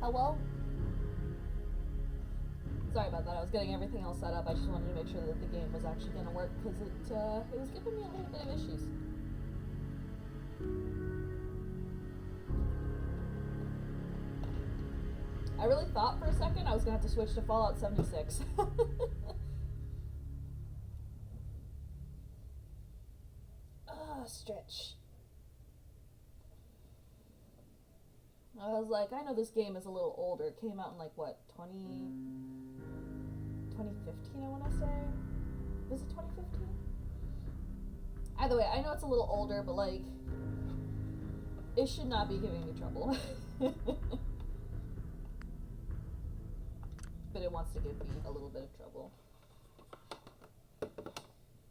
Oh well. Sorry about that, I was getting everything else set up. I just wanted to make sure that the game was actually going to work, because it was giving me a little bit of issues. I really thought for a second I was going to have to switch to Fallout 76. Stretch. I was like, I know this game is a little older. It came out in like, what, 2015, I want to say? Was it 2015? Either way, I know it's a little older, but like, it should not be giving me trouble. But it wants to give me a little bit of trouble.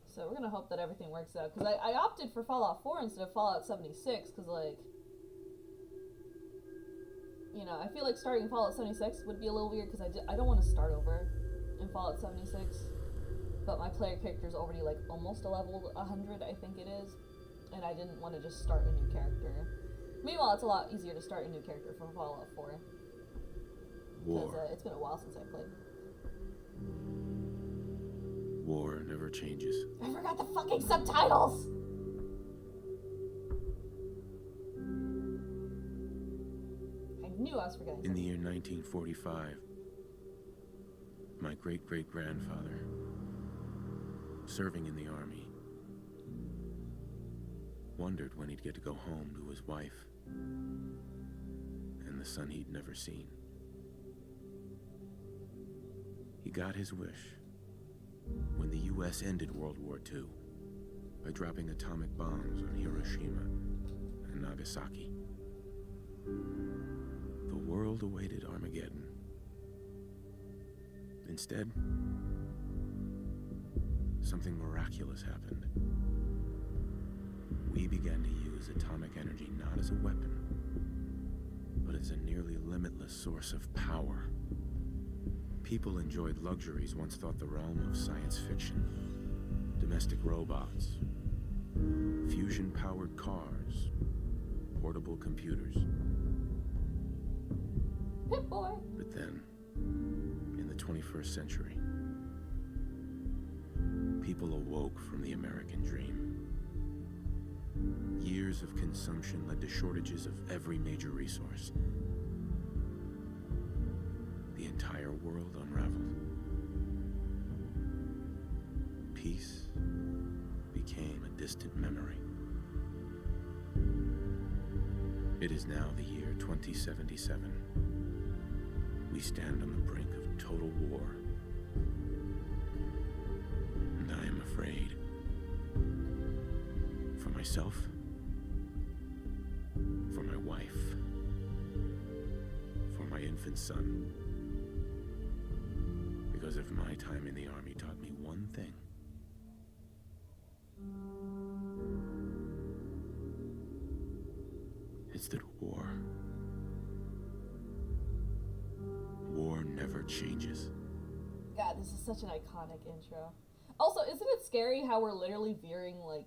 So we're gonna hope that everything works out, because I opted for Fallout 4 instead of Fallout 76, because like, you know, I feel like starting Fallout 76 would be a little weird, because I don't want to start over in Fallout 76, but my player character is already like almost a level 100, I think it is, and I didn't want to just start a new character. Meanwhile, it's a lot easier to start a new character from Fallout 4, because it's been a while since I played. War never changes. I forgot the fucking subtitles! I knew I was forgetting something. In the year 1945, my great-great-grandfather, serving in the army, wondered when he'd get to go home to his wife and the son he'd never seen. He got his wish when the U.S. ended World War II by dropping atomic bombs on Hiroshima and Nagasaki. The world awaited Armageddon. Instead, something miraculous happened. We began to use atomic energy not as a weapon, but as a nearly limitless source of power. People enjoyed luxuries once thought the realm of science fiction. Domestic robots, fusion-powered cars, portable computers. Pip boy! But then, in the 21st century, people awoke from the American dream. Years of consumption led to shortages of every major resource. The entire world unraveled. Peace became a distant memory. It is now the year 2077. We stand on the brink of total war. And I am afraid. For myself, for my wife, for my infant son. Because if my time in the army taught me one thing, it's that war never changes. God, this is such an iconic intro. Also, isn't it scary how we're literally veering, like,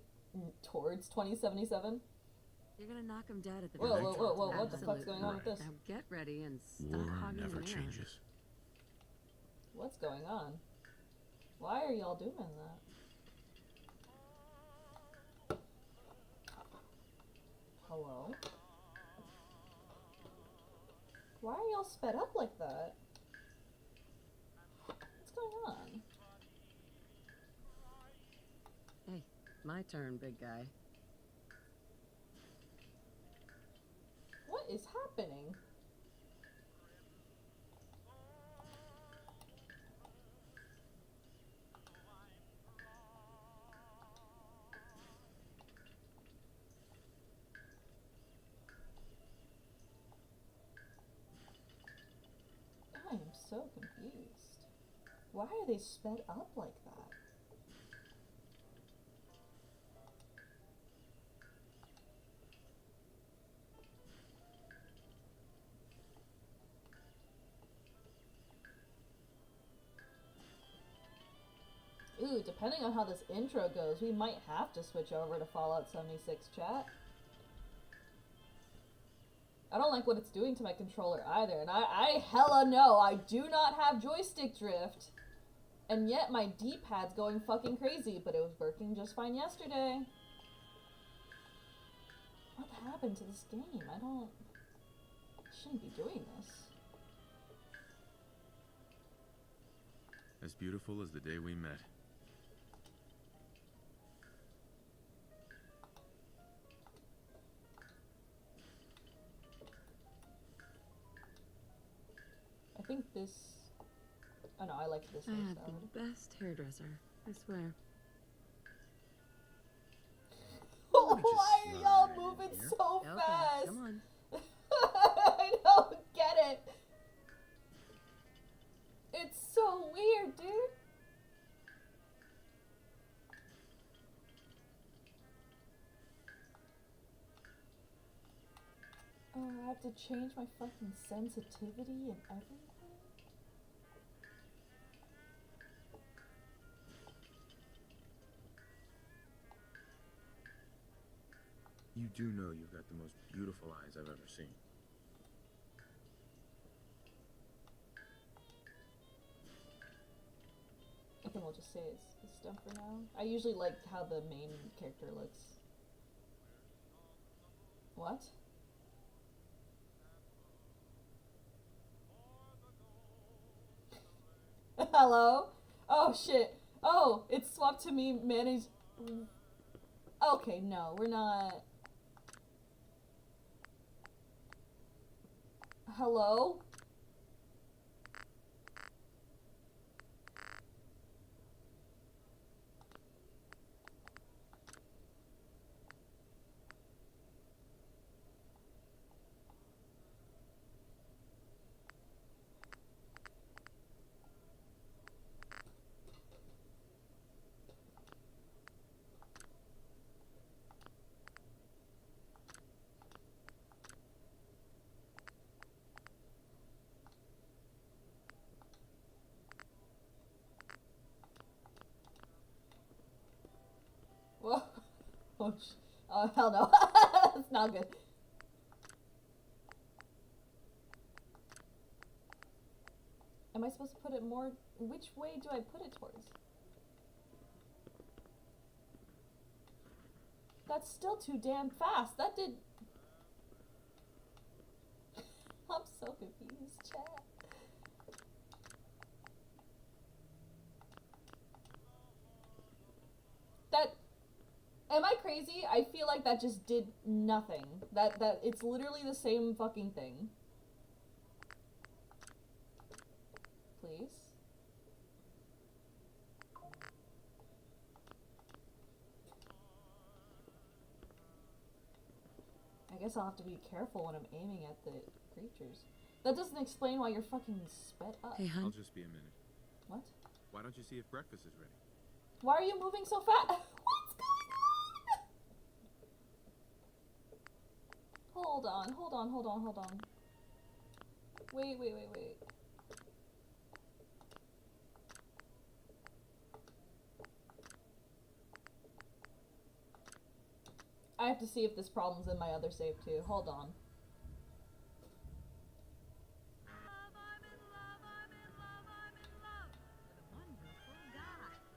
towards 2077? You're gonna knock him dead at the Whoa, whoa, whoa, whoa, what the fuck's going on with this? Now get ready and stop War hogging never the air. changes. What's going on? Why are y'all doing that? Hello? Why are y'all sped up like that? What's going on? Hey, my turn, big guy. What is happening? I am so confused. Why are they sped up like that? Ooh, depending on how this intro goes, we might have to switch over to Fallout 76 chat. I don't like what it's doing to my controller either, and I hella know I do not have joystick drift. And yet my D-pad's going fucking crazy, but it was working just fine yesterday. What happened to this game? Shouldn't be doing this. As beautiful as the day we met. I think this... Oh no, I like this I had hairstyle. the best hairdresser, I swear. Why are y'all slide moving here. so Okay, fast? come on. I don't get it. It's so weird, dude. Oh, I have to change my fucking sensitivity and everything? You do know you've got the most beautiful eyes I've ever seen. I think we'll just say it's done for now. I usually like how the main character looks. What? Hello? Oh shit. Oh, it's swapped to me manage. Okay, no, we're not. Hello? Whoa. Oh, hell no. That's not good. Am I supposed to put it more? Which way do I put it towards? That's still too damn fast. That did... I'm so confused, chat. That... Am I crazy? I feel like that just did nothing. That it's literally the same fucking thing. Please? I guess I'll have to be careful when I'm aiming at the creatures. That doesn't explain why you're fucking sped up. Hey, I'll hun. just be a minute. What? Why don't you see if breakfast is ready? Why are you moving so fast? What's going on? Hold on, hold on, hold on, hold on. Wait. I have to see if this problem's in my other save too. Hold on.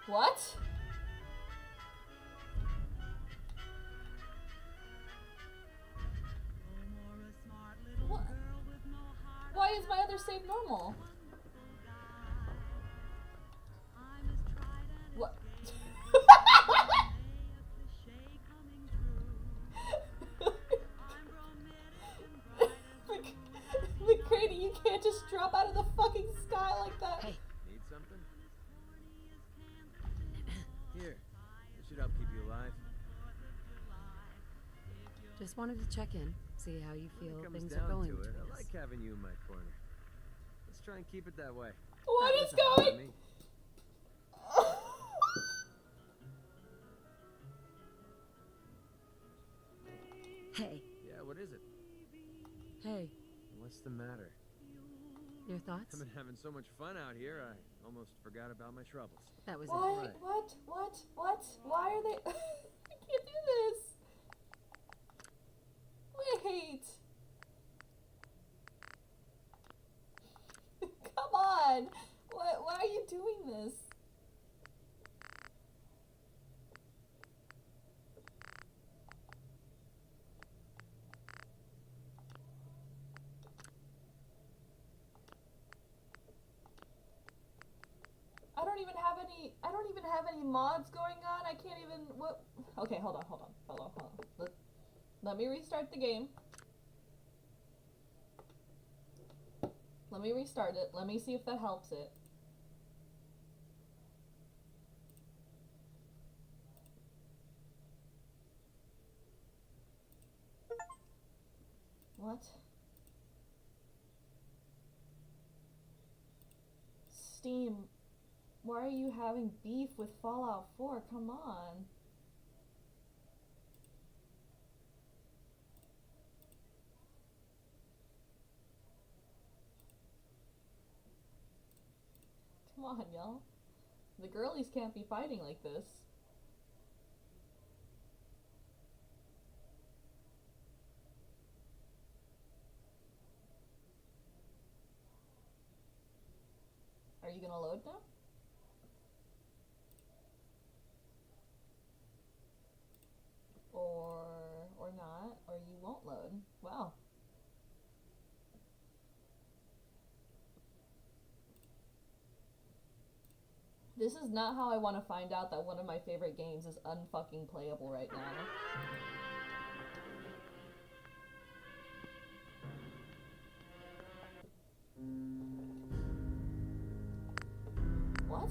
What? What? Why is my other save normal? What? McCready, you can't just drop out of the fucking sky like that. Hey. Need something? Here. This should help keep you alive. Just wanted to check in, see how you feel When it comes things down are going to it, between I us. like having you in my corner. Let's try and keep it that way. What is That doesn't bother going? me. Hey, Yeah, what is it? hey, What's the matter? your thoughts? I've been having so much fun out here, I almost forgot about my troubles. That was Why? it. What? Why are they? I can't do this. Wait. even have any mods going on. I can't even, what? Okay, hold on. Let me restart the game. Let me restart it. Let me see if that helps it. What? Steam, why are you having beef with Fallout 4? Come on. Come on, y'all. The girlies can't be fighting like this. Are you gonna load now? Or not, or you won't load. Wow. This is not how I want to find out that one of my favorite games is unfucking playable right now. What?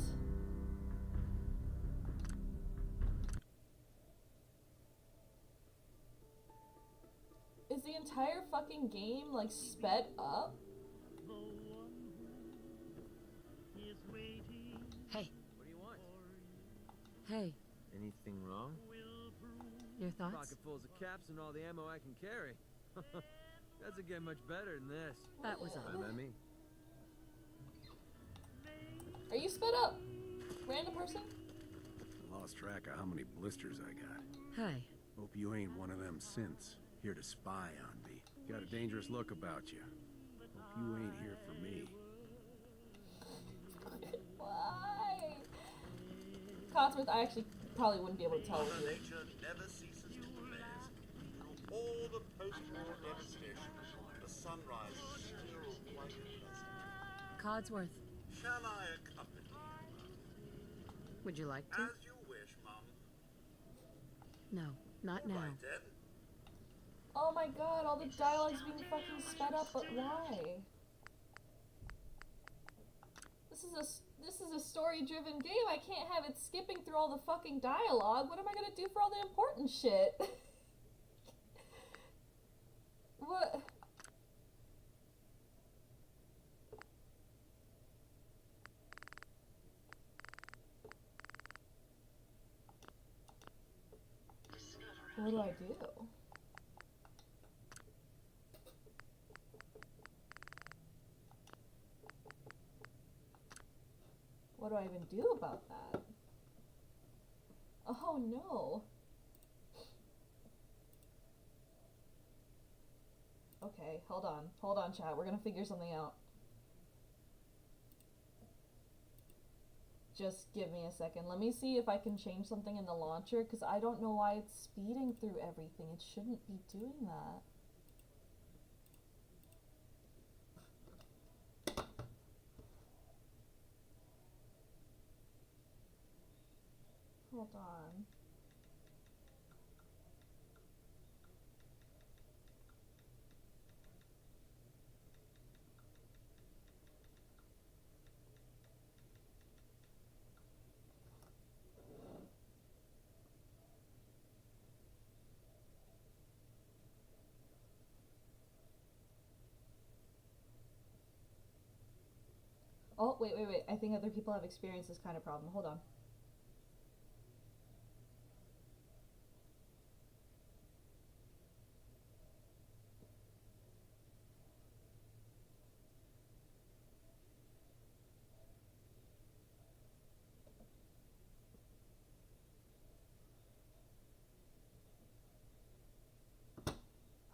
Is the entire fucking game like sped up? Hey. What do you want? Hey. Anything wrong? Your thoughts? Pocketfuls of caps and all the ammo I can carry. Doesn't get much better than this. That was all. What about me? Are you sped up? Random person? Lost track of how many blisters I got. Hi. Hope you ain't one of them synths, here to spy on me. Got a dangerous look about you. Hope you ain't here for me. Why? Codsworth, I actually probably wouldn't be able to tell with you. Nature never ceases to amaze. Through all the post-war devastation, the sunrise is still quite pleasant. Codsworth, Shall I accompany you, would you like to? Mum? As you wish, Mum. No, not now. Right then. Oh my god, all the dialogue's being fucking sped up, but why? This is a story-driven game. I can't have it skipping through all the fucking dialogue. What am I gonna do for all the important shit? What? What do I do? What do I even do about that? Oh no. Okay, hold on. Hold on, chat. We're gonna figure something out. Just give me a second. Let me see if I can change something in the launcher, because I don't know why it's speeding through everything. It shouldn't be doing that. Hold on. Oh, wait. I think other people have experienced this kind of problem. Hold on.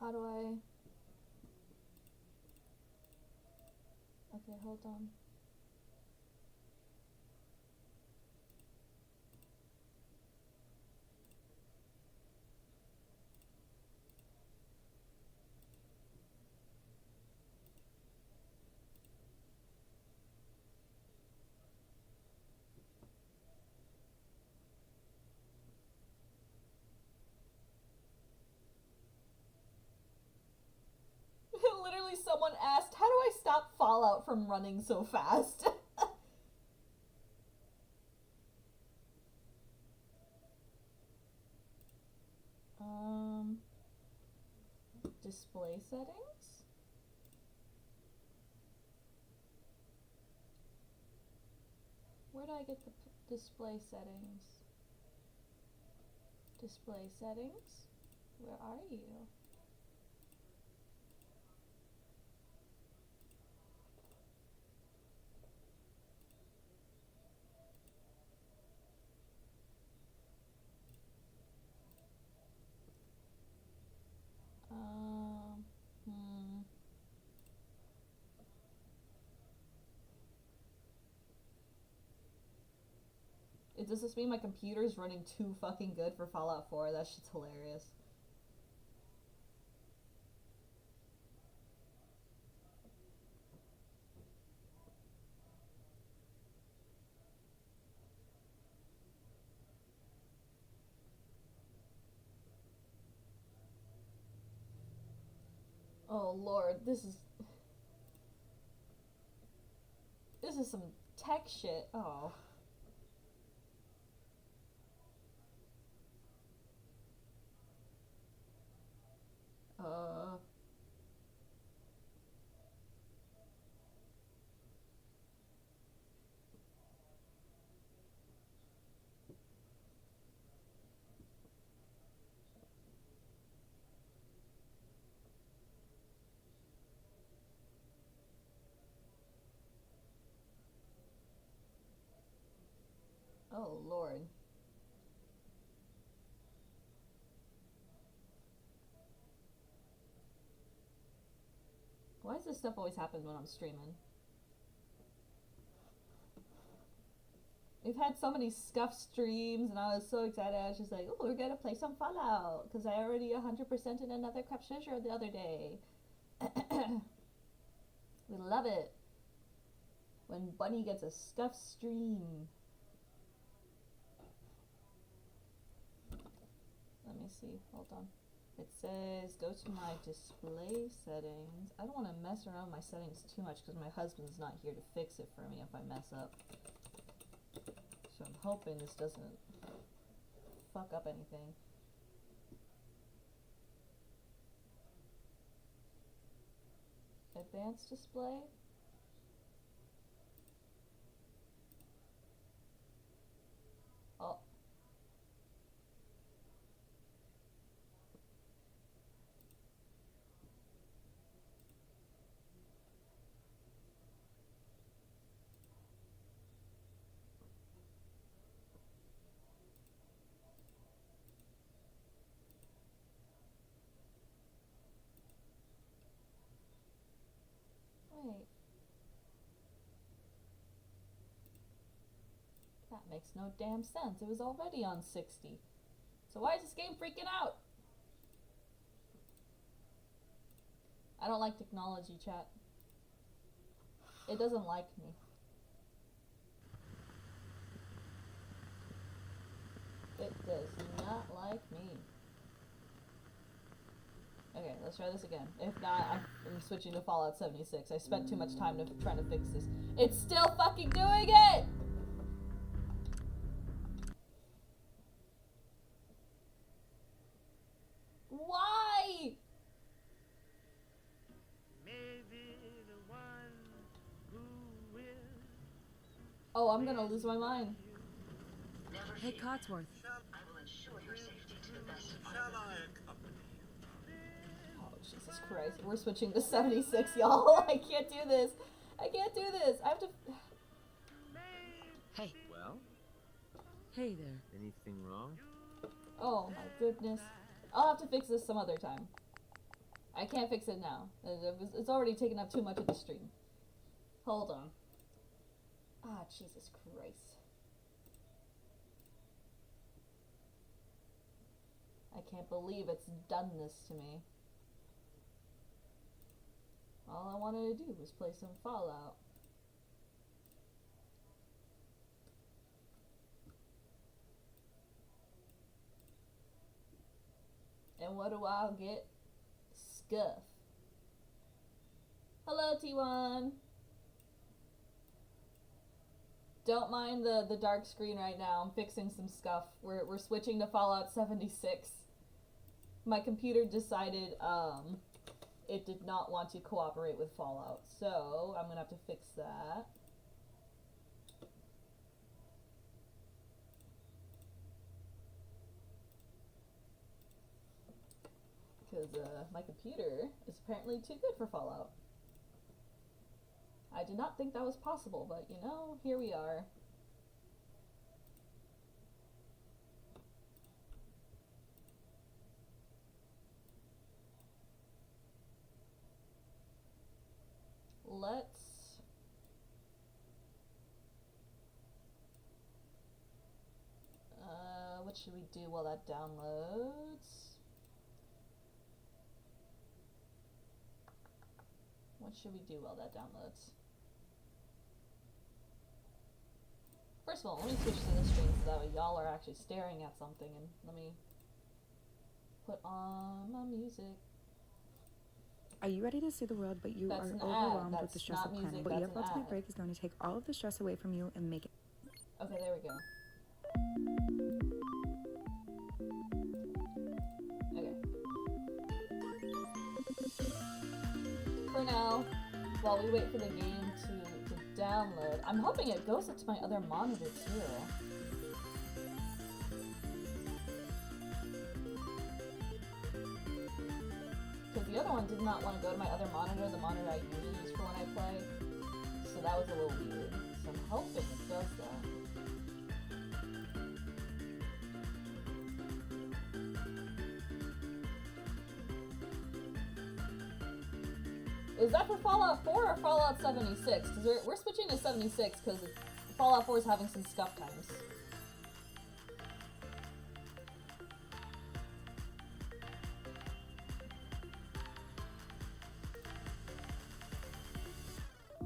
How do I... Okay, hold on. Someone asked, how do I stop Fallout from running so fast? Display settings? Where do I get the display settings? Display settings? Where are you? Hmm. Does this mean my computer's running too fucking good for Fallout 4? That shit's hilarious. Oh lord, this is some tech shit. Oh. Oh lord. Why does this stuff always happen when I'm streaming? We've had so many scuff streams and I was so excited. I was just like, oh, we're gonna play some Fallout because I already 100% in another crap treasure the other day. We love it when Bunny gets a scuff stream. Let me see, hold on. It says go to my display settings. I don't want to mess around with my settings too much because my husband's not here to fix it for me if I mess up. So I'm hoping this doesn't fuck up anything. Advanced display. Oh. Wait. That makes no damn sense. It was already on 60. So why is this game freaking out? I don't like technology, chat. It doesn't like me. It does not like me. Okay, let's try this again. If not, I'm switching to Fallout 76. I spent too much time trying to fix this. It's still fucking doing it! Why? Maybe the one who will. Oh, I'm gonna lose my mind. Hey, Cotsworth. I will ensure your safety to the best of my ability. Oh, Jesus Christ. We're switching to 76, y'all. I can't do this. I can't do this. I have to... Hey. Well, Hey there. anything wrong? Oh, my goodness. I'll have to fix this some other time. I can't fix it now. It's already taken up too much of the stream. Hold on. Ah, Jesus Christ. I can't believe it's done this to me. All I wanted to do was play some Fallout. And what do I get? Scuff. Hello, T1. Don't mind the dark screen right now. I'm fixing some stuff. We're switching to Fallout 76. My computer decided it did not want to cooperate with Fallout, so I'm gonna have to fix that. Because my computer is apparently too good for Fallout. I did not think that was possible, but you know, here we are. Let's what should we do while that downloads? What should we do while that downloads? First of all, let me switch to this screen so that way y'all are actually staring at something, and let me put on my music. Are you ready to see the world, but you That's are an overwhelmed ad. with the That's stress not of planning? music, What you that's have an Ultimate ad. Break is going to take all of the stress away from you and make it. Okay, there we go. Okay. For now, while we wait for the game to download, I'm hoping it goes up to my other monitor too. Because the other one did not want to go to my other monitor, the monitor I usually use for when I play. So that was a little weird. So I'm hoping it does that. Is that for Fallout 4 or Fallout 76? Because we're switching to 76 because Fallout 4 is having some scuff times.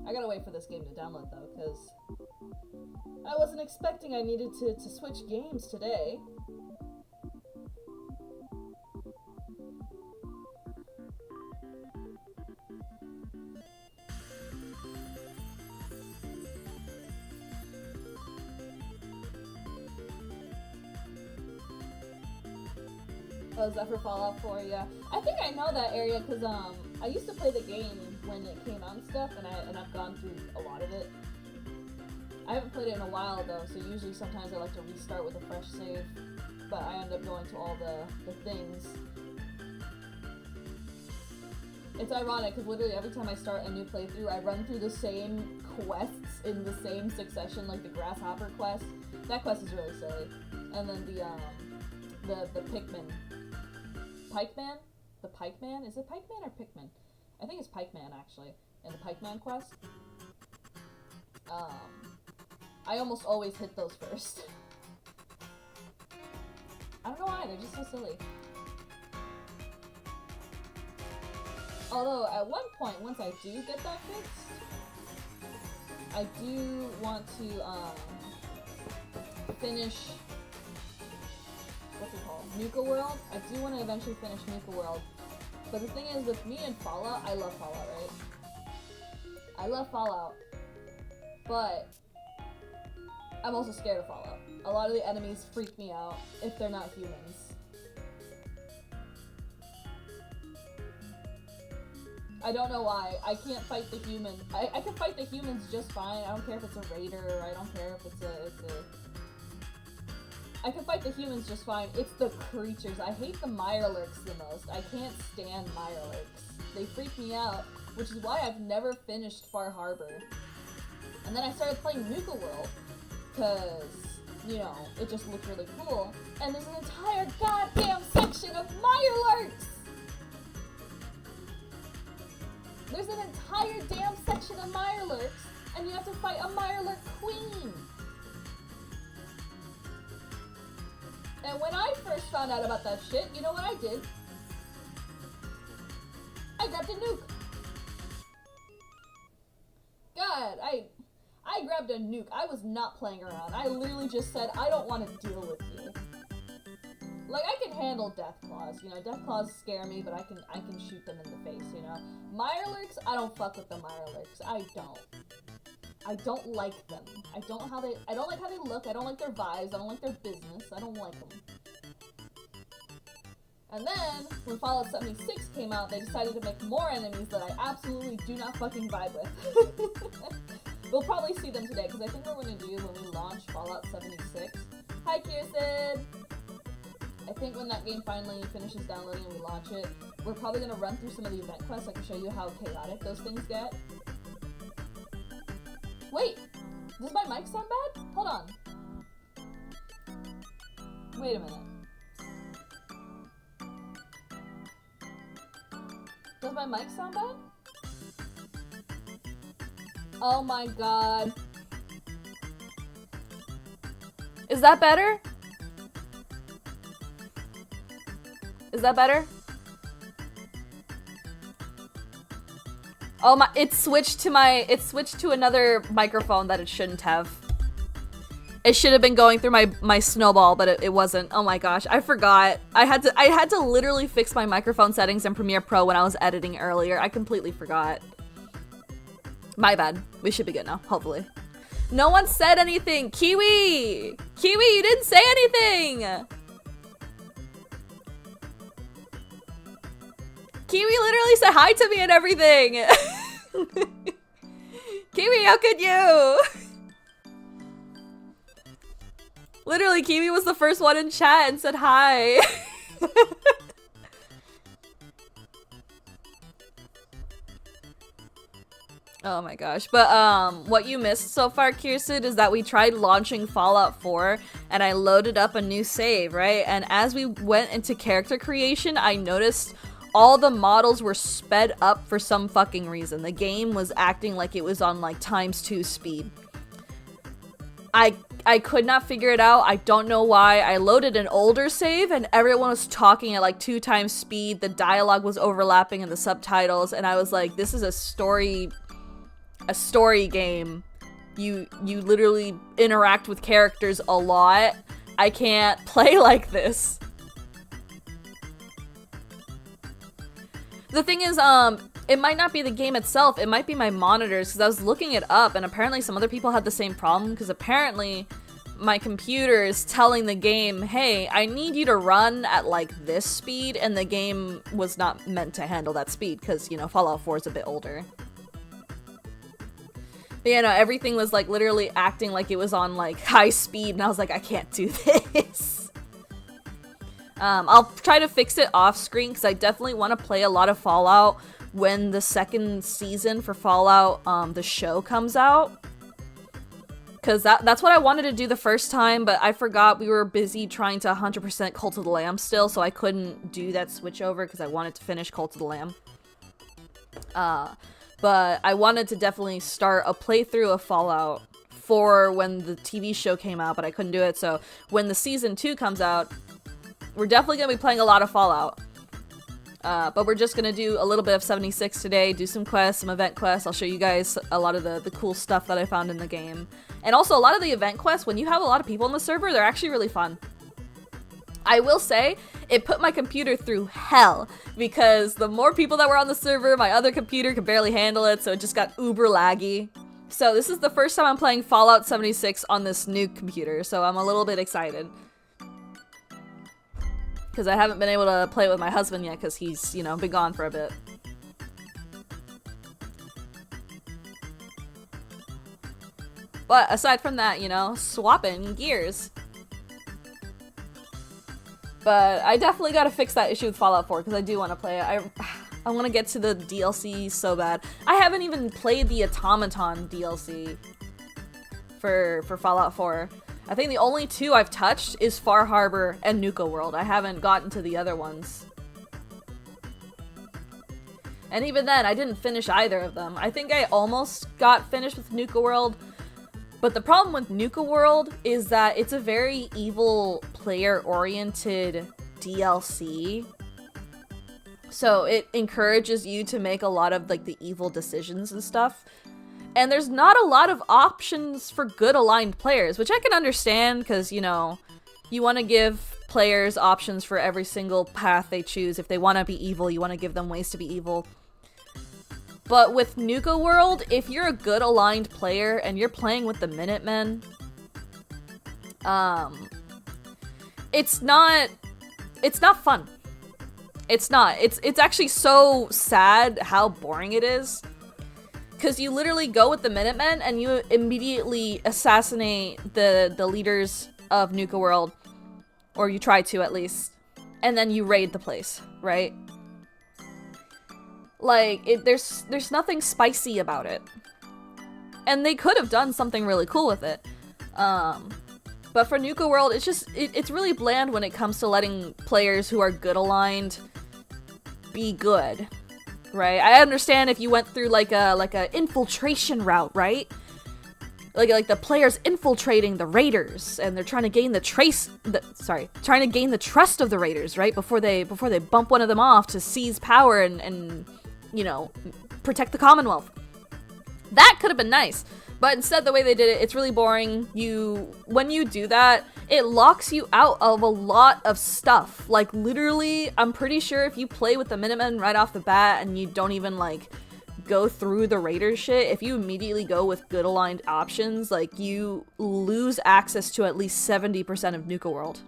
I gotta wait for this game to download though, because I wasn't expecting I needed to switch games today. Oh, is that for Fallout 4? Yeah. I think I know that area because I used to play the game when it came out and stuff, and I've gone through a lot of it. I haven't played it in a while though, so usually sometimes I like to restart with a fresh save, but I end up going to all the things. It's ironic because literally every time I start a new playthrough, I run through the same quests in the same succession, like the grasshopper quest. That quest is really silly, and then the Pikmin. Pikeman? The Pikeman? Is it Pikeman or Pikmin? I think it's Pikeman, actually, in the Pikeman quest. I almost always hit those first. I don't know why, they're just so silly. Although, at one point, once I do get that fixed, I do want to, finish... what's it called? Nuka World. I do want to eventually finish Nuka World. But the thing is, with me and Fallout, I love Fallout, right? I love Fallout. But I'm also scared of Fallout. A lot of the enemies freak me out if they're not humans. I don't know why. I can't fight the human. I can fight the humans just fine. I don't care if it's a raider. I don't care if it's a... I can fight the humans just fine. It's the creatures. I hate the Mirelurks the most. I can't stand Mirelurks. They freak me out, which is why I've never finished Far Harbor. And then I started playing Nuka World, because, you know, it just looked really cool. And there's an entire goddamn section of Mirelurks! There's an entire damn section of Mirelurks, and you have to fight a Mirelurk queen! And when I first found out about that shit, you know what I did? I grabbed a nuke. God, I grabbed a nuke. I was not playing around. I literally just said, I don't want to deal with you. Like, I can handle death claws, you know, death claws scare me, but I can shoot them in the face, you know. Mirelurks, I don't fuck with the Mirelurks. I don't like them. I don't like how they look, I don't like their vibes, I don't like their business, I don't like them. And then, when Fallout 76 came out, they decided to make more enemies that I absolutely do not fucking vibe with. We'll probably see them today, because I think what we're going to do when we launch Fallout 76... Hi, Kirsten! I think when that game finally finishes downloading and we launch it, we're probably going to run through some of the event quests. I can show you how chaotic those things get. Wait! Does my mic sound bad? Hold on. Wait a minute. Does my mic sound bad? Oh my god. Is that better? Is that better? Oh my, it switched to another microphone that it shouldn't have. It should have been going through my snowball, but it wasn't. Oh my gosh, I forgot. I had to literally fix my microphone settings in Premiere Pro when I was editing earlier. I completely forgot. My bad. We should be good now, hopefully. No one said anything! Kiwi! Kiwi, you didn't say anything! Kiwi literally said hi to me and everything! Kiwi, how could you? Literally, Kiwi was the first one in chat and said hi. Oh my gosh. But what you missed so far, Kirsten, is that we tried launching Fallout 4 and I loaded up a new save, right? And as we went into character creation, I noticed all the models were sped up for some fucking reason. The game was acting like it was on like ×2 speed. I could not figure it out. I don't know why. I loaded an older save and everyone was talking at like 2 times speed. The dialogue was overlapping in the subtitles and I was like, this is a story game. You literally interact with characters a lot. I can't play like this. The thing is, it might not be the game itself, it might be my monitors, because I was looking it up, and apparently some other people had the same problem, because apparently my computer is telling the game, hey, I need you to run at, like, this speed, and the game was not meant to handle that speed, because, you know, Fallout 4 is a bit older. But, you know, everything was, like, literally acting like it was on, like, high speed, and I was like, I can't do this. I'll try to fix it off screen because I definitely want to play a lot of Fallout when the second season for Fallout, the show comes out. Because that's what I wanted to do the first time, but I forgot we were busy trying to 100% Cult of the Lamb still, so I couldn't do that switch over because I wanted to finish Cult of the Lamb. But I wanted to definitely start a playthrough of Fallout 4 when the TV show came out, but I couldn't do it, so when the season 2 comes out, we're definitely going to be playing a lot of Fallout. But we're just going to do a little bit of 76 today, do some quests, some event quests. I'll show you guys a lot of the cool stuff that I found in the game. And also, a lot of the event quests, when you have a lot of people in the server, they're actually really fun. I will say, it put my computer through hell, because the more people that were on the server, my other computer could barely handle it, so it just got uber laggy. So this is the first time I'm playing Fallout 76 on this new computer, so I'm a little bit excited. Because I haven't been able to play it with my husband yet, because he's, you know, been gone for a bit. But aside from that, you know, swapping gears. But I definitely gotta fix that issue with Fallout 4, because I do want to play it. I want to get to the DLC so bad. I haven't even played the Automaton DLC for Fallout 4. I think the only 2 I've touched is Far Harbor and Nuka World. I haven't gotten to the other ones. And even then, I didn't finish either of them. I think I almost got finished with Nuka World, but the problem with Nuka World is that it's a very evil player-oriented DLC. So it encourages you to make a lot of like the evil decisions and stuff. And there's not a lot of options for good aligned players, which I can understand because, you know, you want to give players options for every single path they choose. If they want to be evil, you want to give them ways to be evil. But with Nuka World, if you're a good aligned player and you're playing with the Minutemen, it's not fun. It's not. It's actually so sad how boring it is. Because you literally go with the Minutemen and you immediately assassinate the leaders of Nuka World. Or you try to, at least. And then you raid the place, right? Like, there's nothing spicy about it. And they could have done something really cool with it. But for Nuka World, it's really bland when it comes to letting players who are good aligned be good, right? I understand if you went through like a infiltration route, right? Like the players infiltrating the raiders, and they're trying to gain the trust of the raiders, right? Before they bump one of them off to seize power and you know, protect the Commonwealth. That could have been nice. But instead, the way they did it, it's really boring. When you do that, it locks you out of a lot of stuff. Like, literally, I'm pretty sure if you play with the Minutemen right off the bat and you don't even, like, go through the Raider shit, if you immediately go with good aligned options, like, you lose access to at least 70% of Nuka World.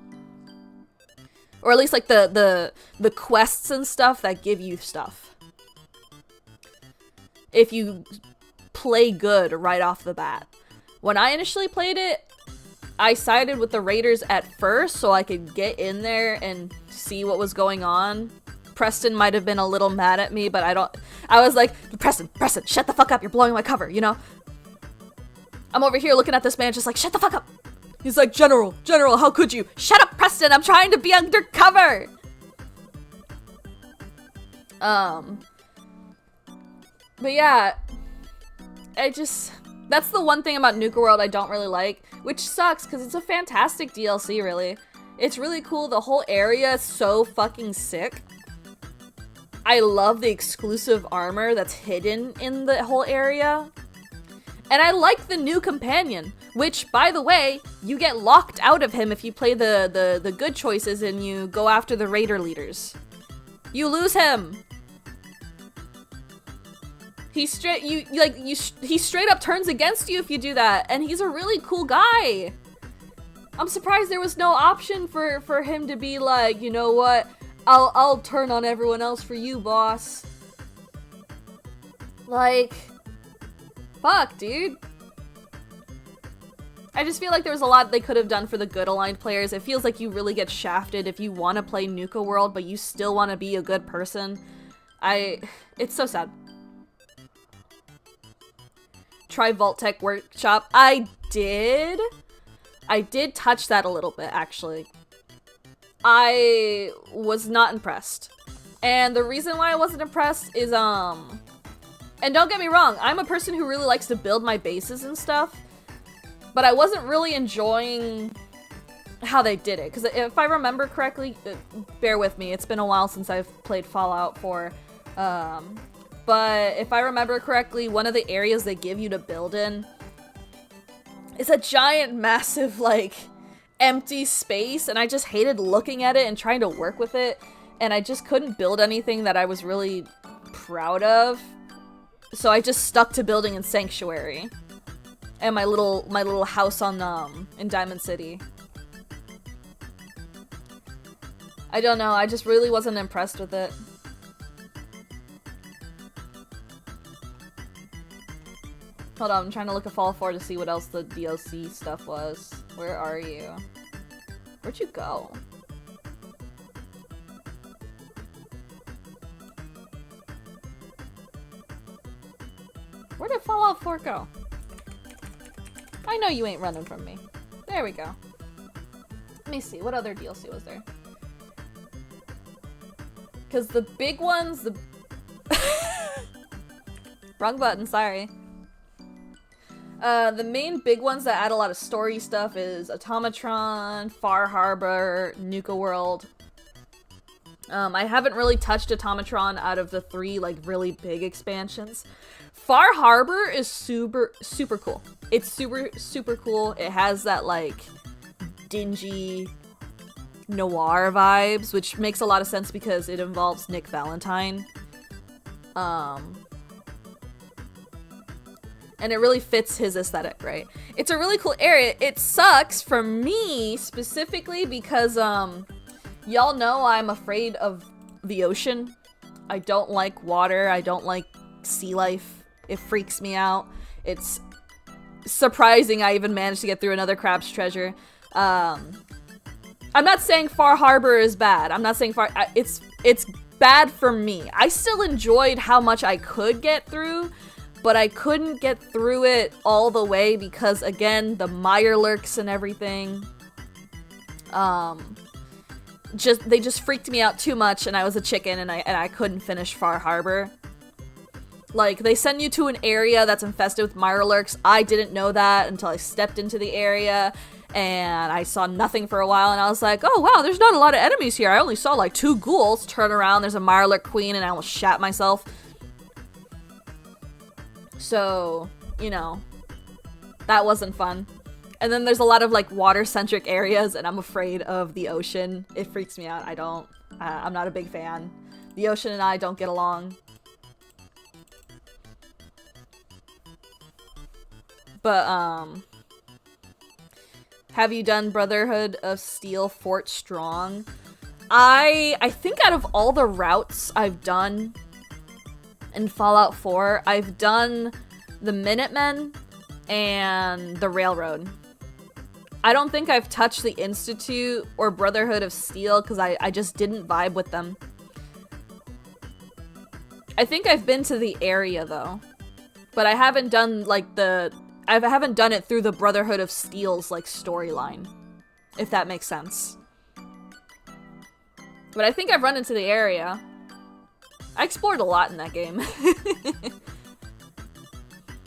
Or at least, like, the quests and stuff that give you stuff. If you play good right off the bat. When I initially played it, I sided with the Raiders at first so I could get in there and see what was going on. Preston might have been a little mad at me, but I was like, Preston, shut the fuck up, you're blowing my cover, you know? I'm over here looking at this man just like, shut the fuck up! He's like, General, how could you? Shut up, Preston, I'm trying to be undercover! But yeah, that's the one thing about Nuka World I don't really like, which sucks because it's a fantastic DLC, really. It's really cool. The whole area is so fucking sick. I love the exclusive armor that's hidden in the whole area. And I like the new companion, which, by the way, you get locked out of him if you play the good choices and you go after the raider leaders. You lose him. He straight up turns against you if you do that, and he's a really cool guy. I'm surprised there was no option for him to be like, you know what, I'll turn on everyone else for you, boss. Like, fuck, dude. I just feel like there was a lot they could have done for the good aligned players. It feels like you really get shafted if you want to play Nuka World, but you still want to be a good person. It's so sad. Try Vault-Tec Workshop. I did touch that a little bit, actually. I was not impressed. And the reason why I wasn't impressed is, and don't get me wrong, I'm a person who really likes to build my bases and stuff, but I wasn't really enjoying how they did it. Because if I remember correctly, bear with me, it's been a while since I've played Fallout 4, but if I remember correctly, one of the areas they give you to build in is a giant, massive, like, empty space, and I just hated looking at it and trying to work with it, and I just couldn't build anything that I was really proud of, so I just stuck to building in Sanctuary and my little house on, in Diamond City. I don't know, I just really wasn't impressed with it. Hold on, I'm trying to look at Fallout 4 to see what else the DLC stuff was. Where are you? Where'd you go? Where did Fallout 4 go? I know you ain't running from me. There we go. Let me see, what other DLC was there? Because the big ones, Wrong button, sorry. The main big ones that add a lot of story stuff is Automatron, Far Harbor, Nuka World. I haven't really touched Automatron out of the 3, like, really big expansions. Far Harbor is super cool. It's super cool. It has that, like, dingy noir vibes, which makes a lot of sense because it involves Nick Valentine. And it really fits his aesthetic, right? It's a really cool area. It sucks for me specifically because, y'all know I'm afraid of the ocean. I don't like water. I don't like sea life. It freaks me out. It's surprising I even managed to get through another Crab's Treasure. I'm not saying Far Harbor is bad. I'm not saying it's bad for me. I still enjoyed how much I could get through, but I couldn't get through it all the way because, again, the Mirelurks and everything. They just freaked me out too much, and I was a chicken, and I couldn't finish Far Harbor. Like, they send you to an area that's infested with Mirelurks. I didn't know that until I stepped into the area, and I saw nothing for a while, and I was like, oh wow, there's not a lot of enemies here. I only saw like 2 ghouls. Turn around, there's a Mirelurk queen, and I almost shat myself. So, you know, that wasn't fun. And then there's a lot of like water-centric areas, and I'm afraid of the ocean. It freaks me out. I'm not a big fan. The ocean and I don't get along. But, have you done Brotherhood of Steel Fort Strong? I think out of all the routes I've done in Fallout 4, I've done the Minutemen and the Railroad. I don't think I've touched the Institute or Brotherhood of Steel because I just didn't vibe with them. I think I've been to the area though, but I haven't done like I haven't done it through the Brotherhood of Steel's like storyline, if that makes sense. But I think I've run into the area. I explored a lot in that game.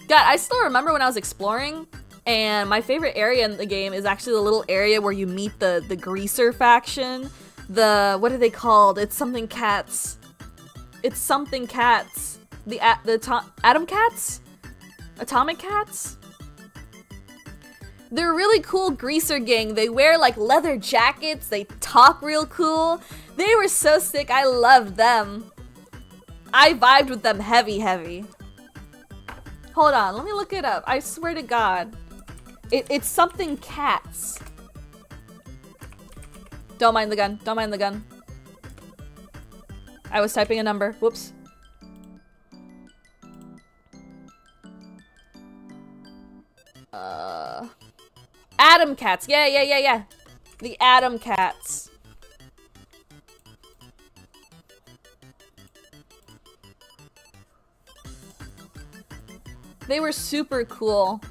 God, I still remember when I was exploring, and my favorite area in the game is actually the little area where you meet the Greaser faction. What are they called? It's something cats. It's something cats. The Atom Cats? Atomic Cats? They're a really cool Greaser gang. They wear like leather jackets. They talk real cool. They were so sick. I loved them. I vibed with them heavy. Hold on, let me look it up. I swear to God. It's something cats. Don't mind the gun. Don't mind the gun. I was typing a number. Whoops. Atom Cats. Yeah. The Atom Cats. They were super cool.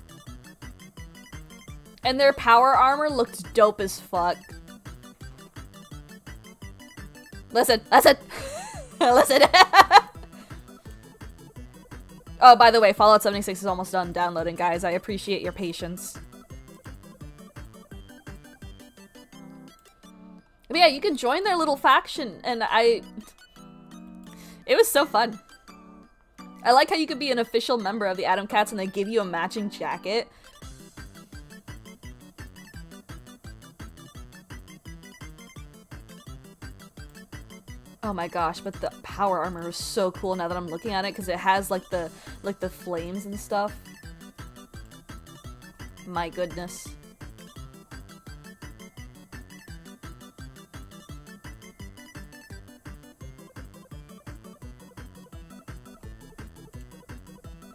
And their power armor looked dope as fuck. Listen. Listen. Oh, by the way, Fallout 76 is almost done downloading, guys. I appreciate your patience. But yeah, you can join their little faction, and it was so fun. I like how you could be an official member of the Atom Cats and they give you a matching jacket. Oh my gosh, but the power armor is so cool now that I'm looking at it because it has like the flames and stuff. My goodness.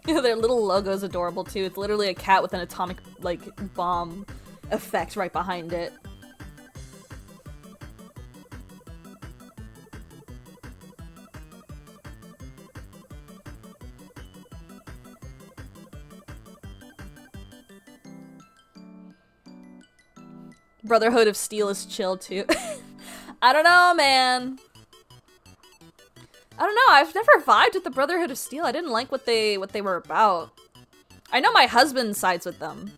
Their little logo is adorable too. It's literally a cat with an atomic like bomb effect right behind it. Brotherhood of Steel is chill too. I don't know, man. I don't know, I've never vibed with the Brotherhood of Steel. I didn't like what they were about. I know my husband sides with them.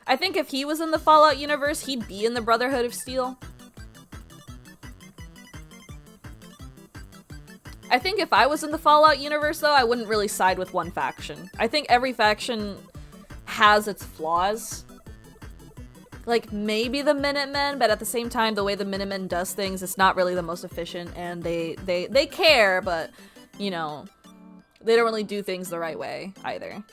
I think if he was in the Fallout universe, he'd be in the Brotherhood of Steel. I think if I was in the Fallout universe, though, I wouldn't really side with one faction. I think every faction has its flaws. like maybe the Minutemen, but at the same time, the way the Minutemen does things, it's not really the most efficient, and they care, but, you know, they don't really do things the right way either.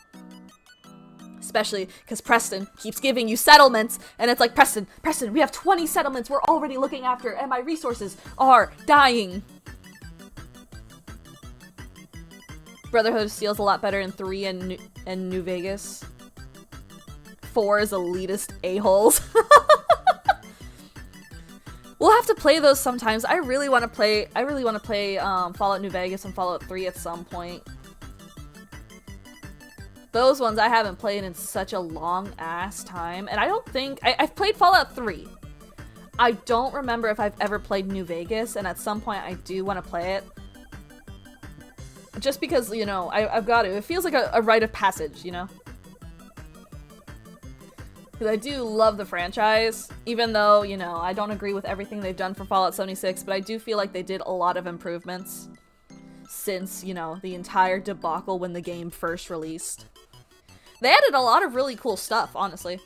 Especially because Preston keeps giving you settlements, and it's like, Preston, we have 20 settlements we're already looking after, and my resources are dying. Brotherhood of Steel's a lot better in 3 and New Vegas. 4 is elitist a-holes. We'll have to play those sometimes. I really want to play Fallout New Vegas and Fallout 3 at some point. Those ones I haven't played in such a long ass time, and I don't think I've played Fallout 3. I don't remember if I've ever played New Vegas, and at some point I do want to play it. Just because, you know, I've got to. It feels like a rite of passage, you know? Because I do love the franchise, even though, you know, I don't agree with everything they've done for Fallout 76, but I do feel like they did a lot of improvements since, you know, the entire debacle when the game first released. They added a lot of really cool stuff, honestly.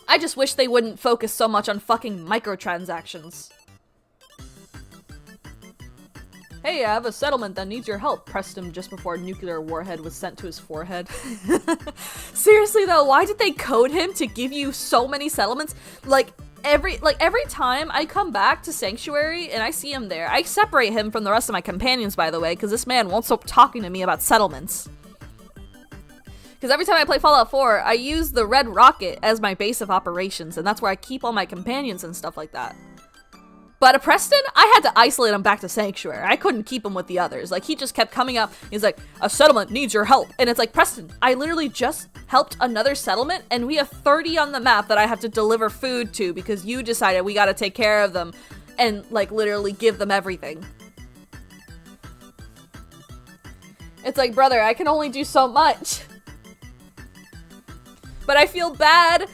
I just wish they wouldn't focus so much on fucking microtransactions. Hey, I have a settlement that needs your help, pressed him just before a nuclear warhead was sent to his forehead. Seriously though, why did they code him to give you so many settlements? Like every time I come back to Sanctuary and I see him there, I separate him from the rest of my companions, by the way, because this man won't stop talking to me about settlements. Because every time I play Fallout 4, I use the Red Rocket as my base of operations, and that's where I keep all my companions and stuff like that. But at Preston, I had to isolate him back to Sanctuary. I couldn't keep him with the others. Like, he just kept coming up. He's like, a settlement needs your help. And it's like, Preston, I literally just helped another settlement, and we have 30 on the map that I have to deliver food to because you decided we gotta take care of them and, like, literally give them everything. It's like, brother, I can only do so much. But I feel bad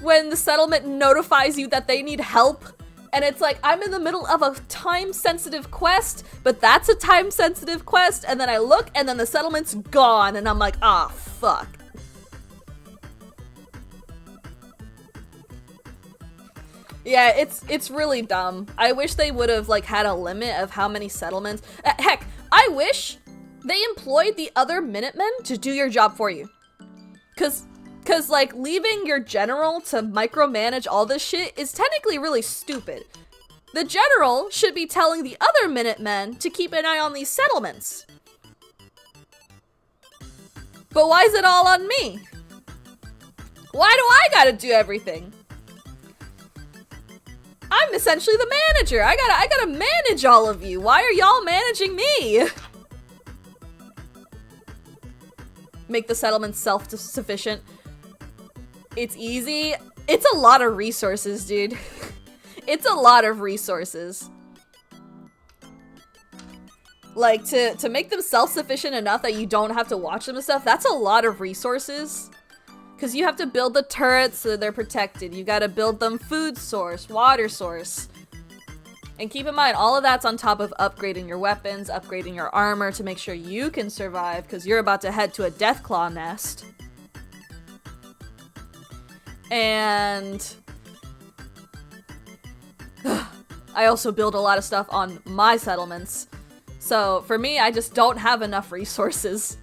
when the settlement notifies you that they need help. And it's like, I'm in the middle of a time-sensitive quest, but that's a time-sensitive quest, and then I look, and then the settlement's gone, and I'm like, ah, fuck. Yeah, it's really dumb. I wish they would have, like, had a limit of how many settlements. Heck, I wish they employed the other Minutemen to do your job for you. Cause, like, leaving your general to micromanage all this shit is technically really stupid. The general should be telling the other Minutemen to keep an eye on these settlements. But why is it all on me? Why do I gotta do everything? I'm essentially the manager. I gotta manage all of you. Why are y'all managing me? Make the settlement self-sufficient. It's easy. It's a lot of resources, dude. It's a lot of resources. Like, to make them self-sufficient enough that you don't have to watch them and stuff, that's a lot of resources. Because you have to build the turrets so they're protected. You gotta build them food source, water source. And keep in mind, all of that's on top of upgrading your weapons, upgrading your armor to make sure you can survive, because you're about to head to a Deathclaw nest. And I also build a lot of stuff on my settlements. So for me, I just don't have enough resources.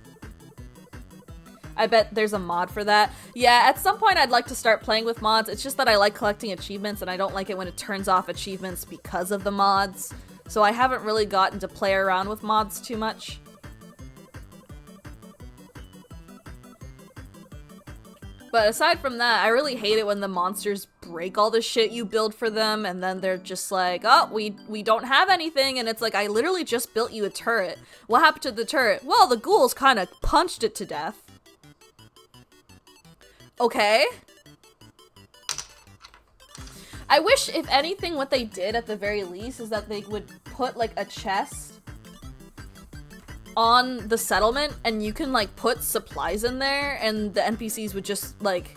I bet there's a mod for that. Yeah, at some point I'd like to start playing with mods. It's just that I like collecting achievements and I don't like it when it turns off achievements because of the mods. So I haven't really gotten to play around with mods too much. But aside from that, I really hate it when the monsters break all the shit you build for them and then they're just like, oh, we don't have anything, and it's like, I literally just built you a turret. What happened to the turret? Well, the ghouls kind of punched it to death. Okay. I wish, if anything, what they did at the very least is that they would put, like, a chest on the settlement, and you can, like, put supplies in there, and the NPCs would just, like,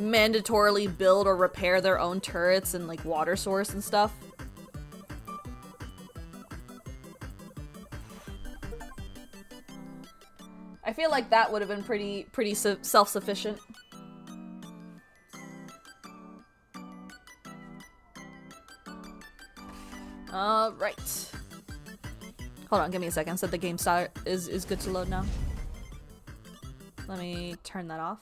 mandatorily build or repair their own turrets and, like, water source and stuff. I feel like that would have been pretty self-sufficient. Right. Hold on, give me a second. So the game is good to load now. Let me turn that off.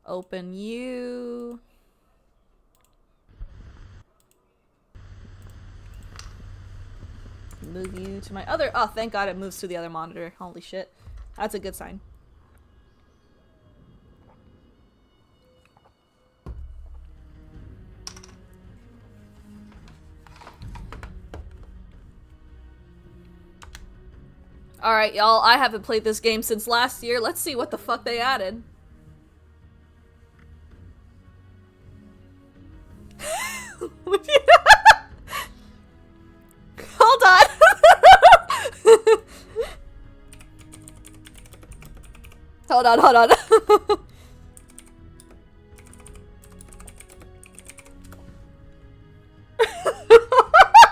Open you. Move you to my other. Oh, thank God it moves to the other monitor. Holy shit. That's a good sign. Alright, y'all. I haven't played this game since last year. Let's see what the fuck they added. Hold on. Hold on, hold on.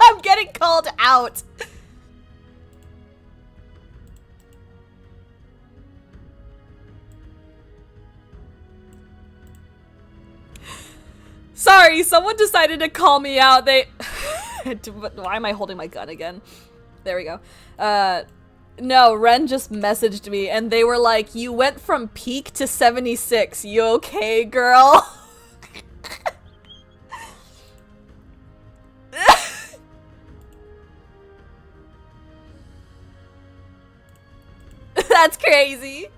I'm getting called out. Sorry, someone decided to call me out. They... Why am I holding my gun again? There we go. No, Ren just messaged me and they were like, you went from peak to 76. You okay, girl? That's crazy.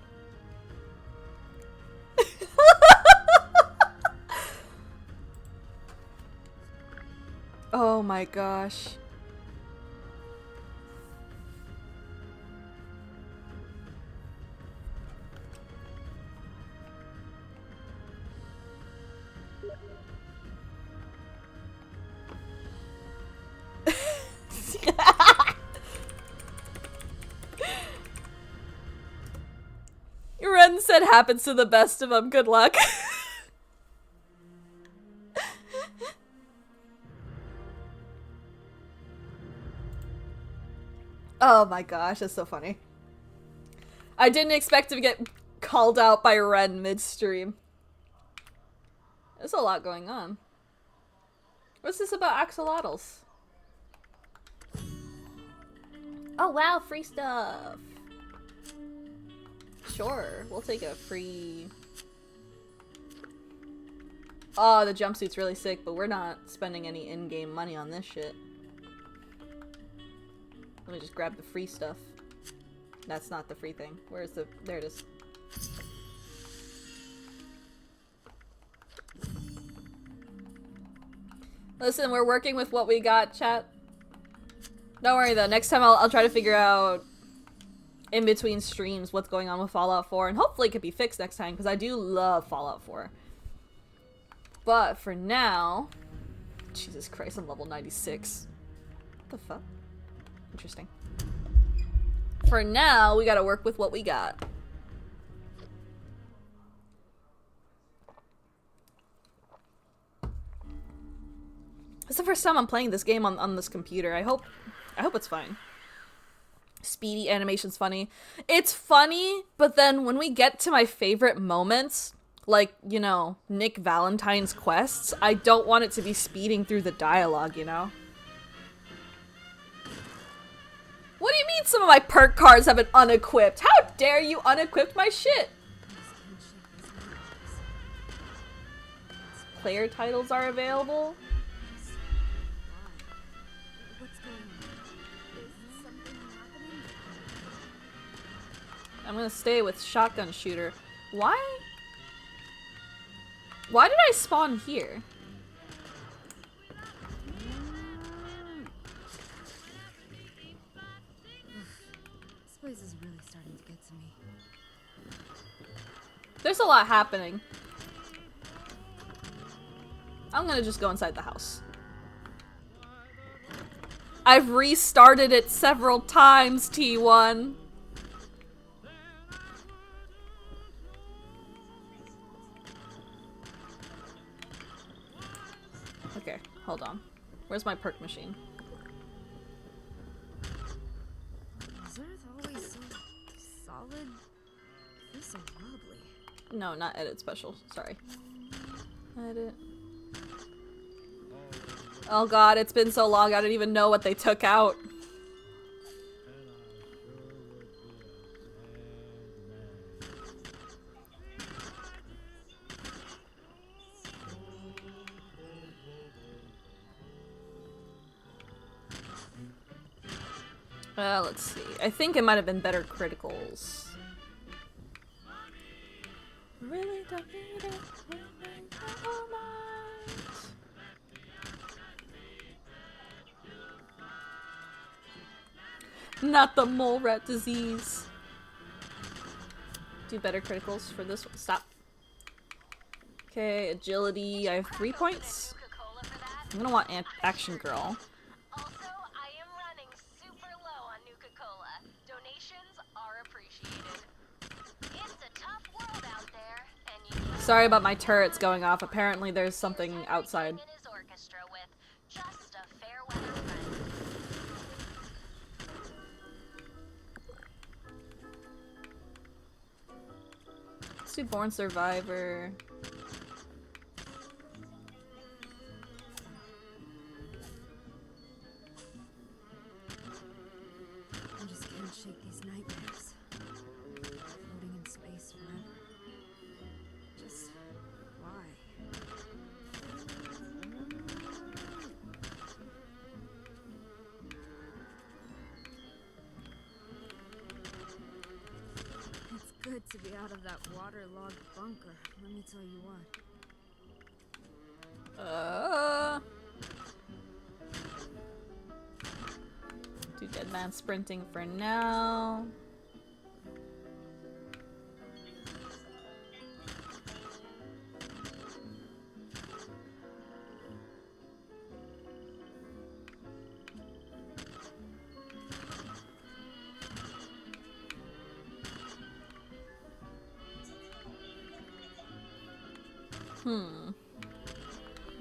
Oh my gosh. Ren said happens to the best of them. Good luck. Oh my gosh, that's so funny. I didn't expect to get called out by Ren mid-stream. There's a lot going on. What's this about axolotls? Oh wow, free stuff! Sure, we'll take a free... Oh, the jumpsuit's really sick, but we're not spending any in-game money on this shit. Let me just grab the free stuff. That's not the free thing. Where's the... There it is. Listen, we're working with what we got, chat. Don't worry though, next time I'll try to figure out in between streams what's going on with Fallout 4, and hopefully it could be fixed next time, because I do love Fallout 4. But for now... Jesus Christ, I'm level 96. What the fuck? Interesting. For now, we gotta work with what we got. It's the first time I'm playing this game on this computer. I hope it's fine. Speedy animation's funny. It's funny, but then when we get to my favorite moments, like, you know, Nick Valentine's quests, I don't want it to be speeding through the dialogue, you know? What do you mean some of my perk cards have been unequipped? How dare you unequip my shit? Player titles are available? I'm gonna stay with shotgun shooter. Why? Why did I spawn here? This place is really starting to get to me. There's a lot happening. I'm gonna just go inside the house. I've restarted it several times, T1. Okay, hold on. Where's my perk machine? Is Earth always so solid? Feels so wobbly. No, not edit special. Sorry. Edit. Oh god, it's been so long, I don't even know what they took out. Let's see. I think it might have been better criticals. Really don't need it. Not the mole rat disease. Do better criticals for this one. Stop. Okay, agility. I have 3 points. I'm gonna want Action Girl. Also, I am running super low on Nuka-Cola. Donations are appreciated. It's a tough world out there, and you need Sorry about my turrets going off. Apparently there's something outside. in his orchestra with just a fair weather friend. Let's do Born Survivor. I just can't shake these nightmares. Floating in space forever. Just why? It's good to be out of that waterlogged bunker, let me tell you what. Do Dead Man Sprinting for now.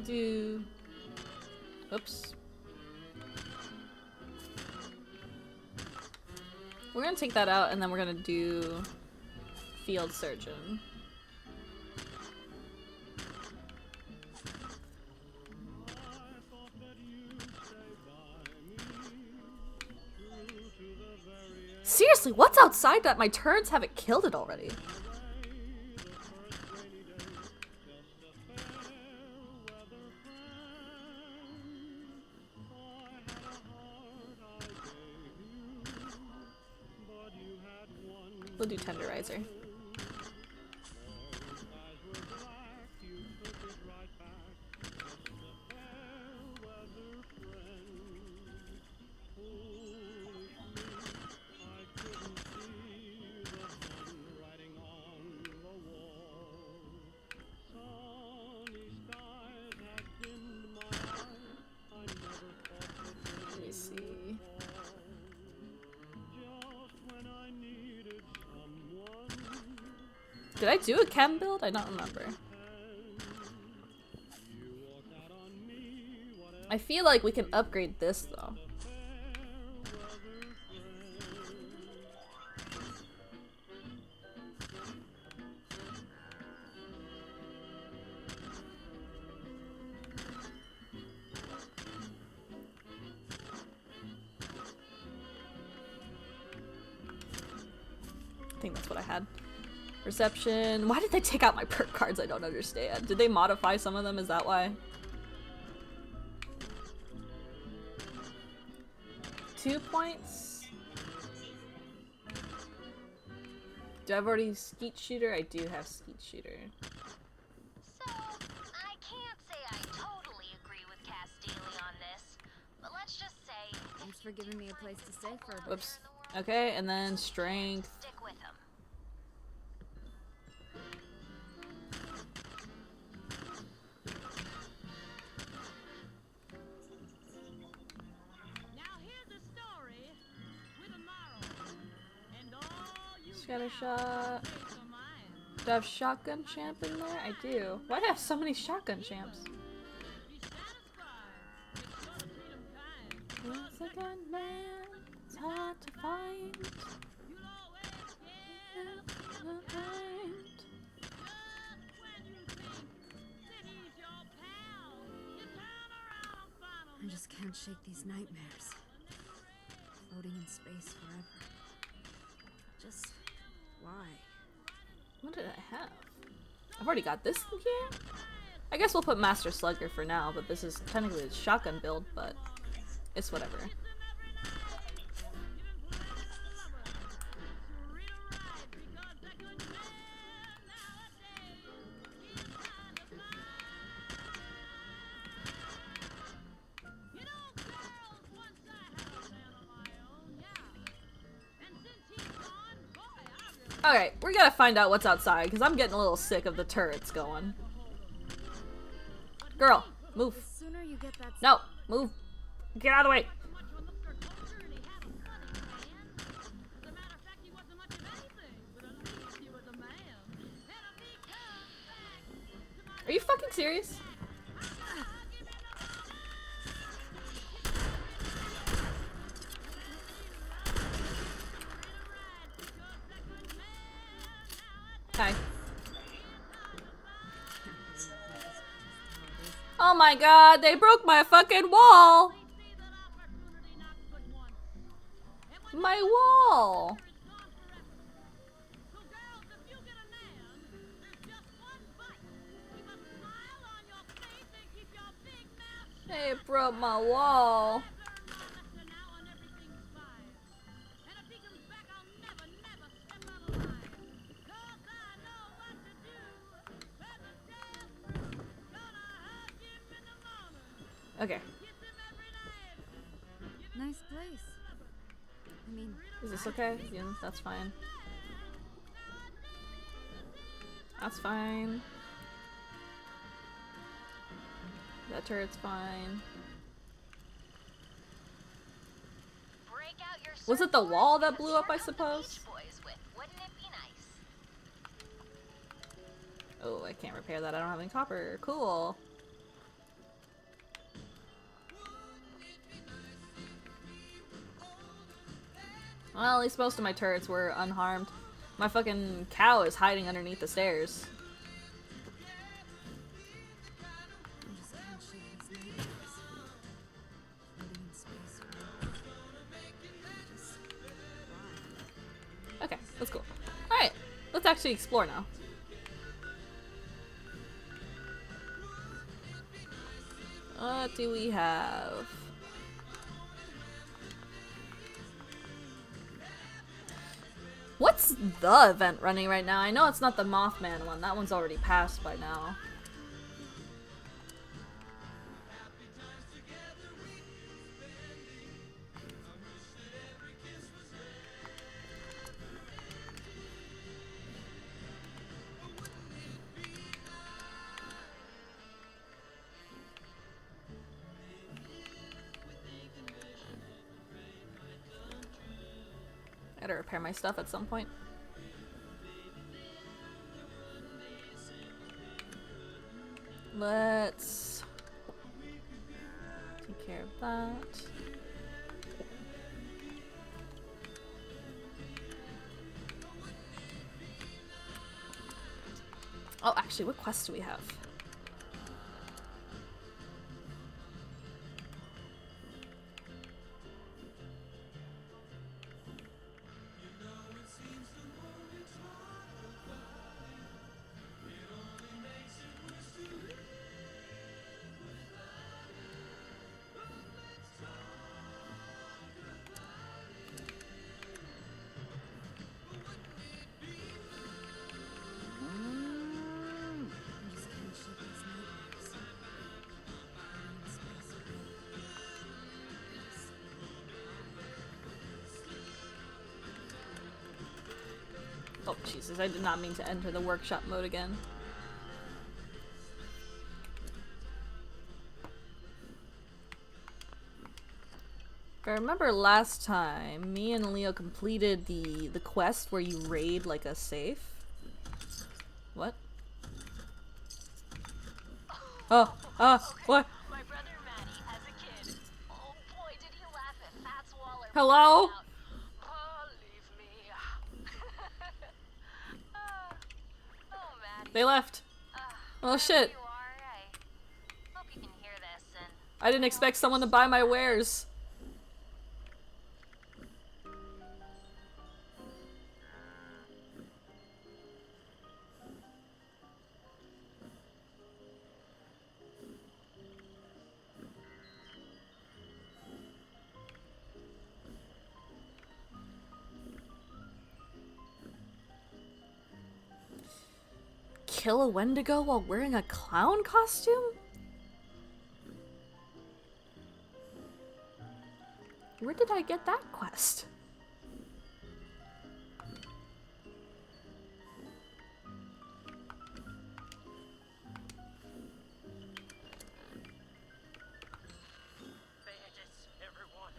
Do... Oops. We're gonna take that out and then we're gonna do Field Surgeon. Seriously, what's outside that? My turrets haven't killed it already. We'll do Tenderizer. Let me see. Did I do a chem build? I don't remember. I feel like we can upgrade this though. I think that's what I had. Perception. Why did they take out my perk cards? I don't understand. Did they modify some of them? Is that why? 2 points. Do I have already Skeet Shooter? I do have Skeet Shooter. So, I can't say I totally agree with Castieli on this, but let's just say Thanks for giving me a place to stay for a bit. Whoops. Okay, and then Strength. stick with him. Scattershot. Do I have Shotgun Champ in there? I do. Why do I have so many Shotgun Champs? Once a gun man, it's hard to find. just can't shake these nightmares. Floating in space forever. Just why? What did I have? I've already got this in here? I guess we'll put Master Slugger for now, but this is technically a shotgun build, but it's whatever. Okay, we gotta find out what's outside, because I'm getting a little sick of the turrets going. Girl, move. The sooner you get that No, move. Get out of the way. Are you fucking serious? Hi. Oh my god, they broke my fucking wall! My wall! They broke my wall. Okay. nice place? I mean, Is this okay? Yeah, that's fine. That's fine. That turret's fine. Break out your Was it the surfboard wall that and blew up, I snorkel the suppose? Beach Boys with. Wouldn't it be nice? Oh, I can't repair that. I don't have any copper. Cool. Well, at least most of my turrets were unharmed. My fucking cow is hiding underneath the stairs. I just can't shake these nightmares. Floating in space forever. Just why? Okay, that's cool. Alright, let's actually explore now. What do we have? What's the event running right now? I know it's not the Mothman one. That one's already passed by now. I gotta repair my stuff at some point. Let's take care of that. Oh, actually, what quests do we have? I just can't shake these nightmares. Floating in space forever. Just Oh, Jesus, I did not mean to enter the workshop mode again. If I remember last time, me and Leo completed the quest where you raid like a safe. What? Oh, what? My brother Matty as a kid. Oh boy, did he laugh at Fats Waller. Hello? Out, oh, leave me. Oh, Matty. They left. Oh shit. You are. I hope you can hear this and I didn't expect someone to buy my wares. Kill a Wendigo while wearing a clown costume? Where did I get that quest? Bandits, everyone.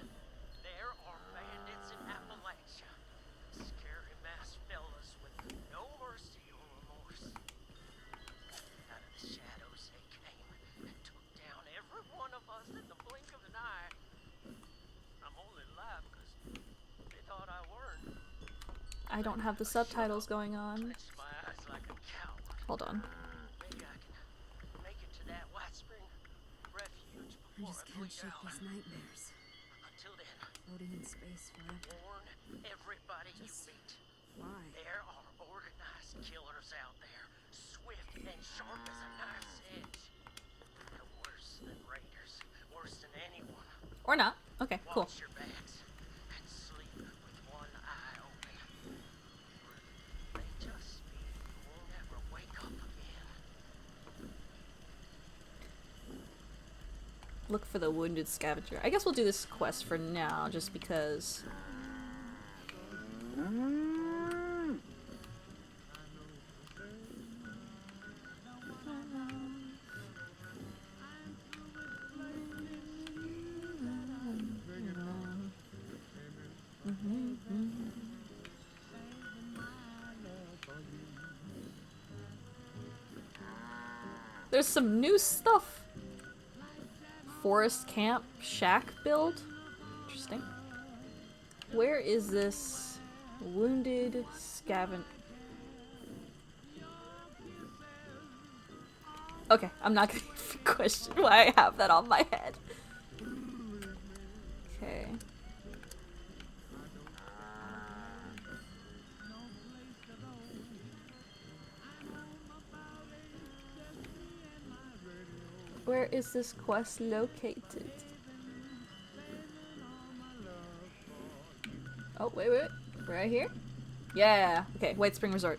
There are bandits in Appalachia. Scary masked fellas with no mercy or remorse. Out of the shadows they came and took down every one of us in the blink of an eye. I'm only alive because they thought I weren't. I don't have the subtitles going on. Clenched my eyes like a coward. Hold on. Maybe I can make it to that White Spring refuge I before just I can't bleed shake out. these nightmares. Until then, Floating in space forever. warn everybody you Just- meet. Why? There are organized killers out there, swift and sharp as a knife's edge. They're worse than raiders, worse than anyone. Or not. Okay, cool. Watch your backs and sleep with one eye open. They just mean you won't ever wake up again. Look for the wounded scavenger. I guess we'll do this quest for now, just because. There's some new stuff. Forest camp shack build. Interesting. Where is this wounded scavenger? Okay, I'm not gonna even question why I have that on my head. Okay. Where is this quest located? Oh, wait. Right here? Yeah. Okay, White Spring Resort.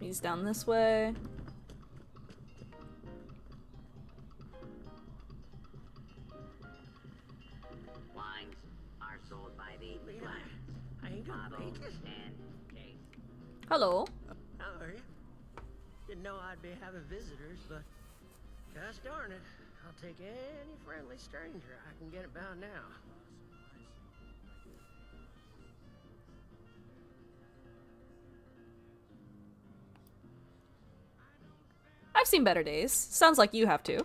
He's down this way. Wines are sold by the glass. I ain't gonna Bottles make it. and case. Hello. How are you? Didn't know I'd be having visitors, but gosh darn it, I'll take any friendly stranger I can get about now. I've seen better days. Sounds like you have too.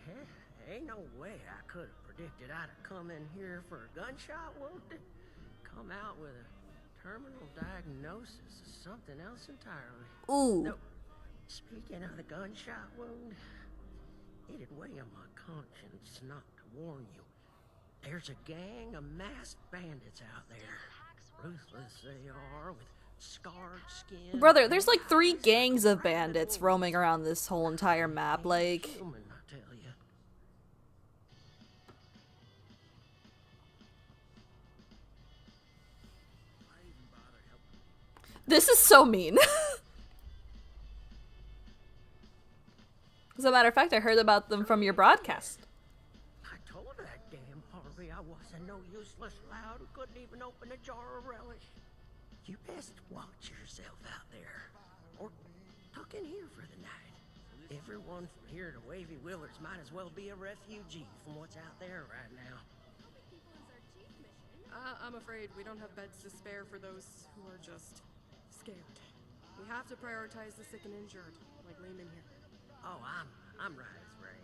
Heh, ain't no way I could have predicted I'd have come in here for a gunshot wound. Come out with a terminal diagnosis of something else entirely. Ooh. No, speaking of the gunshot wound, it'd weigh on my conscience not to warn you. There's a gang of masked bandits out there. Ruthless they are, with scarred skin. Brother, there's like 3 gangs of bandits roaming around this whole entire map, like... Human, I tell you. This is so mean. As a matter of fact, I heard about them from your broadcast. I told that damn Harvey I wasn't no useless loud who couldn't even open a jar of relish. You best watch yourself out there, or tuck in here for the night. Everyone from here to Wavy Willards might as well be a refugee from what's out there right now. I'm afraid we don't have beds to spare for those who are just scared. We have to prioritize the sick and injured, like Lehman here. Oh, I'm right as rain.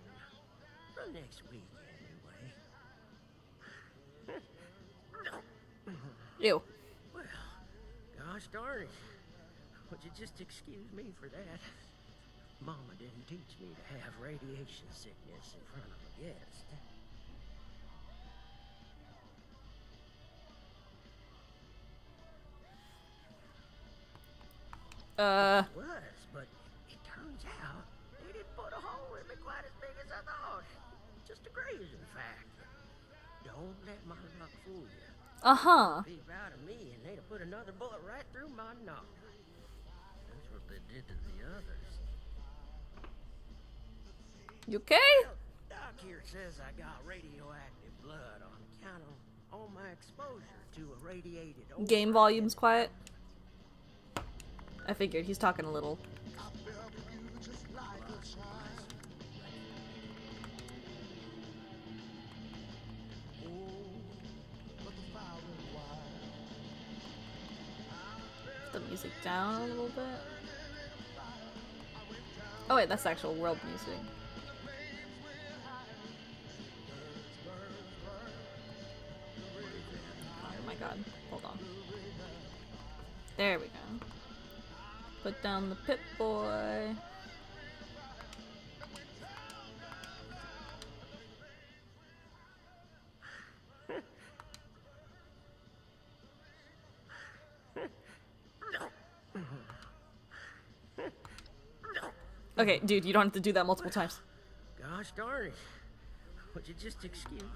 for next week, anyway. Ew. Well, gosh darn it. Would you just excuse me for that? Mama didn't teach me to have radiation sickness in front of a guest. It was, but it turns out they didn't put a hole in me quite as big as I thought. Just a graze, in fact. Don't let my luck fool you. Uh-huh. Peep out of me and they'd have put another bullet right through my knob. That's what they did to the others. You okay? Well, Doc here says I got radioactive blood on account of all my exposure to a radiated Game volume's quiet. I figured he's talking a little. The music down a little bit. Oh wait, that's actual world music. Oh my god, hold on. There we go. Put down the Pip-Boy. Okay, dude, you don't have to do that multiple times. Gosh darn it. Would you just excuse me?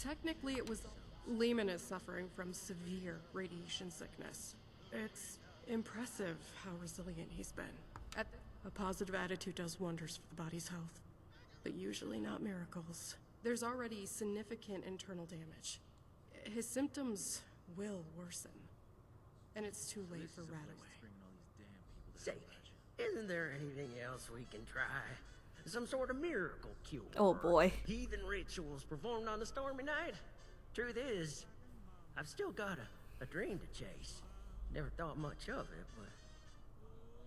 Technically, it was Lehman is suffering from severe radiation sickness. It's impressive how resilient he's been. A positive attitude does wonders for the body's health, but usually not miracles. There's already significant internal damage. His symptoms will worsen, and it's too late for Radaway. Say, isn't there anything else we can try? Some sort of miracle cure? Oh boy. Heathen rituals performed on a stormy night? Truth is, I've still got a dream to chase. Never thought much of it, but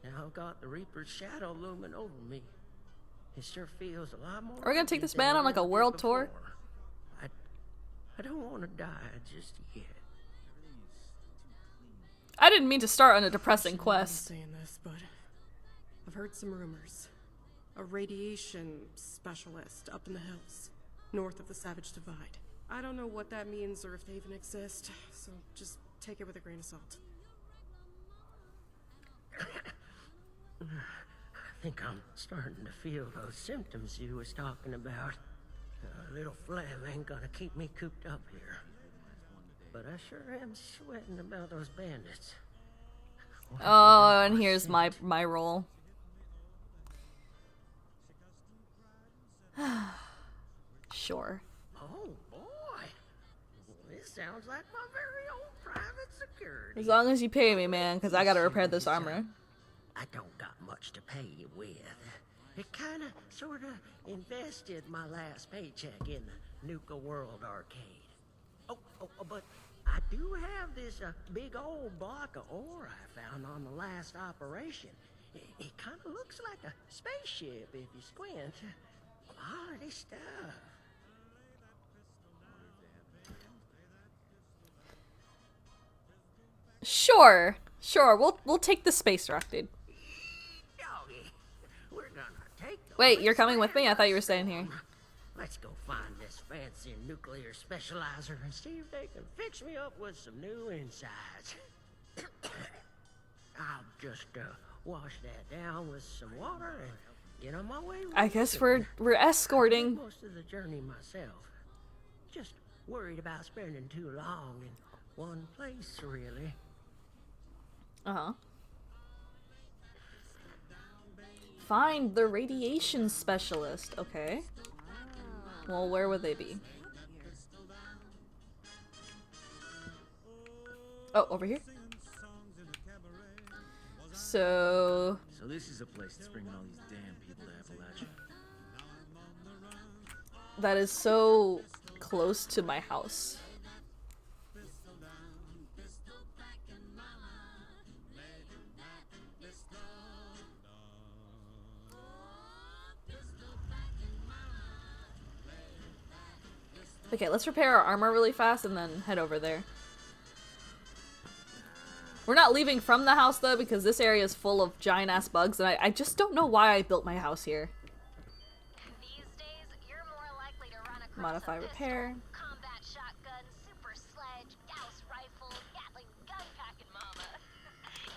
now I've got the Reaper's shadow looming over me. It sure feels a lot more. Are we gonna take than this man on like a ever did world tour? before. I don't want to die just yet. I didn't mean to start on a depressing I'm quest. saying this, but I've heard some rumors. A radiation specialist up in the hills, north of the Savage Divide. I don't know what that means or if they even exist, so just take it with a grain of salt. I think I'm starting to feel those symptoms you was talking about. A little phlegm ain't gonna keep me cooped up here. But I sure am sweating about those bandits. Oh, and here's my role. Sure. Oh boy, this sounds like my very own private security. As long as you pay me, man, because I gotta repair this armor. I don't got much to pay you with. It kinda, sorta invested my last paycheck in the Nuka World arcade. Oh, but I do have this big old block of ore I found on the last operation. It kinda looks like a spaceship if you squint. Quality stuff. Sure. We'll take the space rock, dude. Doggy, we're gonna take the Wait, you're coming with me? I thought you were staying here. Let's go find this fancy nuclear specializer and see if they can fix me up with some new insides. I'll just wash that down with some water and get on my way. I guess we're escorting. Most of the journey myself. Just worried about spending too long in one place, really. Uh-huh. Find the radiation specialist. Okay. Well, where would they be? Oh, over here? So this is a place that's bringing all these damn people to Appalachia. that is so close to my house. Okay, let's repair our armor really fast and then head over there. We're not leaving from the house though, because this area is full of giant ass bugs, and I just don't know why I built my house here. These days, you're more likely to run across Modify a repair. pistol, combat shotgun, super sledge, Gauss rifle, Gatling gun packing mama.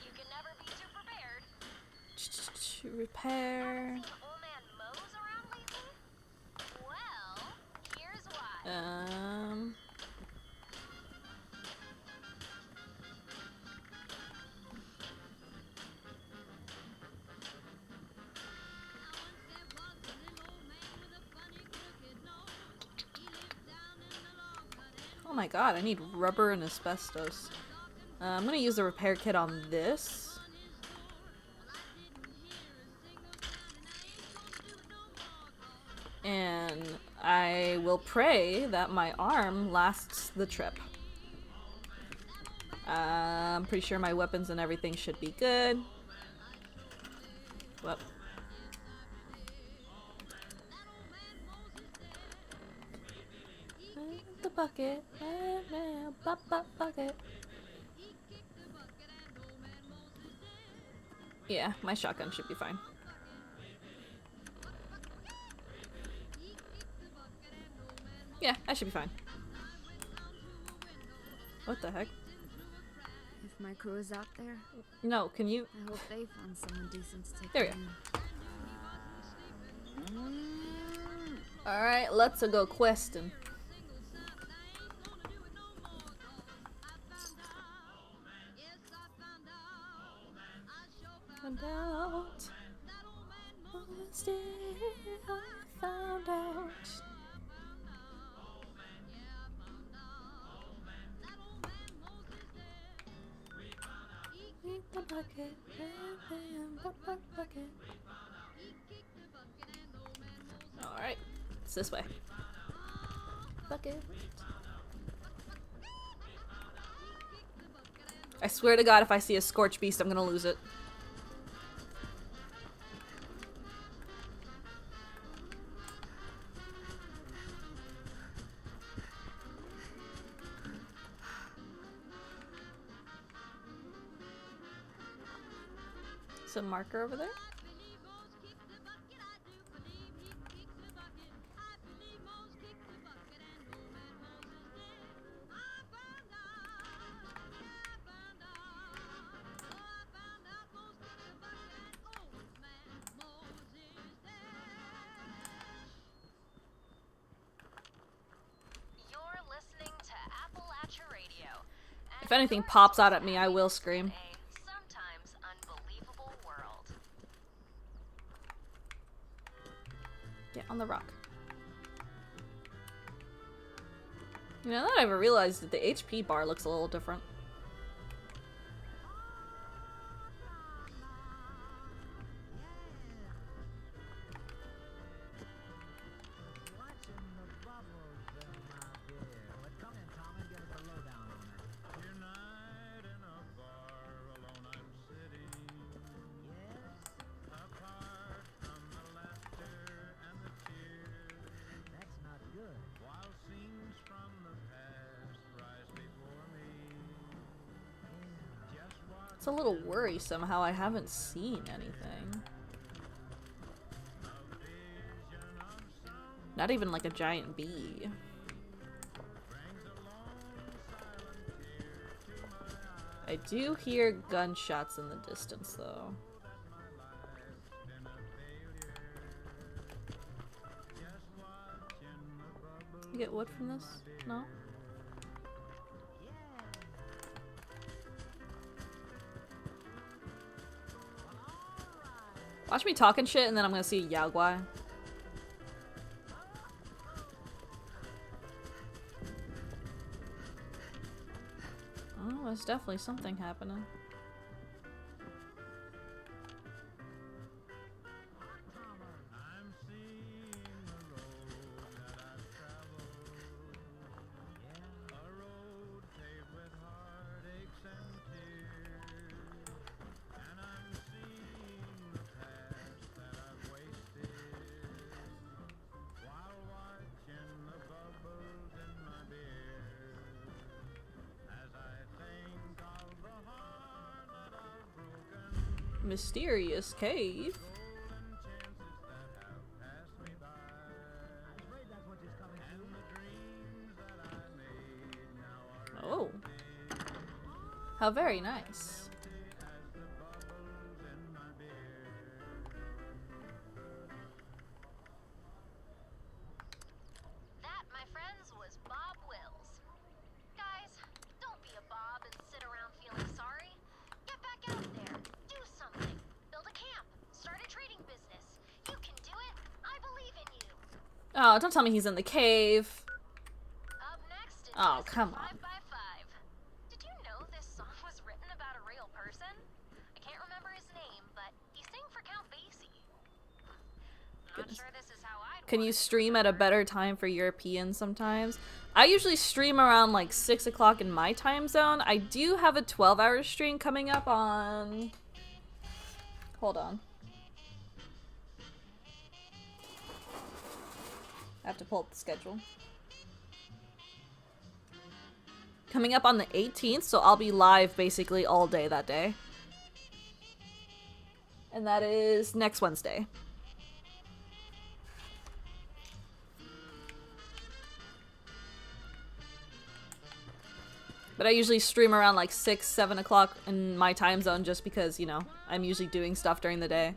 You can never be too prepared. Repair. Seen old man Moe's around lately? Well, here's why. Oh my god, I need rubber and asbestos. I'm gonna use the repair kit on this. And I will pray that my arm lasts the trip. I'm pretty sure my weapons and everything should be good. Whoop. The bucket, bucket. Yeah, my shotgun should be fine. Yeah, I should be fine. What the heck? If my crew is out there, No, can you? I hope they found someone decent to take There we care go. of me. Alright, let's go questing. Found out. Still I found out. Eat the bucket, bucket. Alright, it's this way. Bucket. I swear to God, if I see a Scorch Beast, I'm gonna lose it. Some marker over there. You're listening to Appalachia Radio. If anything pops out at me, I will scream. Sometimes unbelievable world. Get on the rock. You know, now that I ever realized that the HP bar looks a little different. It's a little worrisome how I haven't seen anything. Not even like a giant bee. I do hear gunshots in the distance though. You get wood from this? No? Watch me talking shit and then I'm gonna see Yao Guai. Oh, there's definitely something happening. Mysterious cave. Oh. How very nice. That, my friends, was Bob Wills. Guys, don't be a Bob and sit around feeling sorry. Get back out there. Do something. Build a camp. Start a trading business. You can do it. I believe in you. Oh, don't tell me he's in the cave. Up next is Oh, Mr. come on. 5x5. Did you know this song was written about a real person? I can't remember his name, but he sang for Count Basie. I'm not sure this is how I'd Can want you it to stream at a remembered. better time for Europeans sometimes? I usually stream around like 6 o'clock in my time zone. I do have a 12-hour stream coming up on... Hold on. I have to pull up the schedule. Coming up on the 18th, so I'll be live basically all day that day. And that is next Wednesday. But I usually stream around like 6, 7 o'clock in my time zone just because, you know, I'm usually doing stuff during the day.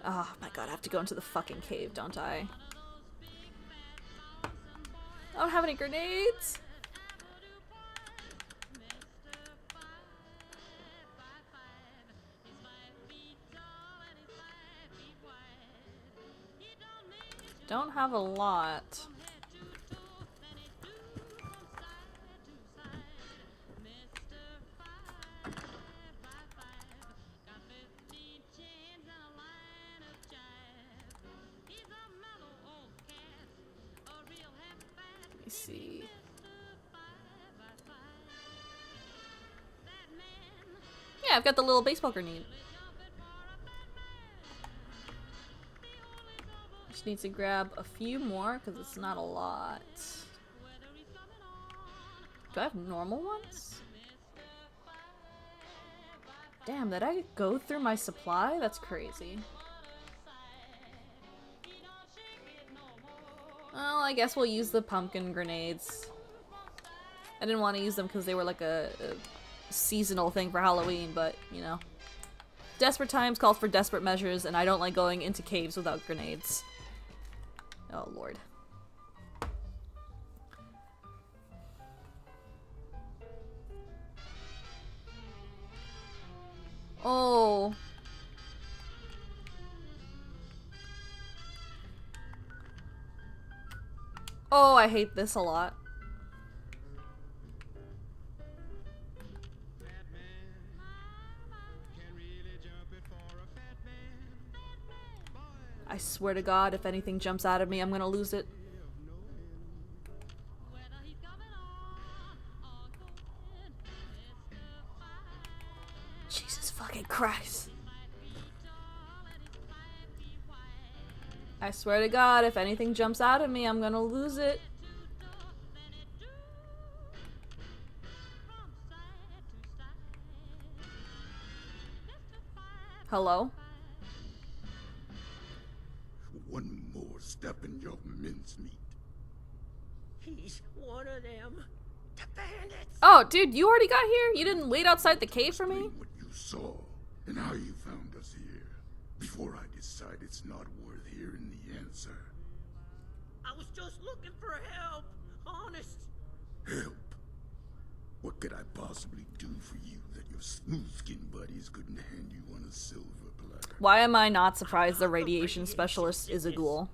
Oh my god, I have to go into the fucking cave, don't I? I don't have any grenades. Don't have a lot. Let me see. Yeah, I've got the little baseball grenade. Just need to grab a few more because it's not a lot. Do I have normal ones? Damn, did I go through my supply? That's crazy. Well, I guess we'll use the pumpkin grenades. I didn't want to use them because they were like a seasonal thing for Halloween, but, you know. Desperate times calls for desperate measures, and I don't like going into caves without grenades. Oh, Lord. Oh. Oh, I hate this a lot. I swear to God, if anything jumps out of me, I'm gonna lose it. Jesus fucking Christ. I swear to God, if anything jumps out of me, I'm gonna lose it. Hello? One more step in your mincemeat. He's one of them. The bandits. Oh, dude, you already got here? You didn't wait outside the cave for me? Explain what you saw and how you found us here. Before I decide it's not worth hearing the answer. I was just looking for help. Honest. Help? What could I possibly do for you that your smooth-skinned buddies couldn't hand you on a silver platter? Why am I not surprised the radiation specialist is a ghoul?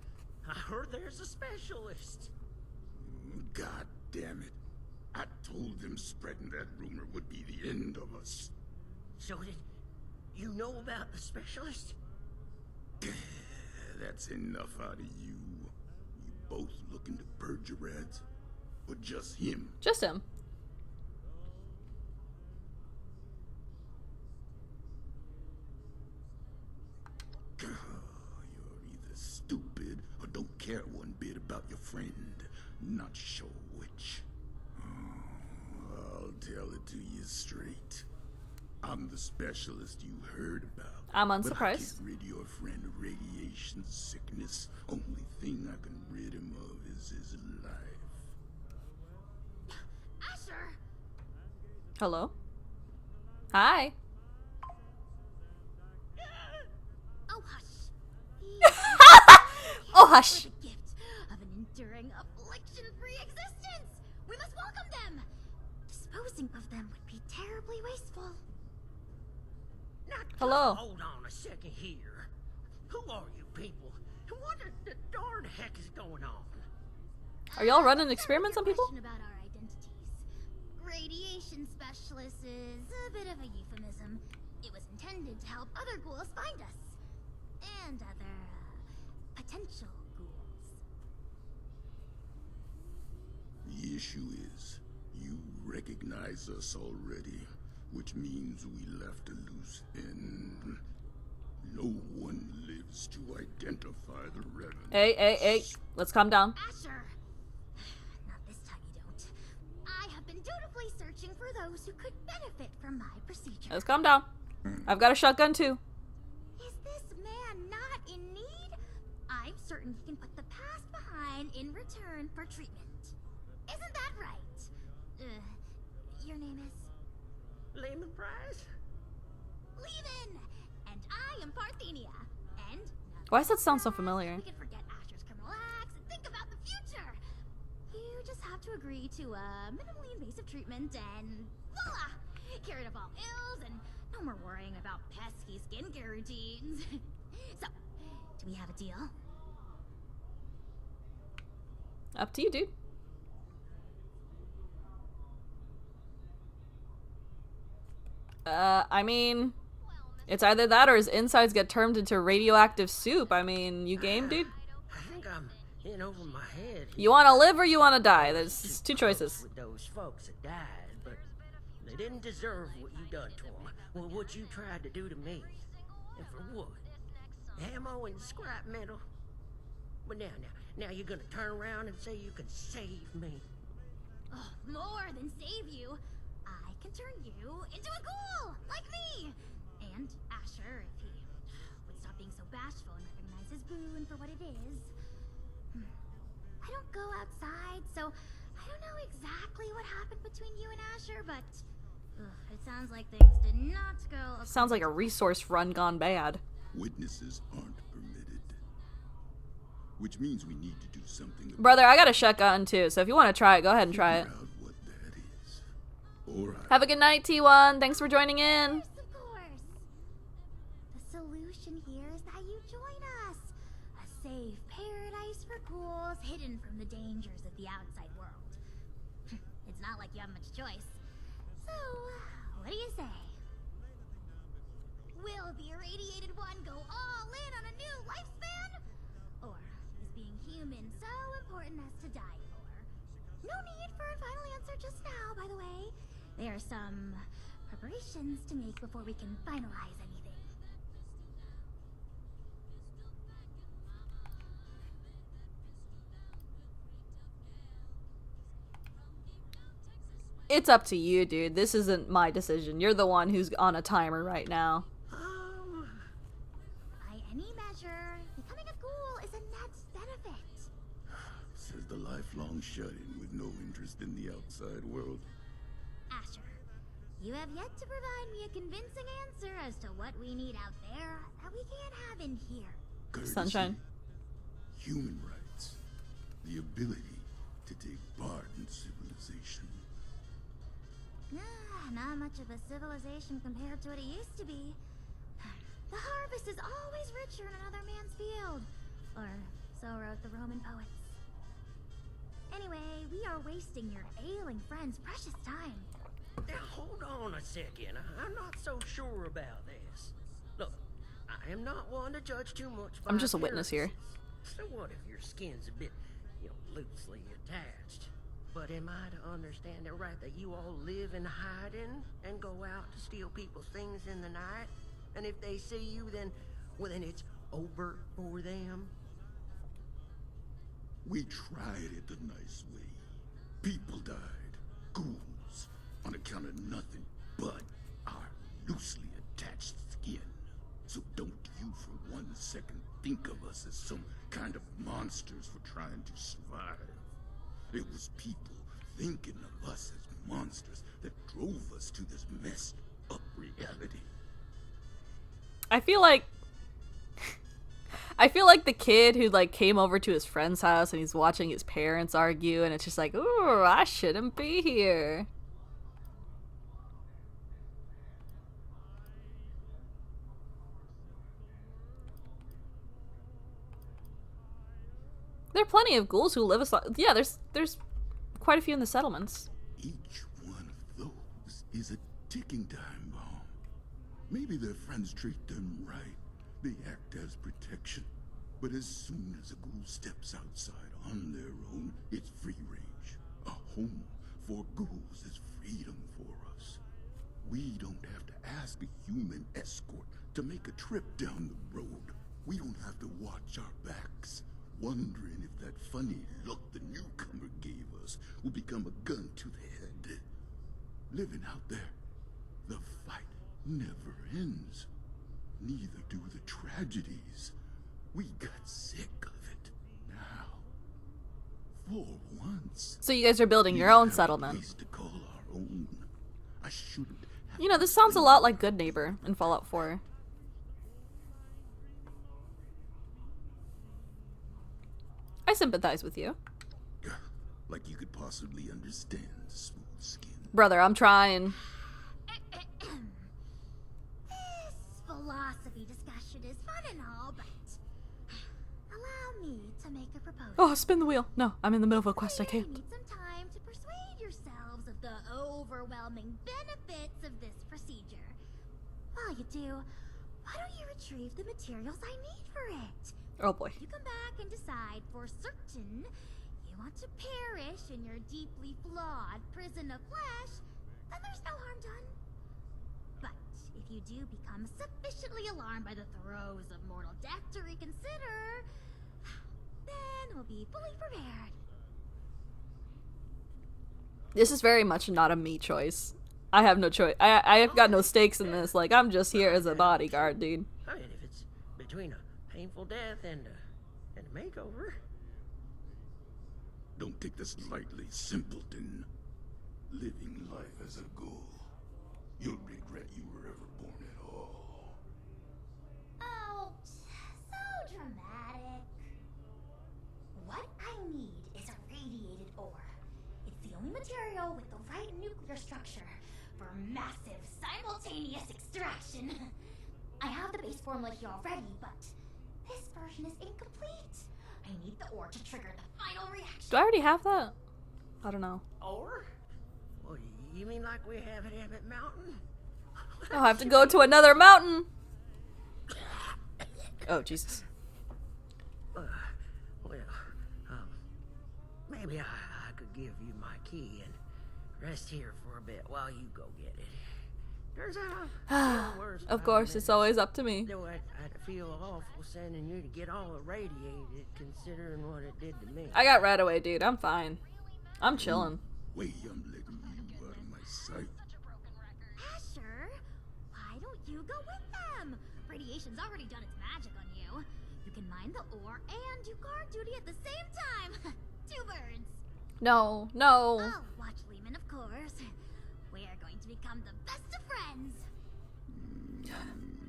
I heard there's a specialist. God damn it. I told them spreading that rumor would be the end of us. So did you know about the specialist? That's enough out of you. You both looking to purge your rats? Or just him? Just him. You're either stupid or don't care one bit about your friend. Not sure which. Oh, I'll tell it to you straight. I'm the specialist you heard about. I'm But I unsurprised. can't rid your friend of radiation sickness. Only thing I can rid him of is his life. Asher! Hello? Hi. Oh, hush. Oh, hush. For the gift of an enduring affliction-free existence. We must welcome them. Disposing of them would be terribly wasteful. Now, Hello. hold on a second here. Who are you people? And what the darn heck is going on? Are y'all running experiments on people? Question about our identities. Radiation specialist is a bit of a euphemism. It was intended to help other ghouls find us. And other, potential ghouls. The issue is, you recognize us already, which means we left a loose end. No one lives to identify the revenant. Hey. Let's calm down. Asher! Not this time you don't. I have been dutifully searching for those who could benefit from my procedure. Let's calm down. I've got a shotgun too. Is this man not in need? I'm certain he can put the past behind in return for treatment. Isn't that right? Your name is? Lemon Price? Levin! And I am Parthenia. And Why does that sound so familiar? we can forget Asher's criminal acts and think about the future. You just have to agree to minimally invasive treatment and voila! Cured of all ills and no more worrying about pesky skincare routines. So, do we have a deal? Up to you, dude. I mean, it's either that or his insides get turned into radioactive soup. I mean, you game, dude? I think I'm in over my head. You want to live or you want to die? There's two choices. With those folks that died, but they didn't deserve what you done to them. Well, what you tried to do to me. And for what? Ammo and scrap metal? But now you're gonna turn around and say you can save me. Oh, more than save you. I can turn you into a ghoul, like me. And Asher, if he would stop being so bashful and recognize his boon for what it is. I don't go outside, so I don't know exactly what happened between you and Asher, but it sounds like things did not go. Sounds like a resource run gone bad. Witnesses aren't permitted. Which means we need to do something about Brother, I got a shotgun too, so if you want to try it, go ahead and try it. figure out what that is. All right. Have a good night, T1. Thanks for joining in. Of course. The solution here is that you join us. A safe paradise for ghouls hidden from the dangers of the outside world. It's not like you have much choice. So, what do you say? Will the irradiated one go all in on a new lifespan? Or is being human so important as to die for? No need for a final answer just now, by the way. There are some preparations to make before we can finalize anything. It's up to you, dude. This isn't my decision. You're the one who's on a timer right now. By any measure, becoming a ghoul is a net benefit. Says the lifelong shut-in with no interest in the outside world. Asher, you have yet to provide me a convincing answer as to what we need out there that we can't have in here. Courtesy, Sunshine. human rights, the ability to take part in civilization. Not much of a civilization compared to what it used to be. The harvest is always richer in another man's field. Or so wrote the Roman poets. Anyway, we are wasting your ailing friend's precious time. Now, hold on a second. I'm not so sure about this. Look, I am not one to judge too much by I'm just a witness here. appearances. So what if your skin's a bit, loosely attached? But am I to understand it right that you all live in hiding and go out to steal people's things in the night? And if they see you, then it's over for them? We tried it the nice way. People died. Ghouls. On account of nothing but our loose survive. It was people thinking of us as monsters that drove us to this messed up reality. I feel like the kid who like came over to his friend's house and he's watching his parents argue and it's just like, ooh, I shouldn't be here. There are plenty of ghouls who live yeah, there's quite a few in the settlements. Each one of those is a ticking time bomb. Maybe their friends treat them right. They act as protection. But as soon as a ghoul steps outside on their own, it's free range. A home for ghouls is freedom for us. We don't have to ask a human escort to make a trip down the road. We don't have to watch our backs, wondering if that funny look the newcomer gave us will become a gun to the head. Living out there, the fight never ends. Neither do the tragedies. We got sick of it. Now, for once. So you guys are building your own settlement. To call our own. I shouldn't have. You know, this sounds a lot like Good Neighbor in Fallout 4. I sympathize with you. Like you could possibly understand smooth skin. Brother, I'm trying. This philosophy discussion is fun and all, but allow me to make a proposal. Oh, spin the wheel. No, I'm in the middle of a quest. I can't. You need some time to persuade yourselves of the overwhelming benefits of this procedure. While you do, why don't you retrieve the materials I need for it? Oh boy. If you come back and decide for certain you want to perish in your deeply flawed prison of flesh, then there's no harm done. But if you do become sufficiently alarmed by the throes of mortal death to reconsider, then we'll be fully prepared. This is very much not a me choice. I have no choice. I have got no stakes in this. Like, I'm just here as a bodyguard, dude. I mean, if it's between a painful death and a makeover. Don't take this lightly, simpleton. Living life as a ghoul. You'll regret you were ever born at all. Oh, so dramatic. What I need is a radiated ore. It's the only material with the right nuclear structure for massive simultaneous extraction. I have the base formula here already, but this version is incomplete. I need the ore to trigger the final reaction. Do I already have that? I don't know. Ore? Well, you mean like we have at Abbott Mountain? I'll have to go to another mountain. Oh, Jesus. Maybe I could give you my key and rest here for a bit while you go get it. Turns out, of course, it's always up to me. Though I'd feel awful sending you to get all irradiated, considering what it did to me. I got right away, dude. I'm fine. I'm chilling. Way I'm letting you out of my sight. Asher, why don't you go with them? Radiation's already done its magic on you. You can mine the ore and do guard duty at the same time. 2 birds. No, no. Oh, watch Lehman, of course. We are going to become the best of friends.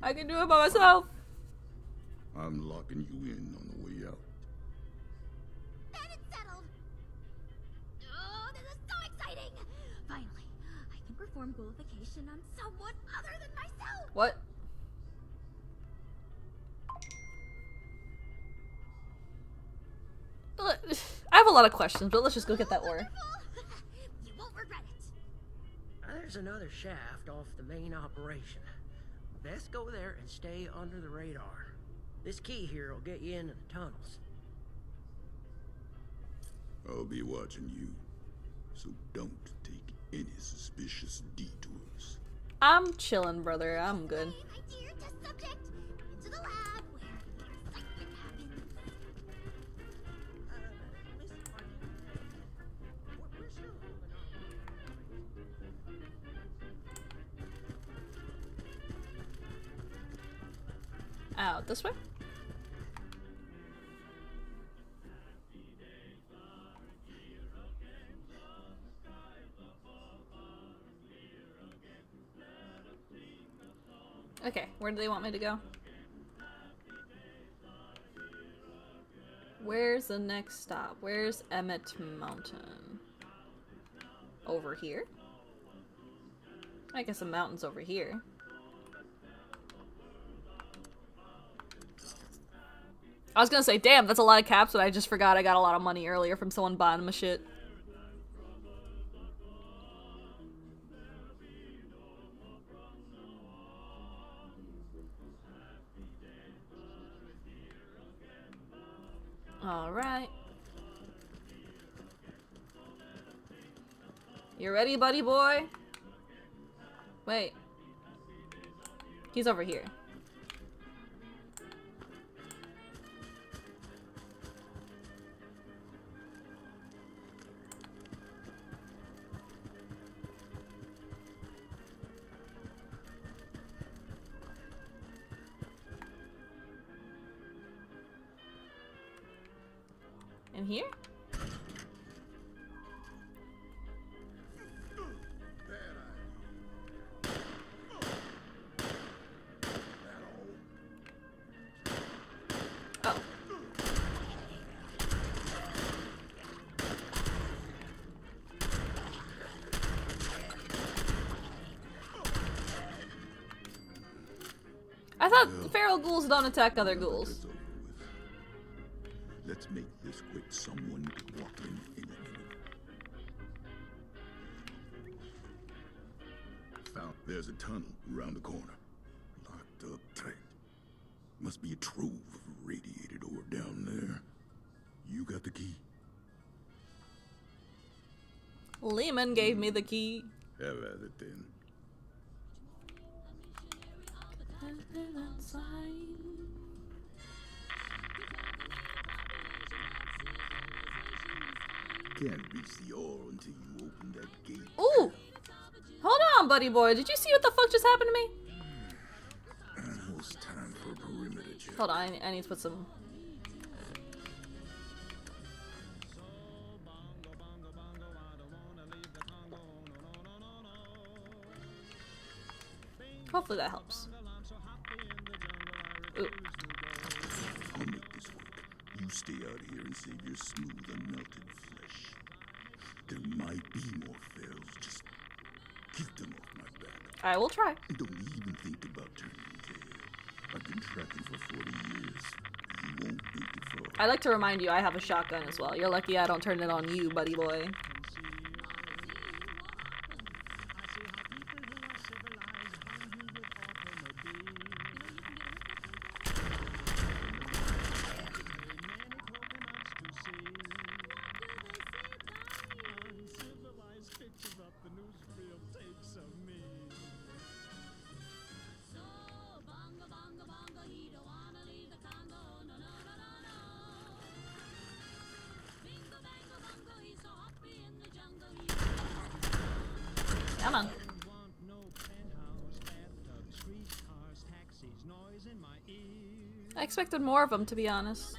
I can do it by myself. I'm locking you in on the way out. Then it's settled. Oh, this is so exciting! Finally, I can perform ghoulification on someone other than myself. What? I have a lot of questions, but let's just go get that ore. You won't regret it. There's another shaft off the main operation. Best go there and stay under the radar. This key here will get you into the tunnels. I'll be watching you, so don't take any suspicious detours. I'm chilling, brother. I'm good. Okay, my dear test subject, into the lab where the excitement happens. Mr. Martin, we're still holding on. Out this way. Okay, where do they want me to go? Where's the next stop? Where's Emmett Mountain? Over here? I guess the mountain's over here. I was gonna say, damn, that's a lot of caps, but I just forgot I got a lot of money earlier from someone buying my shit. Alright. You ready, buddy boy? Wait. He's over here. In here? Oh. I thought feral ghouls don't attack other ghouls. Let's make this quick. Someone could walk in any minute. Found there's a tunnel around the corner. Locked up tight. Must be a trove of radiated ore down there. You got the key? Lehman gave me the key. Have at it then. Can't reach the ore until you open that gate. Ooh! Hold on, buddy boy. Did you see what the fuck just happened to me? Almost time for a perimeter check. Hold on, I need to put some... Hopefully that helps. Ooh. I'll make this work. You stay out here and save your smooth, unmelted flesh. There might be more fails. Just keep them off my back. I will try. And don't even think about turning tail. I've been tracking for 40 years. You won't make it far. I'd like to remind you I have a shotgun as well. You're lucky I don't turn it on you, buddy boy. Come on. I expected more of them, to be honest.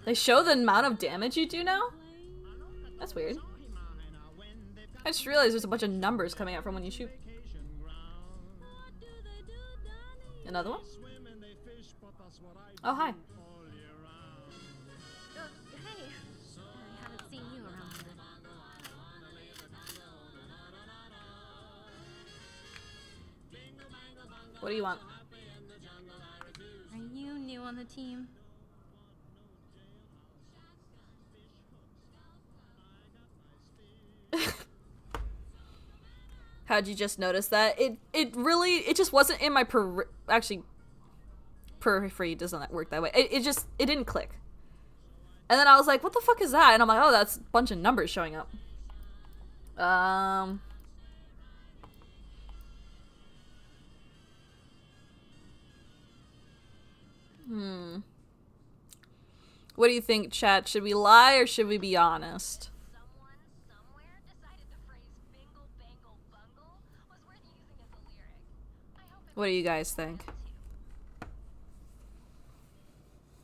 They show the amount of damage you do now? That's weird. I just realized there's a bunch of numbers coming out from when you shoot. Another one? Oh, hi. Hey, I haven't seen you around here. What do you want? Are you new on the team? How'd you just notice that? It just wasn't in my periphery doesn't work that way. It didn't click. And then I was like, what the fuck is that? And I'm like, oh, that's a bunch of numbers showing up. What do you think, chat? Should we lie or should we be honest? What do you guys think?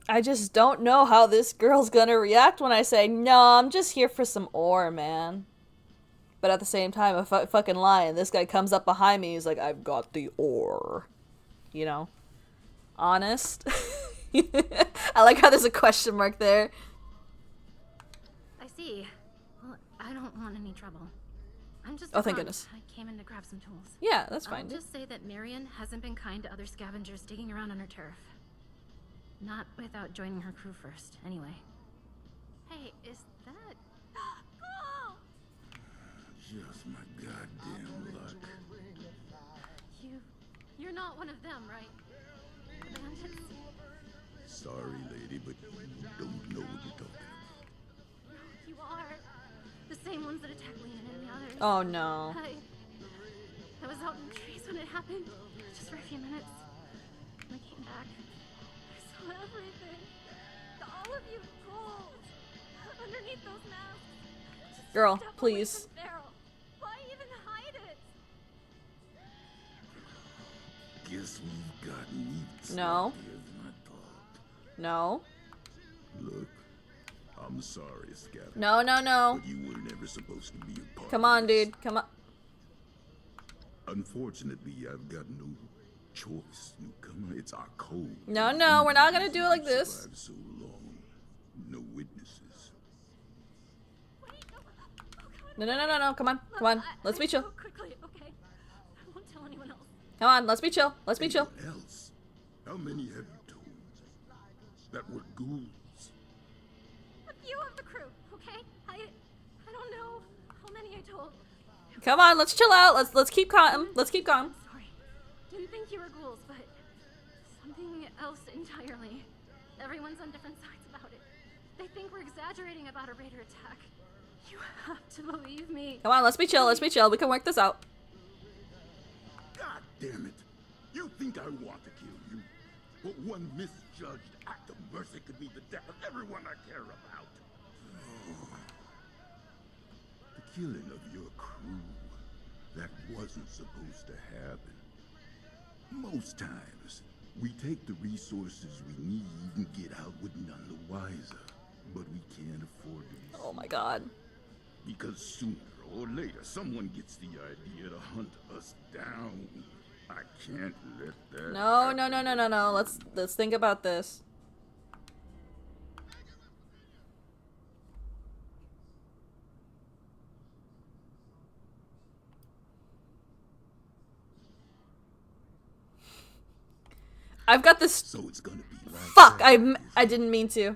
I just don't know how this girl's gonna react when I say, no, I'm just here for some ore, man. But at the same time, I'm fucking lying. This guy comes up behind me, he's like, I've got the ore. You know? Honest? I like how there's a question mark there. I see. Well, I don't want any trouble. I'm just Oh, thank goodness. I came in to grab some tools. Yeah, that's fine. I'll just say that Marion hasn't been kind to other scavengers digging around on her turf. Not without joining her crew first, anyway. Hey, is that... Oh! Just my goddamn luck. You're not one of them, right? Bandits? Sorry, lady, but you don't know what you're talking about. You are. The same ones that attacked Leon and the others. Oh no. I was out in the trees when it happened, just for a few minutes. When I came back, I saw everything. All of you ghouls underneath those masks. Just Girl, step away please. from Feral. Why even hide it? Guess we've got neat No. stuff here than I thought. No. Look, I'm sorry, Scatter. No, no, no. But you were never supposed to be a part Come of on, this. dude. Come on. Unfortunately, I've got no choice, newcomer. It's our code. No, no, we're not gonna do it like this. Survived so long. No witnesses. No, no, no, no, no. Come on. Come on. Let's be chill. Go quickly, okay? I won't tell anyone else. Come on. Let's be chill. Let's be chill. Anyone else? How many have you told? That were ghouls. A few of the crew, okay? I don't know how many I told. Come on. Let's chill out. Let's keep calm. Let's keep calm. Sorry. Didn't think you were ghouls, but something else entirely. Everyone's on different sides about it. They think we're exaggerating about a raider attack. You have to believe me. Come on. Let's be chill. Let's be chill. We can work this out. God damn it! You think I want to kill you? But one misjudged act of mercy could be the death of everyone I care about. The killing of your crew. That wasn't supposed to happen. Most times, we take the resources we need and get out with none the wiser. But we can't afford to be Oh my god. because sooner or later, someone gets the idea to hunt us down. I can't let that No, happen. no, no, no, no, no. Let's think about this. I've got this. So it's gonna be like Fuck! that, I didn't mean to.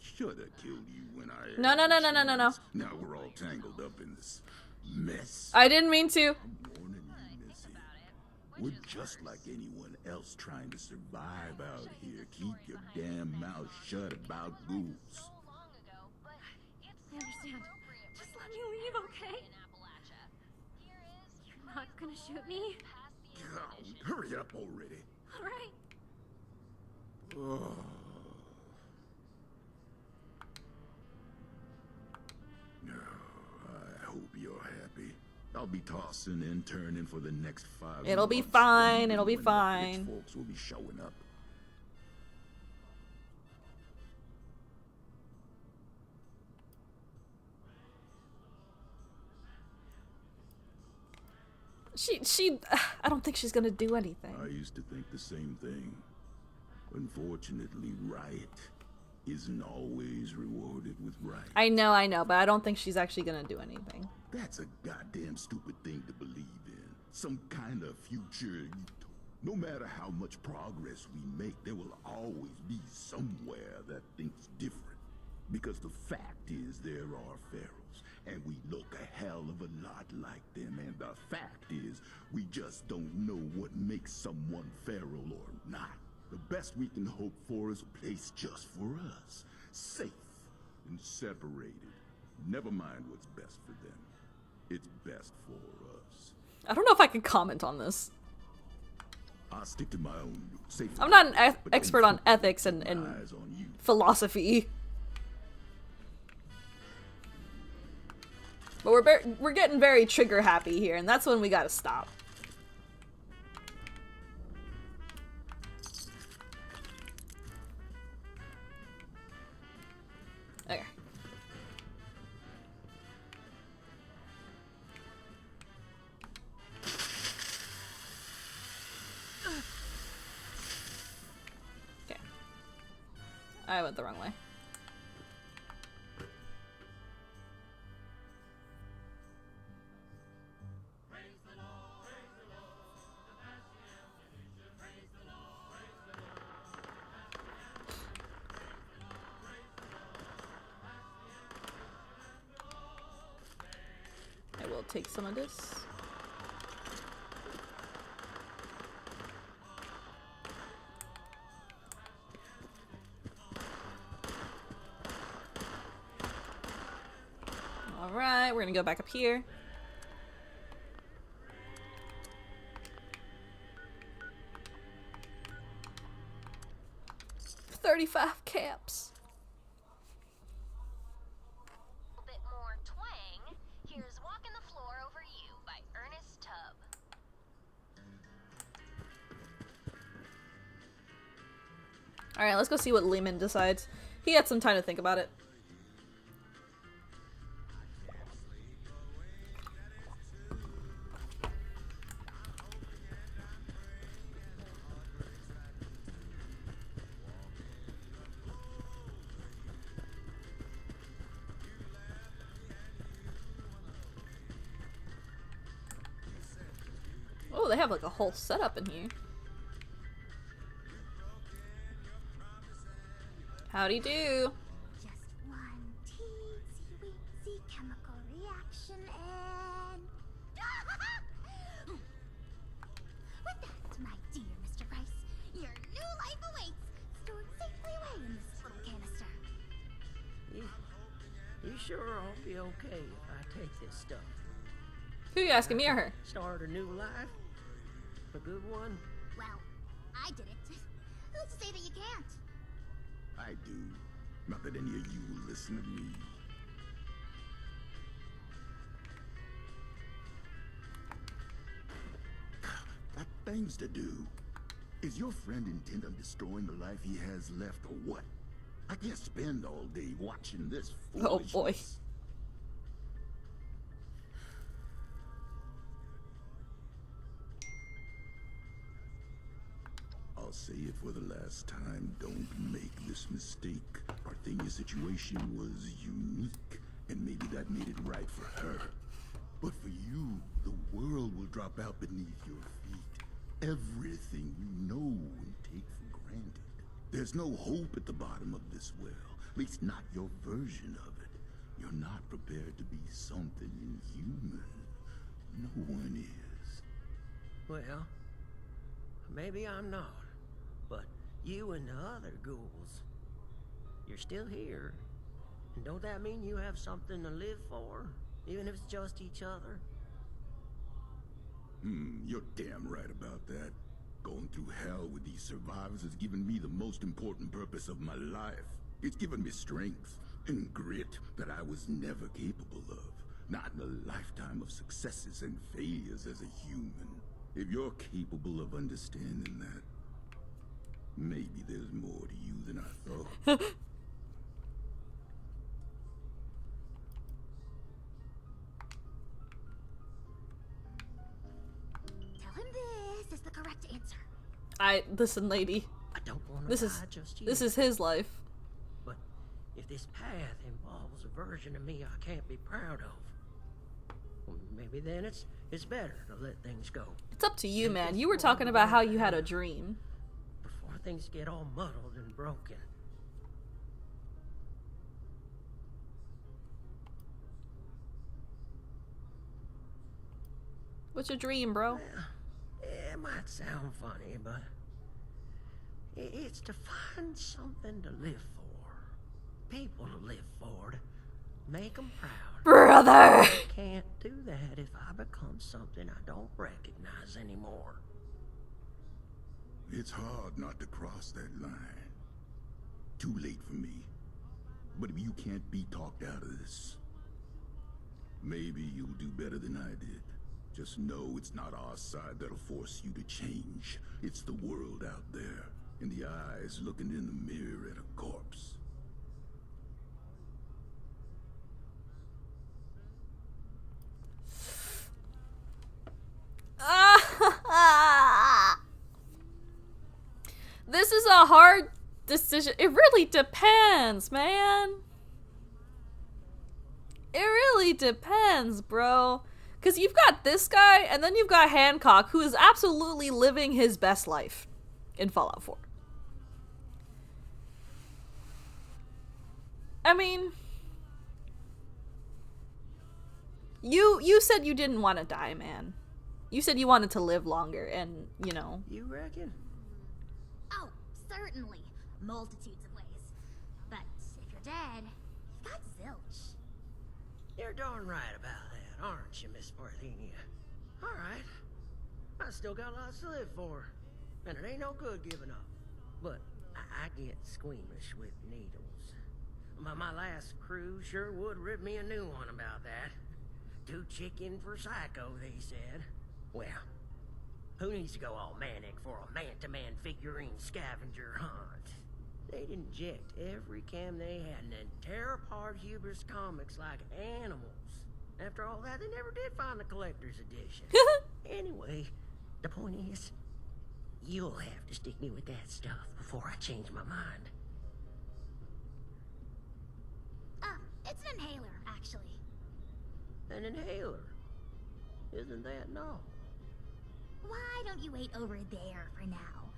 Should have killed you when I. No, no, no, no, no, no, no. Now we're all tangled up in this mess. I didn't mean to. I'm warning you, Missy. We're just like anyone else trying to survive out here. Keep your damn mouth shut about ghouls. I understand. Just let me leave, okay? You're not gonna shoot me? God, hurry up already. Alright. Oh. I hope you're happy. I'll be tossing and turning for the next 5 It'll be months. fine, it'll be When the fine. pitchforks will be showing up. I don't think she's gonna do anything. I used to think the same thing. Unfortunately, right isn't always rewarded with right. I know, but I don't think she's actually gonna do anything. That's a goddamn stupid thing to believe in. Some kind of future. No matter how much progress we make, there will always be somewhere that thinks different. Because the fact is, there are pharaohs, and we look a hell of a lot like them. And the fact is, we just don't know what makes someone pharaoh or not. The best we can hope for is a place just for us. Safe and separated. Never mind what's best for them. It's best for us. I don't know if I can comment on this. I'll stick to my own safety. I'm not an but don't expert on keep ethics and eyes on you. philosophy. But we're getting very trigger happy here, and that's when we gotta stop. went the wrong way. I will take some of this. Alright, we're gonna go back up here. $35 caps. A bit more twang. Here's Walking the Floor Over You by Ernest Tubb. Alright, let's go see what Lehman decides. He had some time to think about it. Oh, they have like a whole setup in here. Howdy do. Just one teensy weensy chemical reaction and... With that, my dear Mr. Price, your new life awaits, stored safely away in this little canister. You sure I'll be okay if I take this stuff? Who you asking, me or her? Start a new life? A good one? Well, I did it. Who's to say that you can't? I do. Not that any of you will listen to me. Got things to do. Is your friend intent on destroying the life he has left, or what? I can't spend all day watching this foolishness. Oh boy. I'll say it for the last time, don't make this mistake. Our thing situation was unique, and maybe that made it right for her. But for you, the world will drop out beneath your feet. Everything you know and take for granted. There's no hope at the bottom of this well, at least not your version of it. You're not prepared to be something inhuman. No one is. Well, maybe I'm not. But you and the other ghouls, you're still here. And don't that mean you have something to live for? Even if it's just each other? You're damn right about that. Going through hell with these survivors has given me the most important purpose of my life. It's given me strength and grit that I was never capable of. Not in a lifetime of successes and failures as a human. If you're capable of understanding that, maybe there's more to you than I thought. Tell him this is the correct answer. Listen, lady. I don't want to This is his life. But if this path involves a version of me I can't be proud of, well, maybe then it's better to let things go. It's up to you, man. You were talking about how you had a dream. Before things get all muddled and broken. What's your dream, bro? Well, it might sound funny, but it's to find something to live for. People to live for, to make them proud. Brother! I can't do that if I become something I don't recognize anymore. It's hard not to cross that line. Too late for me. But if you can't be talked out of this, maybe you'll do better than I did. Just know it's not our side that'll force you to change. It's the world out there, and the eyes looking in the mirror at a corpse. This is a hard decision. It really depends, man. It really depends, bro. Because you've got this guy, and then you've got Hancock, who is absolutely living his best life in Fallout 4. I mean, you said you didn't want to die, man. You said you wanted to live longer, and, you know. You reckon? Oh, certainly. Multitudes of ways. But if you're dead, you've got zilch. You're darn right about that, aren't you, Miss Parthenia? Alright. I still got lots to live for. And it ain't no good giving up. But I get squeamish with needles. My last crew sure would rip me a new one about that. Too chicken for psycho, they said. Well, who needs to go all manic for a man-to-man figurine scavenger hunt? They'd inject every cam they had and then tear apart Huber's comics like animals. After all that, they never did find the collector's edition. Anyway, the point is, you'll have to stick me with that stuff before I change my mind. It's an inhaler, actually. An inhaler? Isn't that no? Why don't you wait over there for now?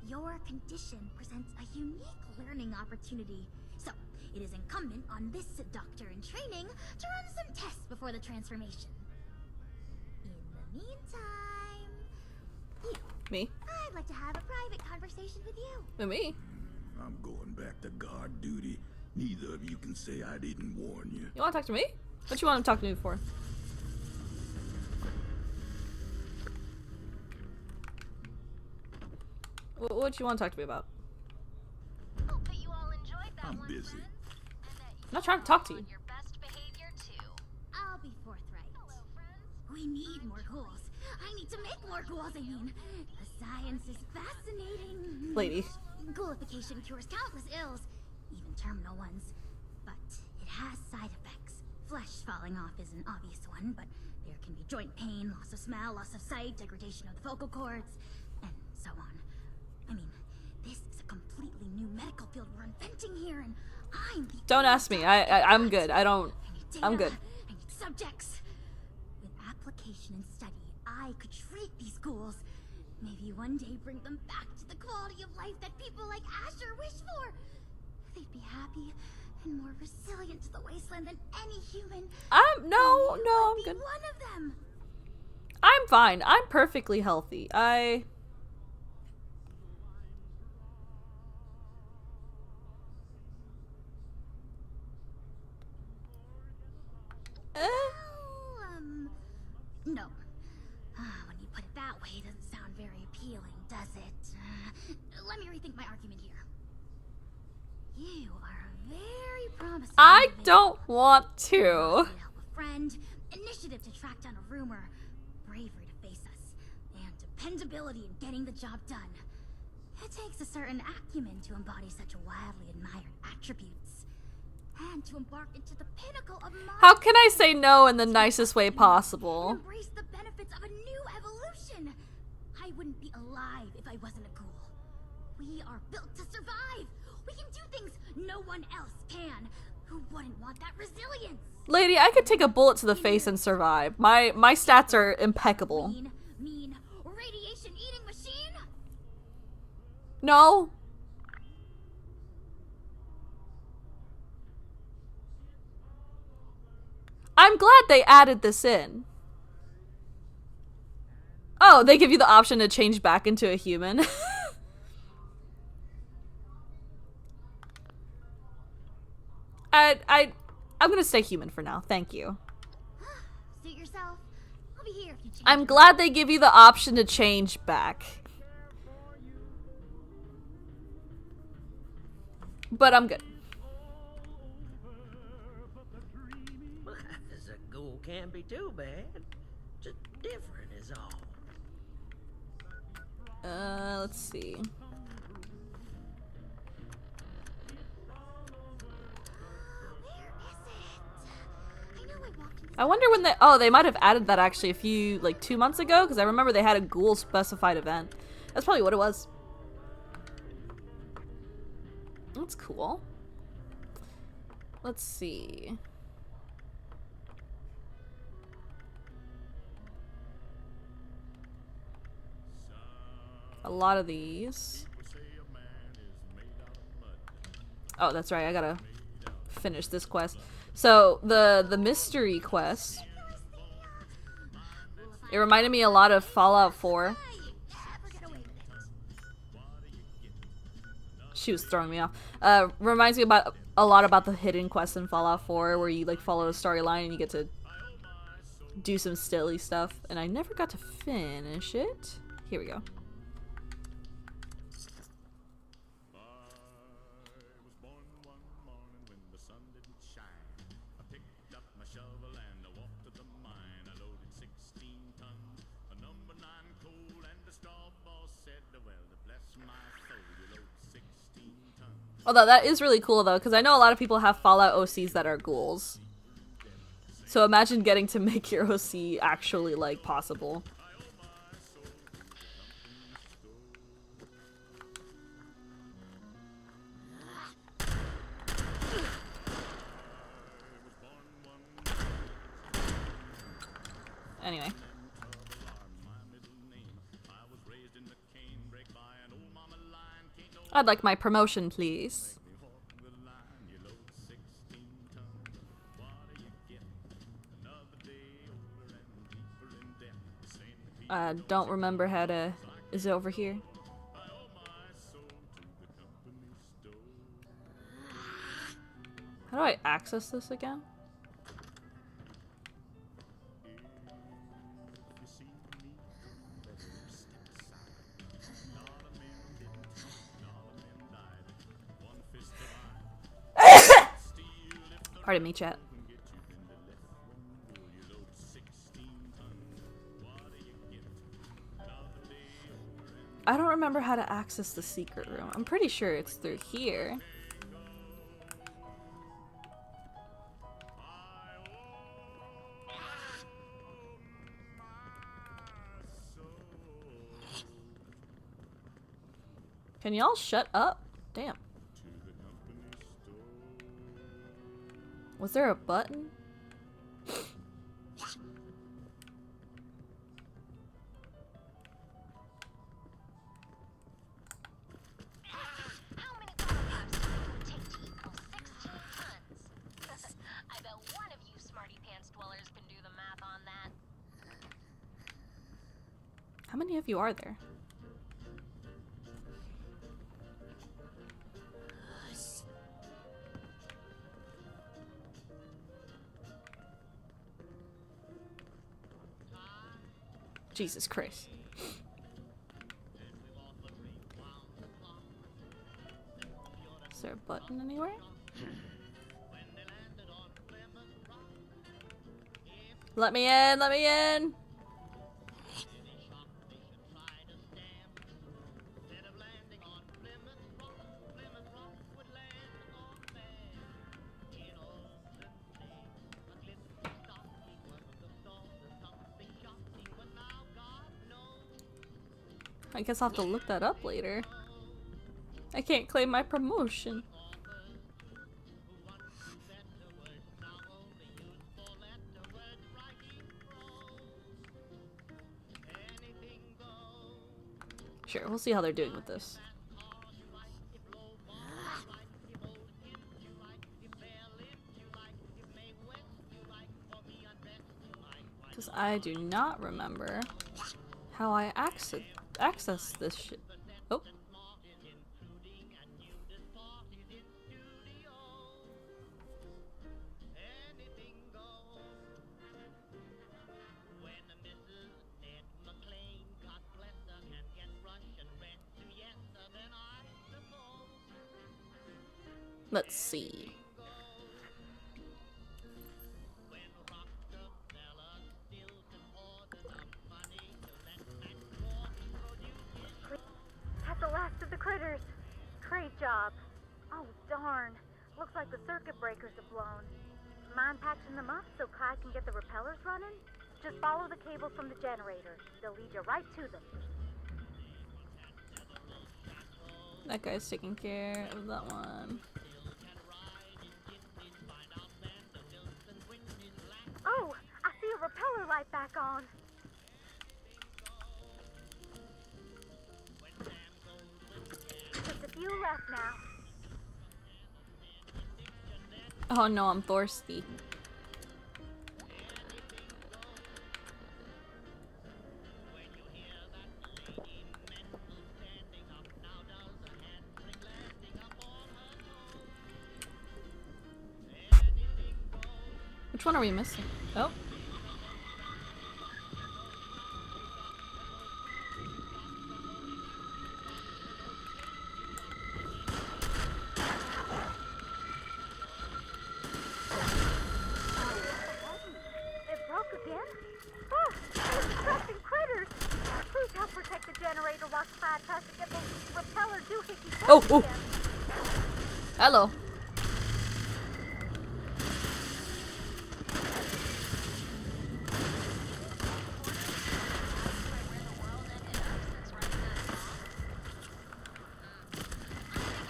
Your condition presents a unique learning opportunity, so it is incumbent on this doctor in training to run some tests before the transformation. In the meantime, you. Me? I'd like to have a private conversation with you. And me? I'm going back to guard duty. Neither of you can say I didn't warn you. You want to talk to me? What you want to talk to me for? What you want to talk to me about? Hope that you all enjoyed that I'm one, busy. friends, and that you I'm not trying to talk to you. on your best behavior too. I'll be forthright. Hello, friends. We need more ghouls. I need to make more ghouls. I mean, the science is fascinating. Lady. Ghoulification cures countless ills, even terminal ones. But it has side effects. Flesh falling off is an obvious one, but there can be joint pain, loss of smell, loss of sight, degradation of the vocal cords, and so on. I mean, this is a completely new medical field we're inventing here, and I'm the Don't ask me. I'm good. I'm good. I need subjects. With application and study, I could treat these ghouls. Maybe one day bring them back to the quality of life that people like Asher wish for. They'd be happy and more resilient to the wasteland than any human. No, I'm be good. One of them. I'm fine. I'm perfectly healthy. No. When you put it that way, it doesn't sound very appealing, does it? Let me rethink my argument here. You are a very promising I individual. don't want to. Help a friend, initiative to track down a rumor, bravery to face us, and dependability in getting the job done. It takes a certain acumen to embody such wildly admired attributes, and to embark into the pinnacle of modern How can I say no in the nicest way possible? embrace the benefits of a new evolution. I wouldn't be alive if I wasn't a ghoul. We are built to survive. We can do things no one else can. Who wouldn't want that resilience? Lady, I could take a bullet to the face and survive. My stats are impeccable. Mean, radiation-eating machine? No. I'm glad they added this in. Oh, they give you the option to change back into a human. I'm gonna stay human for now. Thank you. Suit yourself. I'll be here if you change. I'm glad they give you the option to change back. But I'm good. Life as a ghoul can't be too bad. Just different is all. Let's see. I wonder when they might have added that actually a few, like 2 months ago, because I remember they had a ghoul specified event. That's probably what it was. That's cool. Let's see. A lot of these. Oh, that's right. I gotta finish this quest. So the mystery quest. It reminded me a lot of Fallout 4. She was throwing me off. Reminds me about a lot about the hidden quests in Fallout 4, where you like follow a storyline and you get to do some silly stuff. And I never got to finish it. Here we go. Although that is really cool though, because I know a lot of people have Fallout OCs that are ghouls. So imagine getting to make your OC actually like possible. Anyway. I'd like my promotion, please. Don't remember how to... Is it over here? How do I access this again? Pardon me, chat. I don't remember how to access the secret room. I'm pretty sure it's through here. Can y'all shut up? Damn. Was there a button? How many of you are there? Jesus Christ. Is there a button anywhere? Let me in, let me in! I guess I'll have to look that up later. I can't claim my promotion. Sure, we'll see how they're doing with this. Because I do not remember how I access this shit. Oh. Let's see. That's the last of the critters. Great job. Oh, darn. Looks like the circuit breakers have blown. Mind patching them up so Kai can get the repellers running? Just follow the cables from the generator. They'll lead you right to them. That guy's taking care of that one. Oh, I see a repeller light back on. Just a few left now. Oh no, I'm thirsty. Which one are we missing? Oh. It broke again? Oh, those disgusting critters! Please help protect the generator while Clyde tries to get those repeller doohickeys back Oh, oh. again. Hello.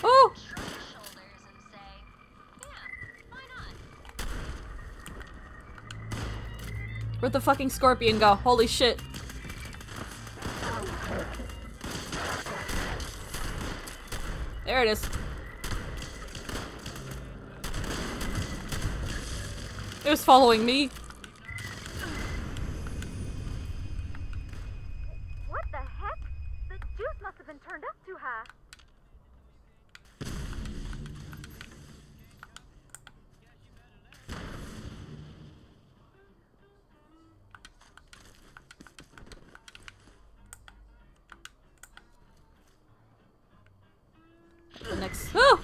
Oh! Where'd the fucking scorpion go? Holy shit. There it is. It was following me. What the heck? The juice must have been turned up too high. The next. Oh!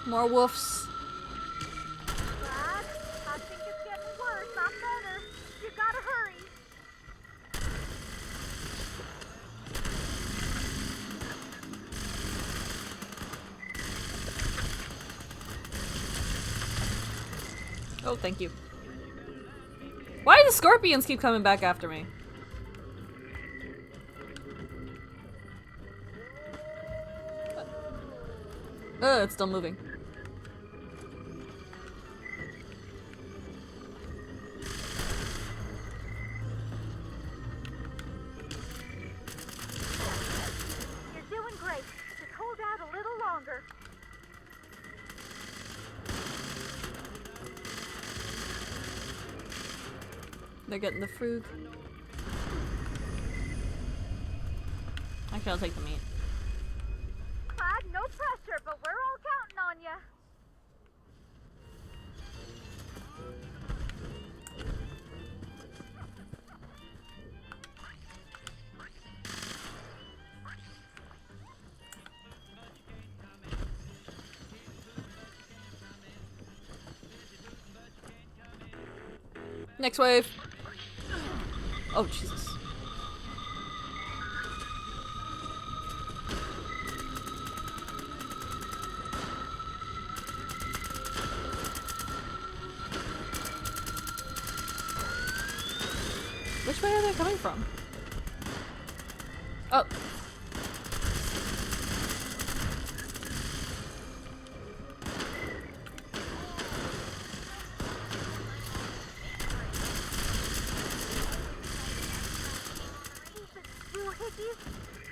More wolves. Clyde, I think it's getting worse, not better. You gotta hurry. Oh, thank you. Why do the scorpions keep coming back after me? It's still moving. You're doing great. Just hold out a little longer. They're getting the fruit. Actually, I'll take the meat. Clyde, no pressure, but we're all counting on you. Next wave. Oh, Jesus. Which way are they coming from? Oh. Doohickeys?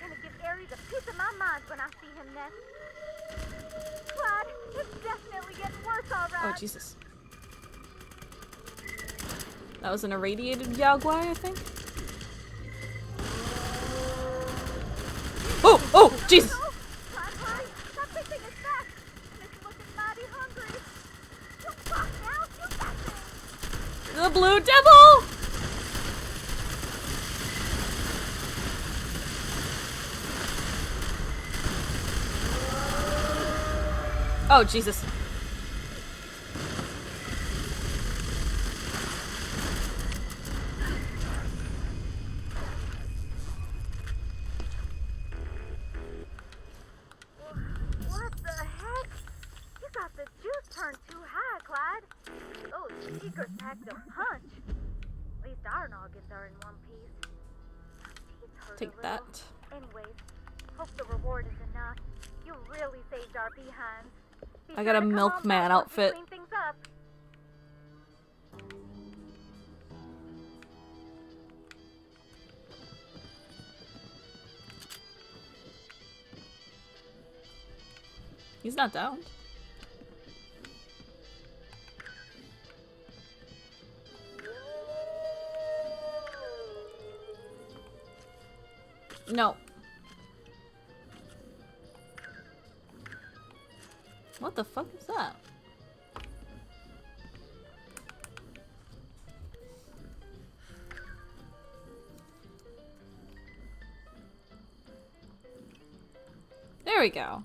Gonna give Aries a piece of my mind when I see him next. Clyde, it's definitely getting worse, alright. Oh, Jesus. That was an irradiated Yaguai, I think. Oh! Oh! Jesus! No! Clyde, hurry! That thing is back! And it's looking mighty hungry. You fuck now! Shoot that thing! The blue devil! Oh, Jesus. What the heck? You got the juice turned too high, Clyde. Oh, Seekers packed a punch. At least our noggins are in one piece. Teeth hurt Take a little. that. Anyways, hope the reward is enough. You really saved our behinds. Be I sure got a to come on milkman by once we outfit. clean things up. He's not down. No. What the fuck is that? There we go.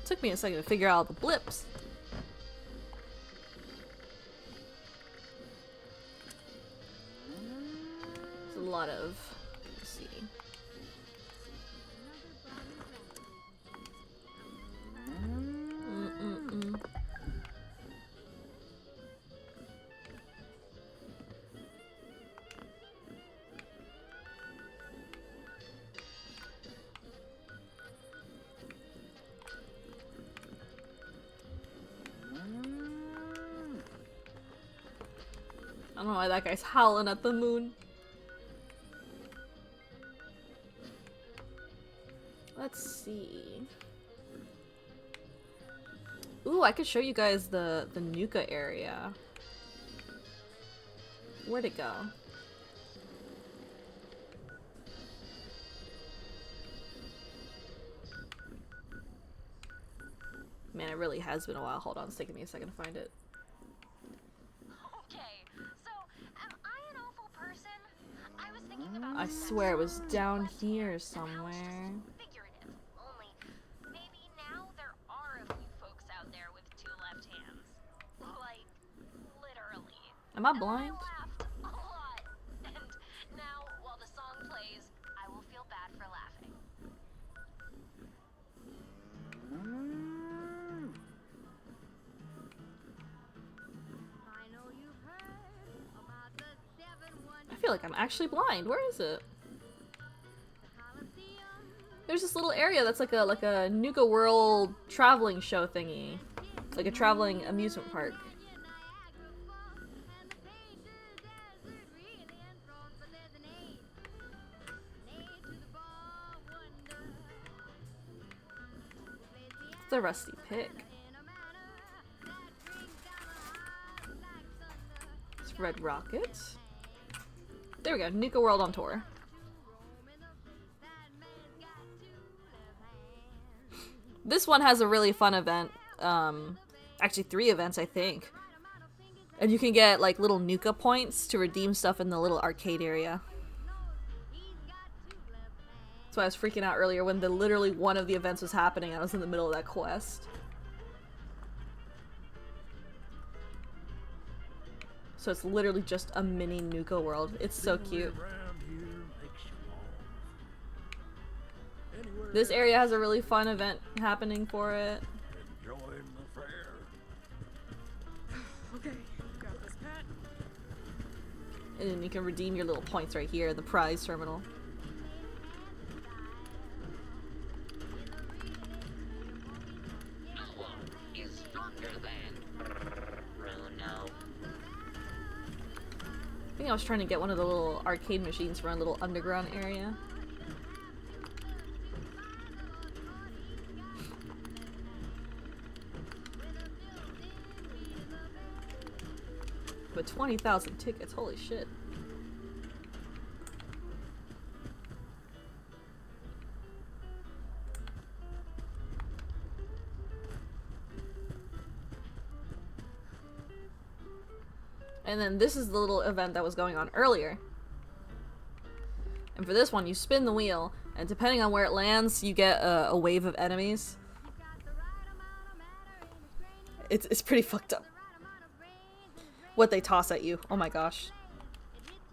Took me a second to figure out the blips. There's a lot of, let's see. I don't know why that guy's howling at the moon. Let's see. Ooh, I could show you guys the Nuka area. Where'd it go? Man, it really has been a while. Hold on, it's taking me a second to find it. I swear it was down here somewhere. Figurative. Only maybe now there are a few folks out there with two left hands. Like, literally. Am I blind? I laughed a lot. And now, while the song plays, I will feel bad for laughing. I feel like I'm actually blind. Where is it? There's this little area that's like a Nuka World traveling show thingy. Like a traveling amusement park. It's a rusty pick. It's Red Rocket. There we go, Nuka World on tour. This one has a really fun event. Actually 3 events, I think. And you can get like little Nuka points to redeem stuff in the little arcade area. That's why I was freaking out earlier when literally one of the events was happening. I was in the middle of that quest. So it's literally just a mini Nuka world. It's so cute. This area has a really fun event happening for it. Okay, got this, Pat. And then you can redeem your little points right here, the prize terminal. Is stronger than Bruno. I think I was trying to get one of the little arcade machines from a little underground area. But 20,000 tickets, holy shit. And then this is the little event that was going on earlier. And for this one, you spin the wheel, and depending on where it lands, you get a wave of enemies. It's pretty fucked up. What they toss at you. Oh my gosh.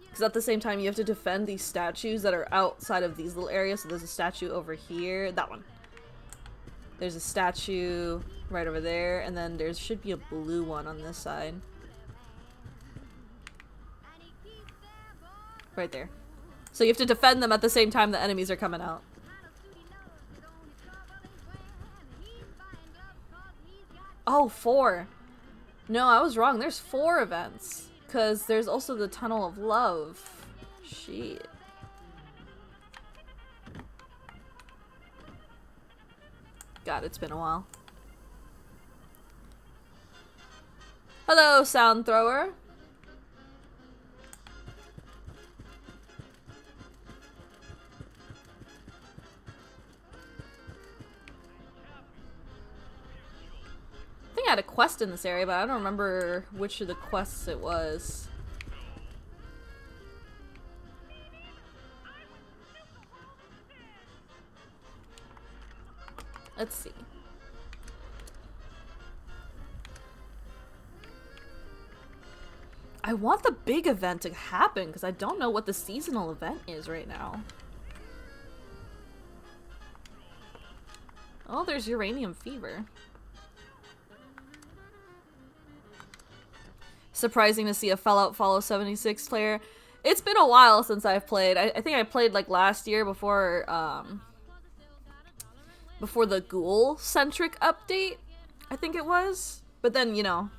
Because at the same time, you have to defend these statues that are outside of these little areas. So there's a statue over here. That one. There's a statue right over there. And then there should be a blue one on this side. Right there. So you have to defend them at the same time the enemies are coming out. Oh, 4. No, I was wrong. There's 4 events. Because there's also the Tunnel of Love. Shit. God, it's been a while. Hello, Sound Thrower. I think I had a quest in this area, but I don't remember which of the quests it was. Let's see. I want the big event to happen because I don't know what the seasonal event is right now. Oh, there's Uranium Fever. Surprising to see a Fallout Fallout 76 player. It's been a while since I've played. I think I played like last year before the ghoul-centric update, I think it was. But then, you know,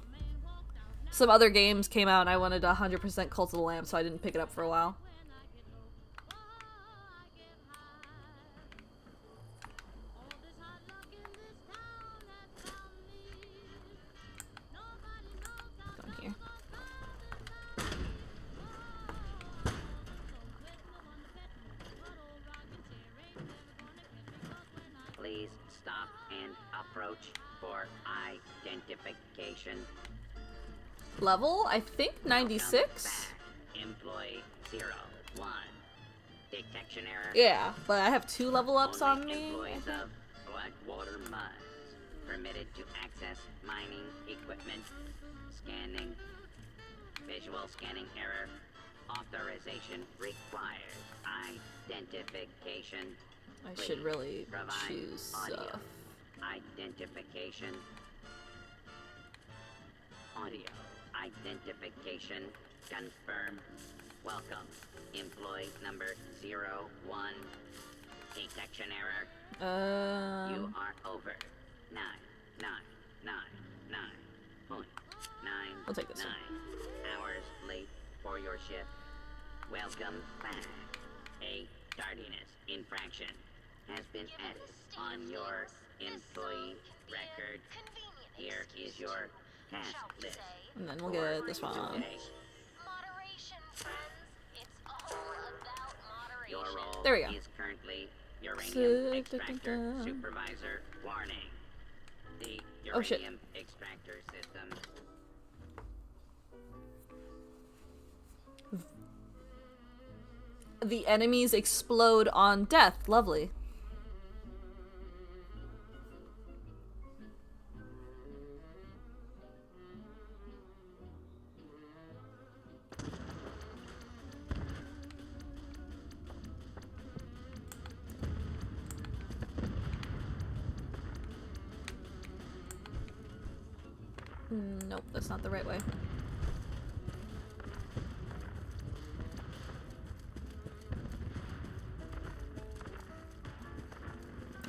some other games came out and I wanted 100% Cult of the Lamb, so I didn't pick it up for a while. Down here. Please stop and approach for identification. Level? I think 96? Employee 01. Detection error. Yeah, but I have 2 level ups Only on me. Employees of Blackwater Mines permitted to access mining equipment. Scanning. Visual scanning error. Authorization required. Identification. I should really provide choose audio. stuff. Identification. Audio. Identification confirmed. Welcome. Employee number 01. Detection error. You are over. 9.9 We'll take this one. hours late for your shift. Welcome back. A tardiness infraction has been added on your employee record. Here is your task list. And then we'll get this one. Today. Moderation, friends. It's all about moderation. Your role There we go. is currently uranium extractor supervisor. Warning. The Oh, shit. uranium extractor system. The enemies explode on death. Lovely. Nope, that's not the right way.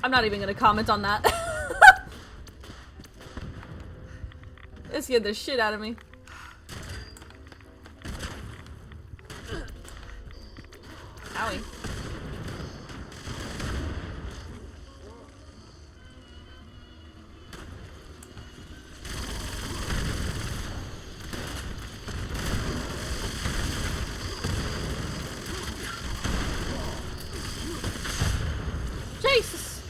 I'm not even gonna comment on that. It scared the shit out of me. Owie. Jesus!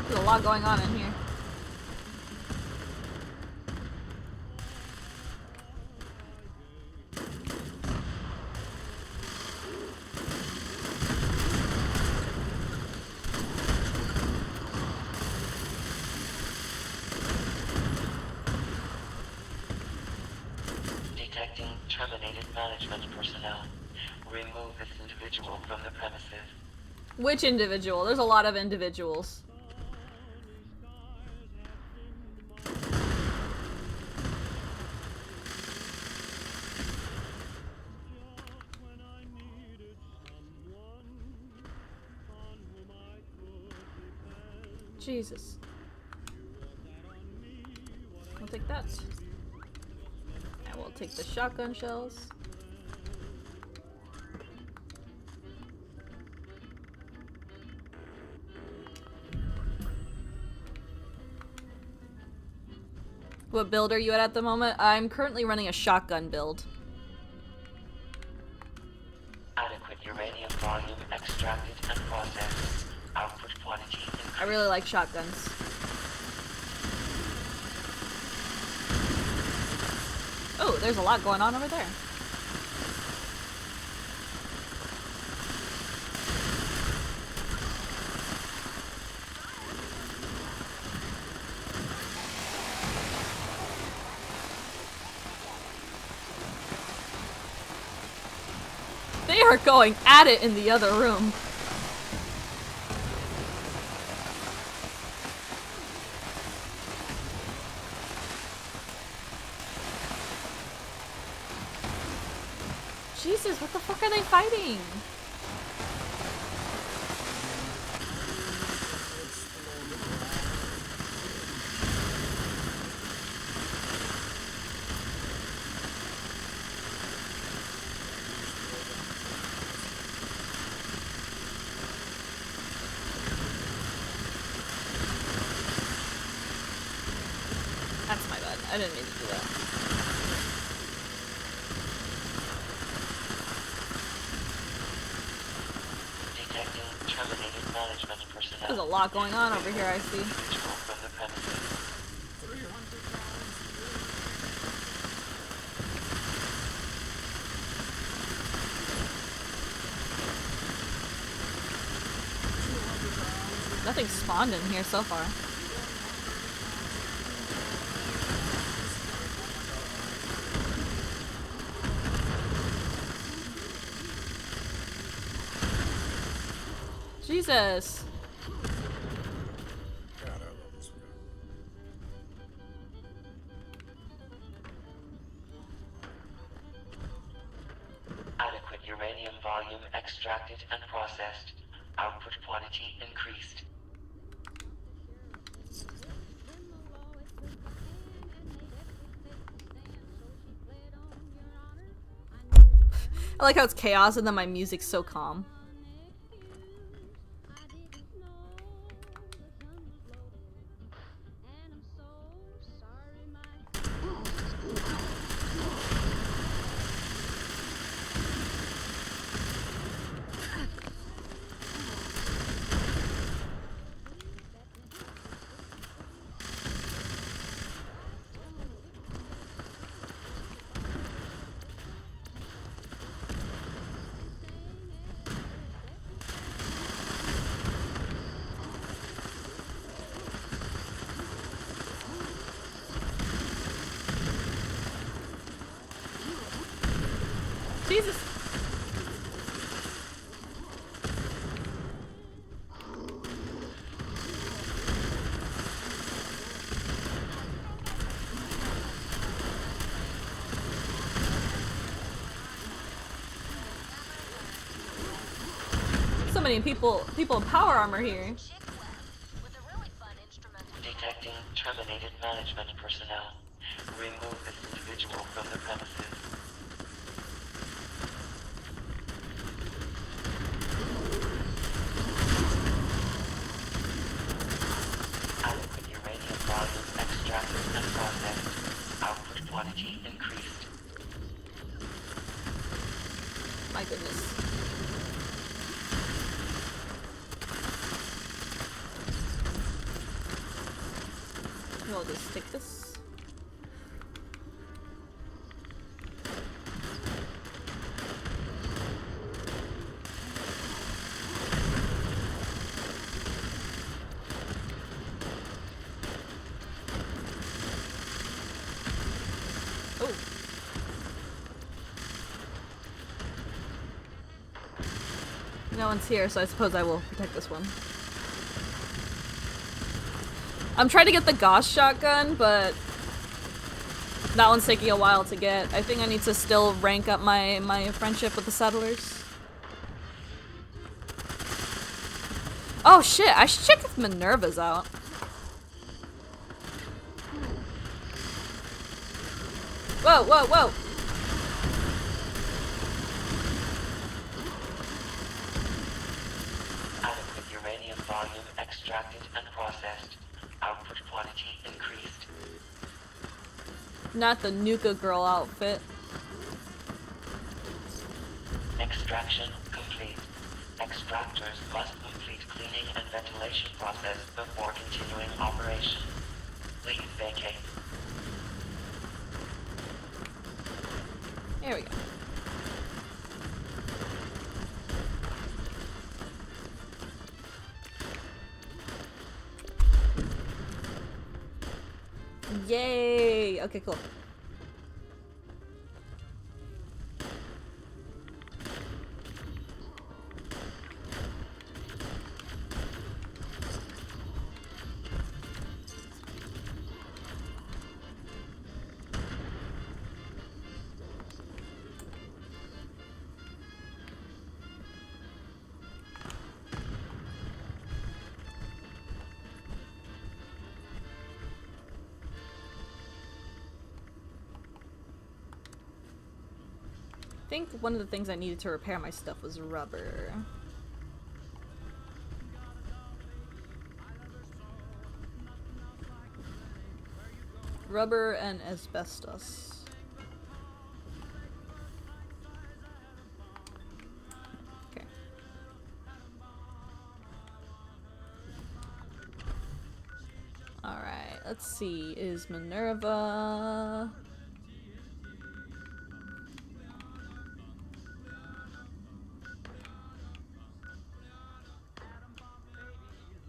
There's a lot going on in here. terminated management personnel. Remove this individual from the premises. Which individual? There's a lot of individuals. Jesus. I'll take that. And we'll take the shotgun shells. What build are you at the moment? I'm currently running a shotgun build. Adequate uranium volume extracted and processed. Output quantity increased. I really like shotguns. Oh, there's a lot going on over there. They are going at it in the other room. Jesus, what the fuck are they fighting? That's my bad. I didn't mean to do that. There's a lot going on over here, I see. Nothing spawned in here so far. Jesus. God, I love this guy. Adequate uranium volume extracted and processed. Output quantity increased. I like how it's chaos and then my music's so calm. Jesus. So many people in power armor here. Detecting terminated management personnel. Remove this individual from the premises. Adequate uranium volume extracted and processed. Output quantity increased. My goodness. We'll just stick this. No one's here, so I suppose I will protect this one. I'm trying to get the Gauss shotgun, but that one's taking a while to get. I think I need to still rank up my friendship with the settlers. Oh shit, I should check if Minerva's out. Whoa, whoa, whoa! Adequate uranium volume extracted and processed. Output quality increased. Not the Nuka Girl outfit. Extraction complete. Extractors must complete cleaning and ventilation process before continuing operation. Please vacate. There we go. Yay! Okay, cool. I think one of the things I needed to repair my stuff was rubber. Rubber and asbestos. Okay. Alright, let's see. Is Minerva...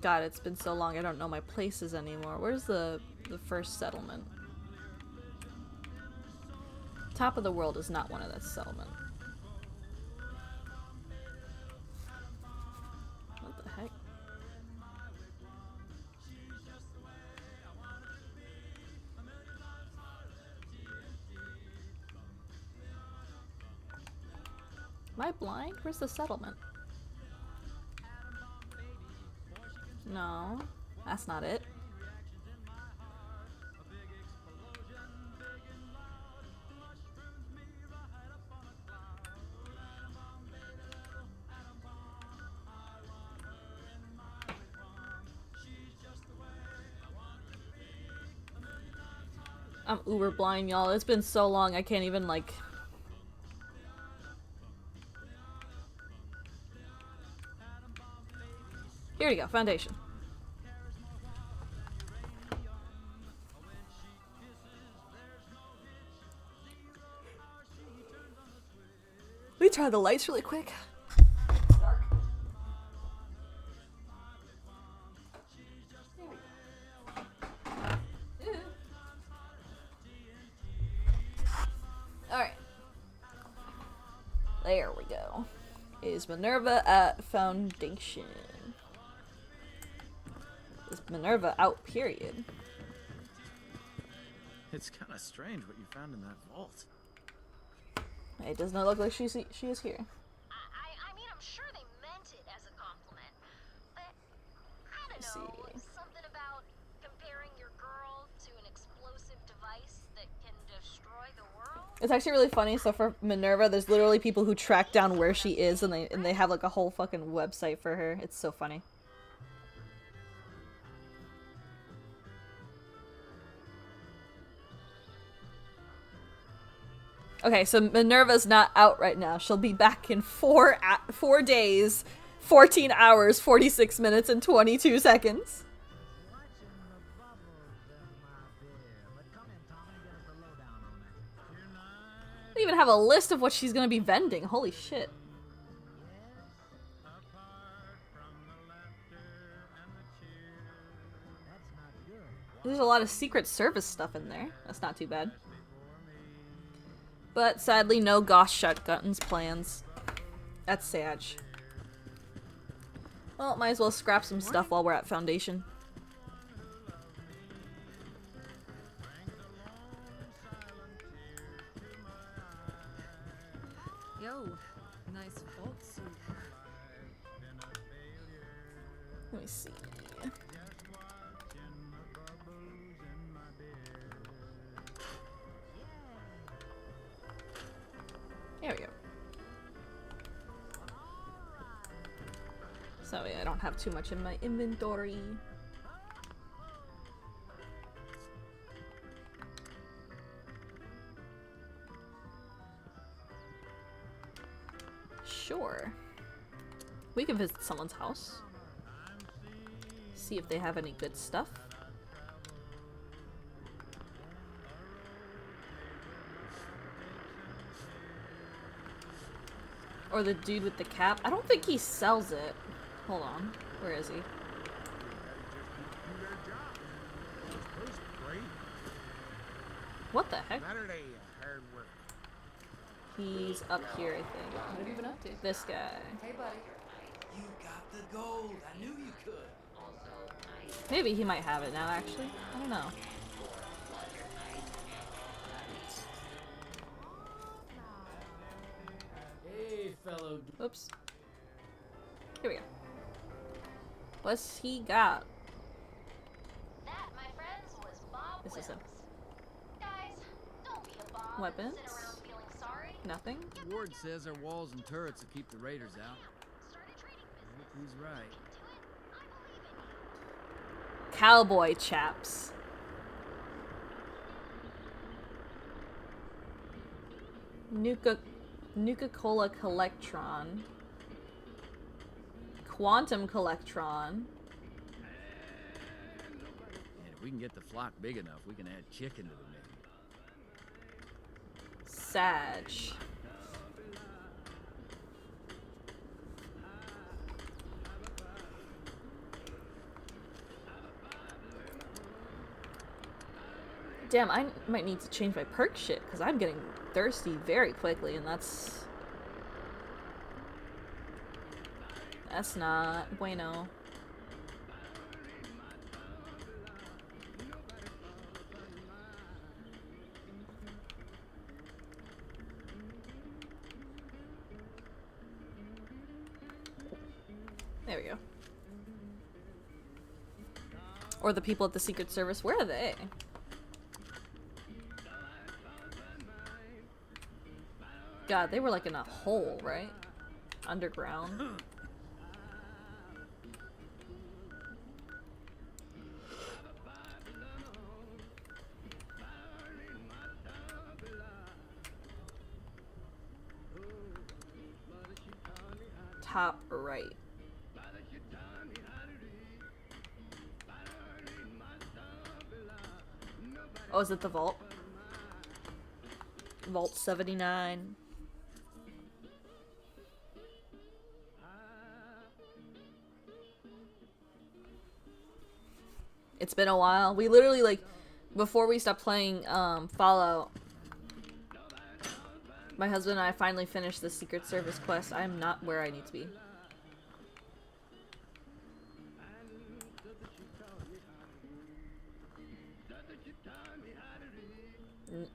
God, it's been so long I don't know my places anymore. Where's the first settlement? Top of the world is not one of that settlement. What the heck? Am I blind? Where's the settlement? No, that's not it. I'm uber blind, y'all. It's been so long I can't even, like... Here we go, foundation. Let me try the lights really quick. Alright. There we go. Is Minerva at foundation? Is Minerva out, period? It's kind of strange what you found in that vault. It does not look like she is here. I mean, I'm sure they meant it as a compliment, but I don't know, something about comparing your girl to an explosive device that can destroy the world? It's actually really funny. So for Minerva, there's literally people who track down where she is, and they have like a whole fucking website for her. It's so funny. Okay, so Minerva's not out right now. She'll be back in 4 days, 14 hours, 46 minutes, and 22 seconds. They even have a list of what she's gonna be vending. Holy shit. There's a lot of Secret Service stuff in there. That's not too bad. But sadly, no Gauss shotguns plans. That's sad. Well, might as well scrap some stuff while we're at Foundation. Yo, nice vault suit. Let me see. There we go. So yeah, I don't have too much in my inventory. Sure. We can visit someone's house. See if they have any good stuff. Or the dude with the cap. I don't think he sells it. Hold on. Where is he? What the heck? He's up here, I think. What have you been up to? This guy. Hey, buddy. You got the gold. I knew you could. Maybe he might have it now, actually. I don't know. Hey, fellow. Oops. Here we go. What's he got? That, my friends, was Bob This is him. Guys, don't be a Bob and Weapons? sit around feeling sorry. Nothing. Ward says our walls and turrets will keep the raiders out. He's right. Cowboy chaps. Nuka-Cola Collectron. Quantum Collectron. And if we can get the flock big enough, we can add chicken to the menu. Sag. Damn, I might need to change my perk shit, because I'm getting thirsty very quickly, and that's not bueno. There we go. Or the people at the Secret Service, where are they? God, they were like in a hole, right? Underground. Top right. Oh, is it the vault? Vault 79. It's been a while. We literally, like, before we stopped playing Fallout, my husband and I finally finished the Secret Service quest. I am not where I need to be.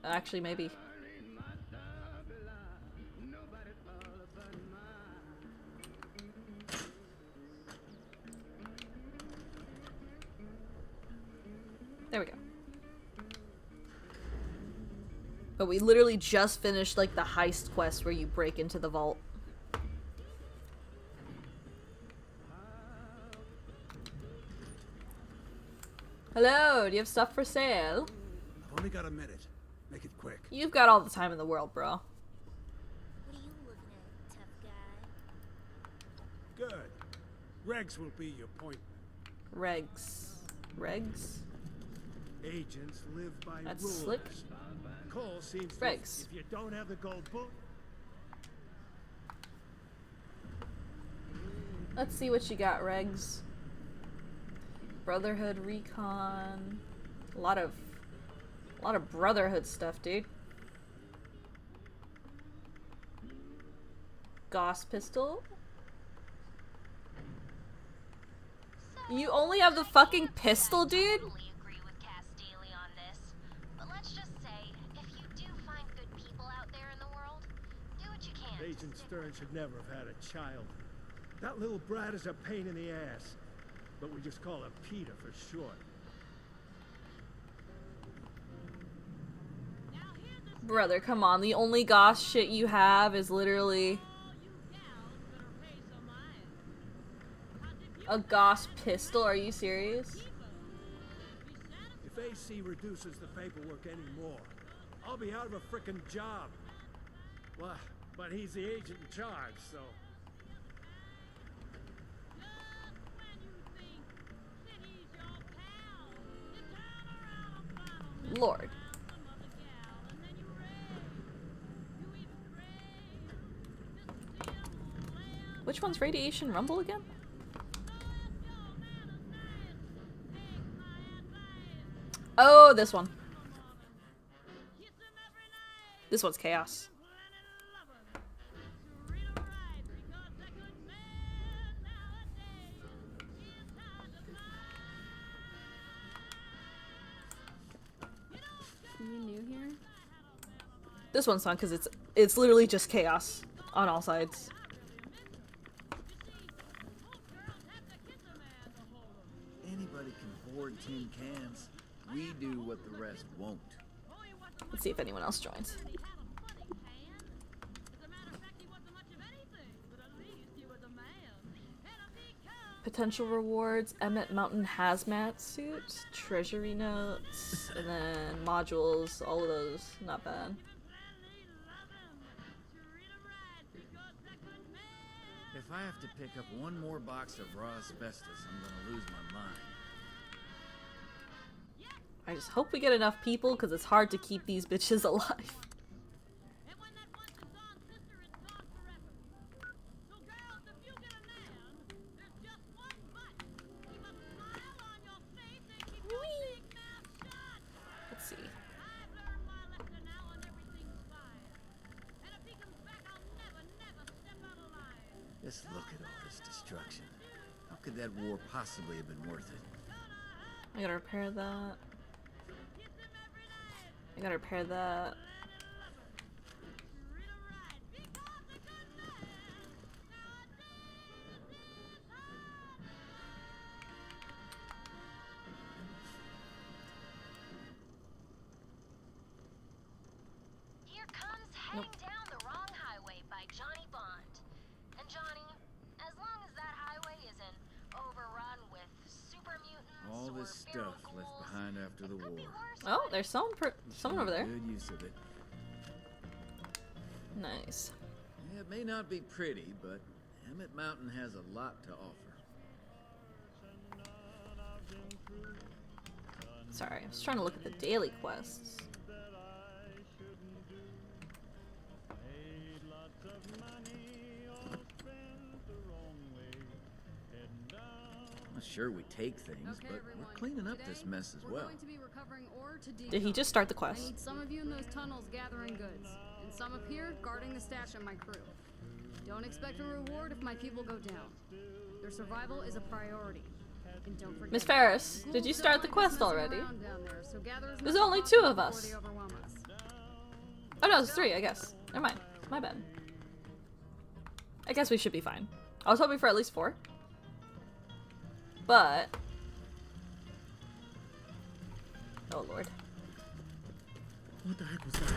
Actually, maybe. There we go. But we literally just finished, like, the heist quest where you break into the vault. Hello, do you have stuff for sale? I've only got a minute. Make it quick. You've got all the time in the world, bro. What are you looking at, tough guy? Good. Regs will be your point. Regs. Regs? Agents live by That's rules. slick. Cole seems to Regs. if you don't have the gold book. Let's see what you got, Regs. Brotherhood recon. A lot of Brotherhood stuff, dude. Gauss pistol. You only have the fucking pistol, dude? But let's just say, if you do find good people out there in the world, do what you can. Agent Stern should never have had a child. That little brat is a pain in the ass. But we just call her Peter for short. Brother, come on. The only gosh shit you have is literally a gosh pistol. Are you serious? If AC reduces the paperwork anymore, I'll be out of a frickin' job. Well, but he's the agent in charge, so... Lord. Which one's Radiation Rumble again? Oh, this one. This one's Chaos. You new here? This one's fun because it's literally just chaos on all sides. Anybody can board tin cans. We do what the rest won't. Let's see if anyone else joins. Potential rewards, Emmett Mountain hazmat suit, treasury notes, and then modules, all of those, not bad. If I have to pick up one more box of raw asbestos, I'm gonna lose my mind. I just hope we get enough people because it's hard to keep these bitches alive. Let's see. Just look at all this destruction. How could that war possibly have been worth it? I gotta repair that. I gotta repair that. Here comes Heading Down the Wrong Highway by Johnny Bond. And Johnny, as long as that highway isn't overrun with super mutants All this stuff left behind after the war. Oh, there's someone over there. Good use of it. Nice. Yeah, it may not be pretty, but Emmett Mountain has a lot to offer. Sorry, I was trying to look at the daily quests. I'm sure we take things, but we're cleaning up this mess as well. Did he just start the quest? I need some of you in those tunnels gathering goods, and some up here guarding the stash of my crew. Don't expect a reward if my people go down. Their survival is a priority. And don't forget, Miss Ferris, did you start the quest already? there, so gather as There's much only as 2 possible of us. before they overwhelm us. Oh no, there's 3, I guess. Never mind. My bad. I guess we should be fine. I was hoping for at least 4. But... oh lord. What the heck was that?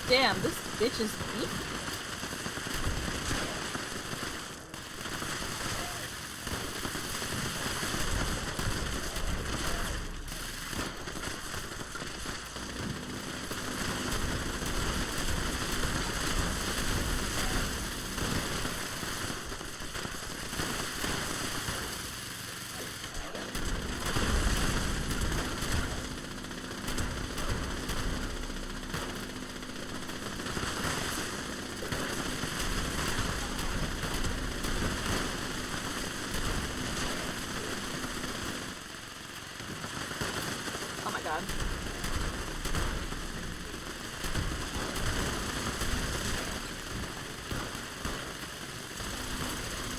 Damn, this bitch is beefy.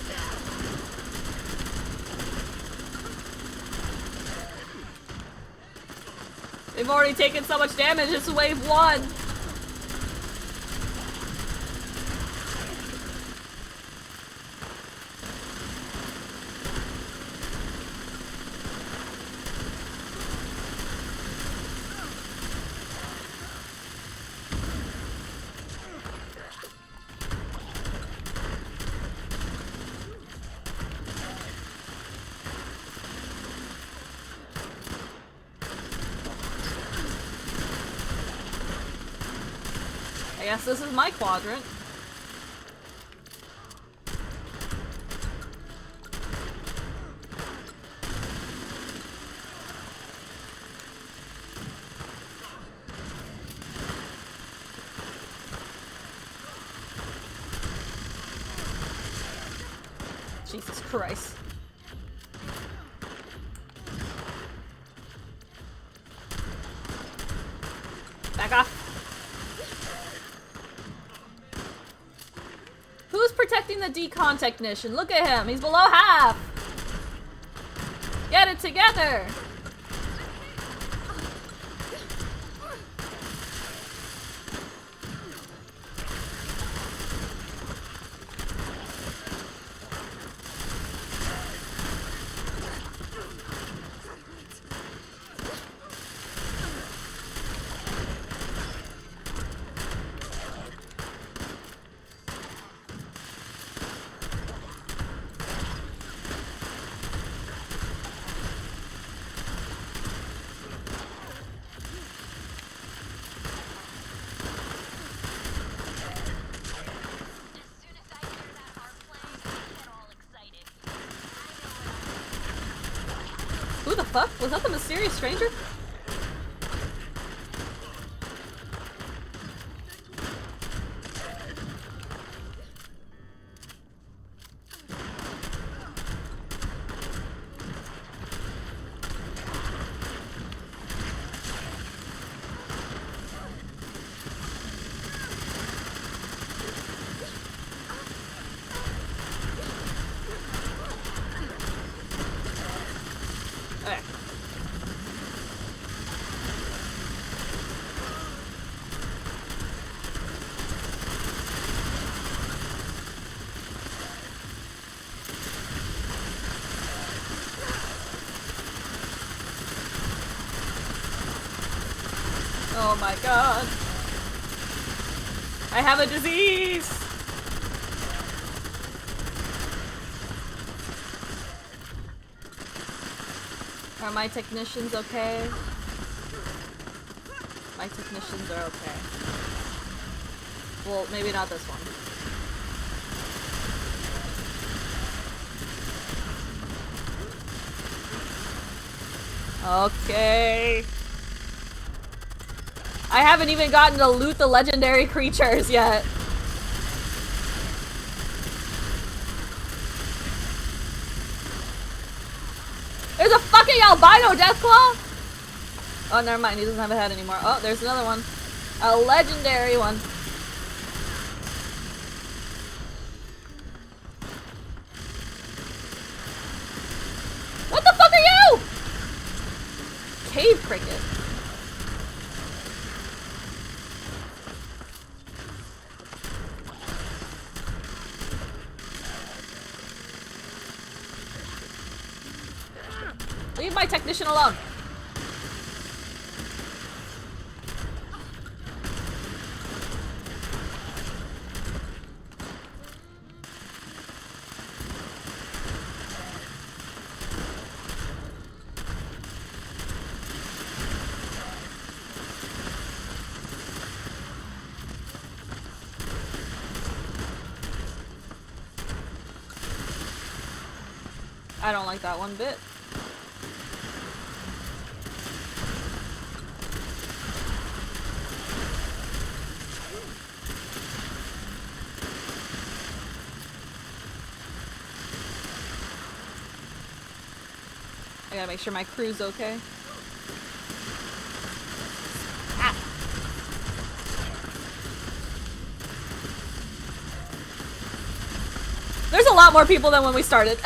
god. They've already taken so much damage, it's wave 1! I guess this is my quadrant. Jesus Christ. Back off. Who's protecting the decon technician? Look at him. He's below half. Get it together. Who the fuck? Was that the mysterious stranger? Oh my god. I have a disease! Are my technicians okay? My technicians are okay. Well, maybe not this one. Okay. I haven't even gotten to loot the legendary creatures yet. There's a fucking albino Deathclaw! Oh, never mind. He doesn't have a head anymore. Oh, there's another one. A legendary one. What the fuck are you? Cave cricket. Leave my technician alone. I don't like that one bit. I gotta make sure my crew's okay. a lot more people than when we started.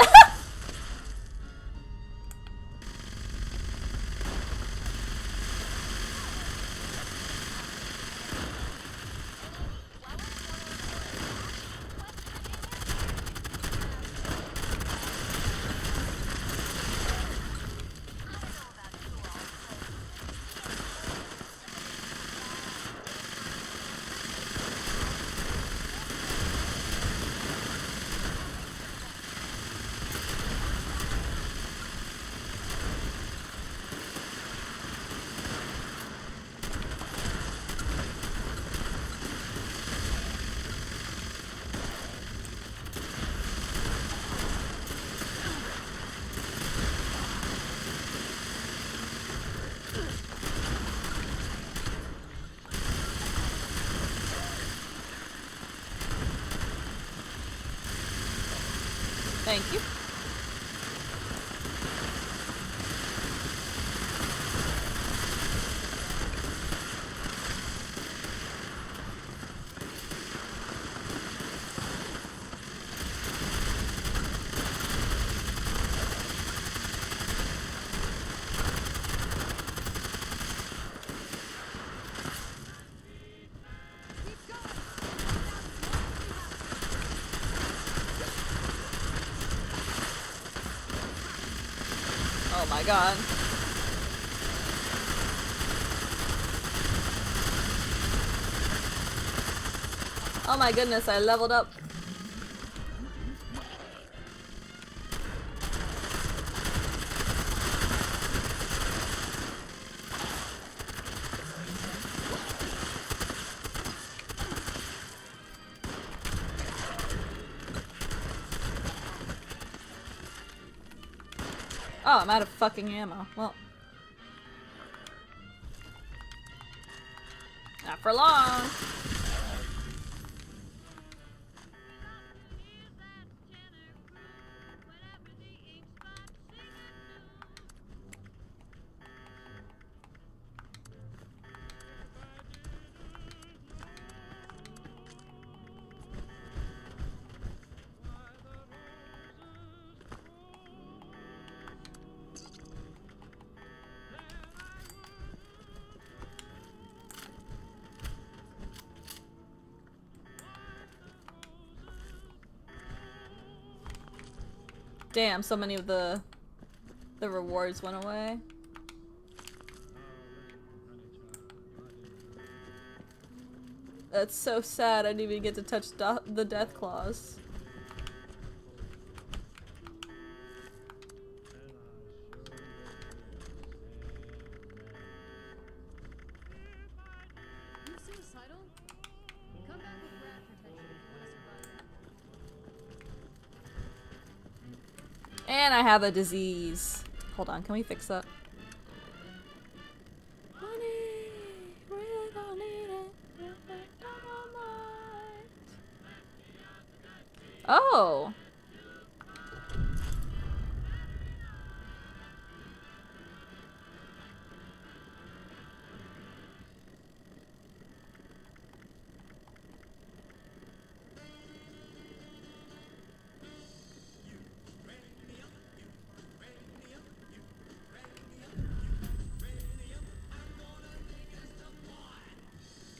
Thank you. Oh my god. Oh my goodness, I leveled up. Oh, I'm out of fucking ammo. Well. Not for long. Damn, so many of the rewards went away. That's so sad. I didn't even get to touch the death claws. You suicidal? Come back with rat protection if you want to survive that. And I have a disease. Hold on, can we fix that? Oh!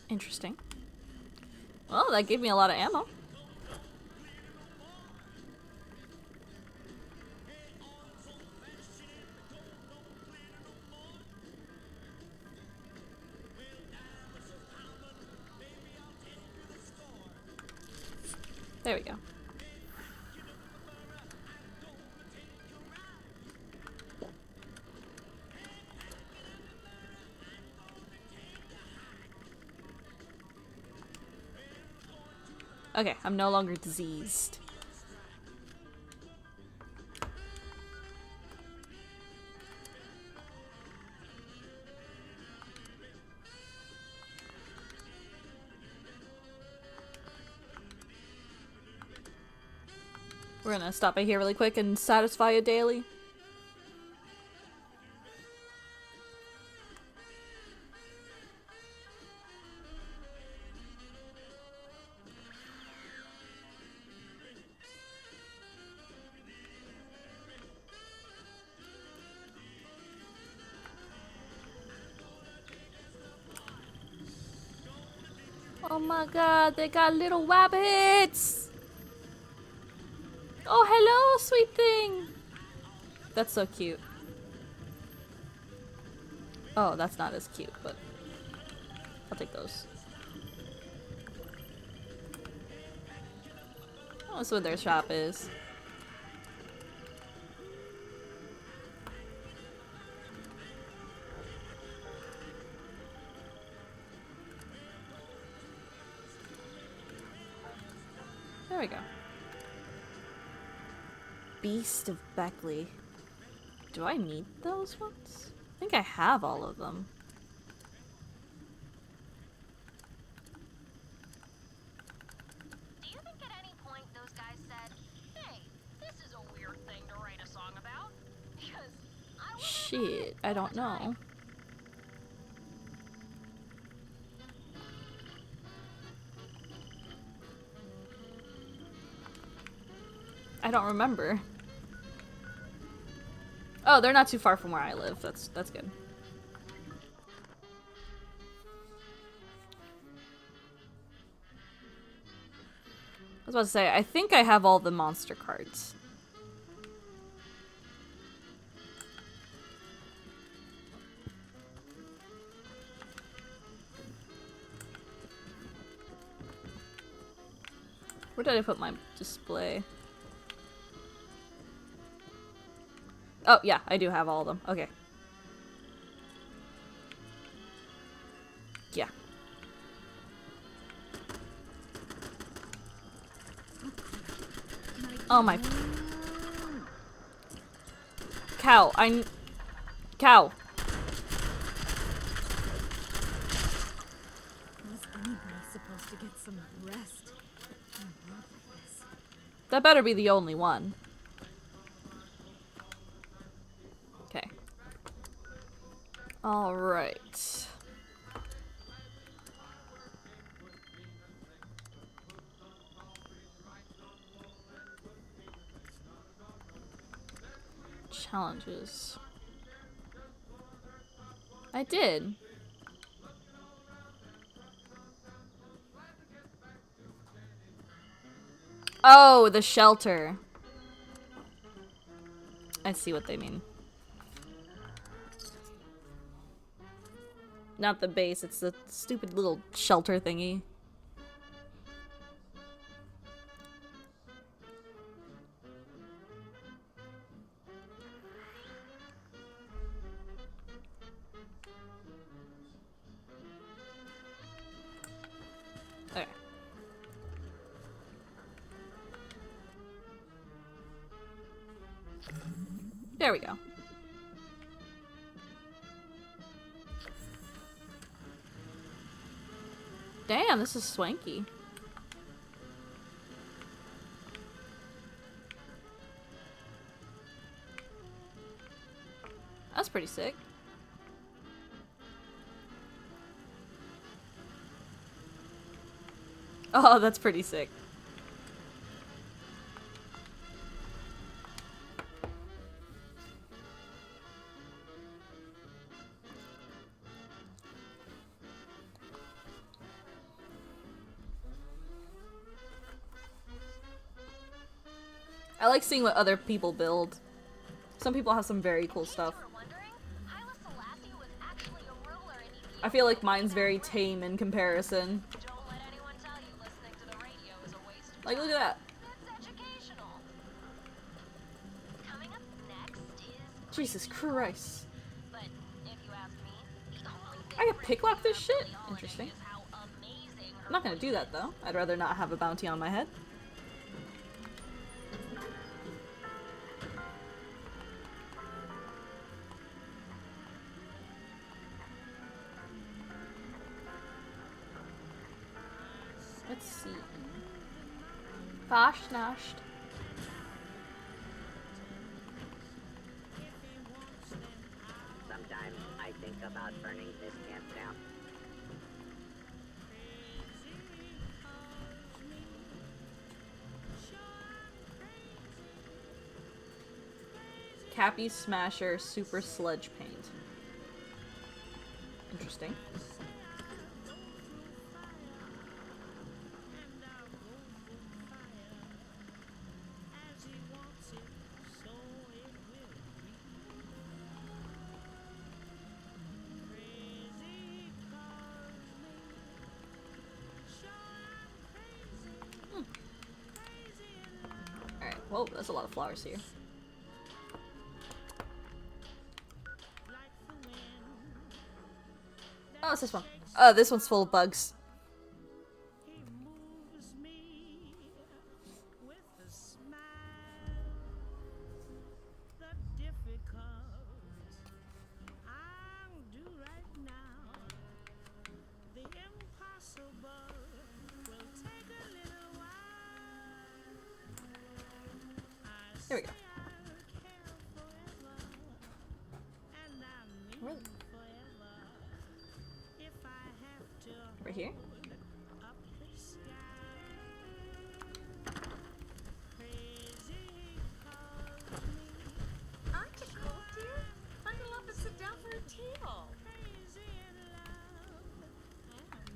Interesting. Well, that gave me a lot of ammo. There we go. Okay, I'm no longer diseased. We're gonna stop by here really quick and satisfy a daily. Oh my god, they got little rabbits! Oh, hello, sweet thing! That's so cute. Oh, that's not as cute, but I'll take those. Oh, that's what their shop is. There we go. Beast of Beckley. Do I need those ones? I think I have all of them. Do you think at any point those guys said, hey, this is a weird thing to write a song about? Because I Shit, I don't know. I don't remember. Oh, they're not too far from where I live. That's good. I was about to say, I think I have all the monster cards. Where did I put my display? Oh, yeah, I do have all of them. Okay. Yeah. Oh my... Cow, Cow. How's anybody supposed to get some rest in a world like this? That better be the only one. Okay. Alright. Challenges. I did. Oh, the shelter. I see what they mean. Not the base, it's the stupid little shelter thingy. Okay. There we go. Damn, this is swanky. That's pretty sick. Oh, that's pretty sick. I like seeing what other people build. Some people have some very cool stuff. I feel like mine's very tame in comparison. Like, look at that. Jesus Christ. I can picklock this shit? Interesting. I'm not gonna do that though. I'd rather not have a bounty on my head. Let's see. Fashnashed. Sometimes I think about burning this camp down. Cappy Smasher Super Sledge Paint. Interesting. Oh, that's a lot of flowers here. Oh, it's this one. Oh, this one's full of bugs. There we go. Where? Right here? Aren't you cold, dear? Bundle up and sit down for a tale.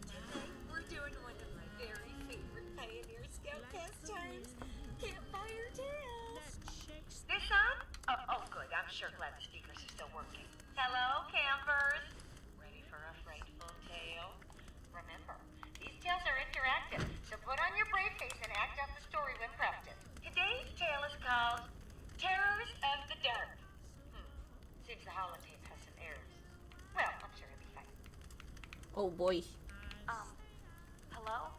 Today, we're doing one of my very favorite Pioneer Scout pastimes, campfire tales. This on? Oh, good. I'm sure glad the speakers are still working. Hello, campers. Ready for a frightful tale? Remember, these tales are interactive, so put on your brave face and act out the story when prompted. Today's tale is called Terrors of the Dark. Seems the holotape has some errors. Well, I'm sure it'll be fine. Oh boy. Hello?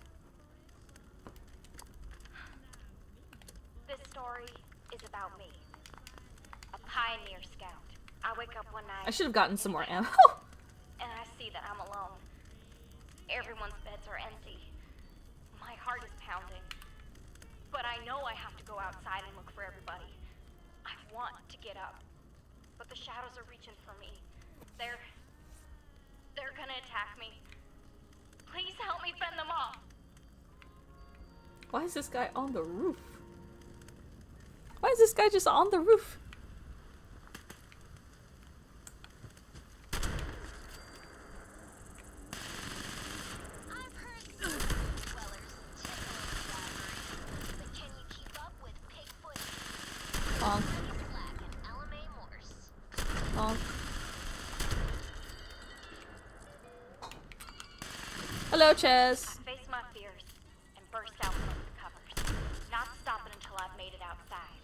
This story is about me. A pioneer scout. I wake up one night. I should have gotten some more ammo. And I see that I'm alone. Everyone's beds are empty. My heart is pounding. But I know I have to go outside and look for everybody. I want to get up. But the shadows are reaching for me. They're gonna attack me. Please help me fend them off. Why is this guy on the roof? Why is this guy just on the roof? Bonk. Bonk. Hello, Ches. I face my fears and burst out from the covers, not stopping until I've made it outside.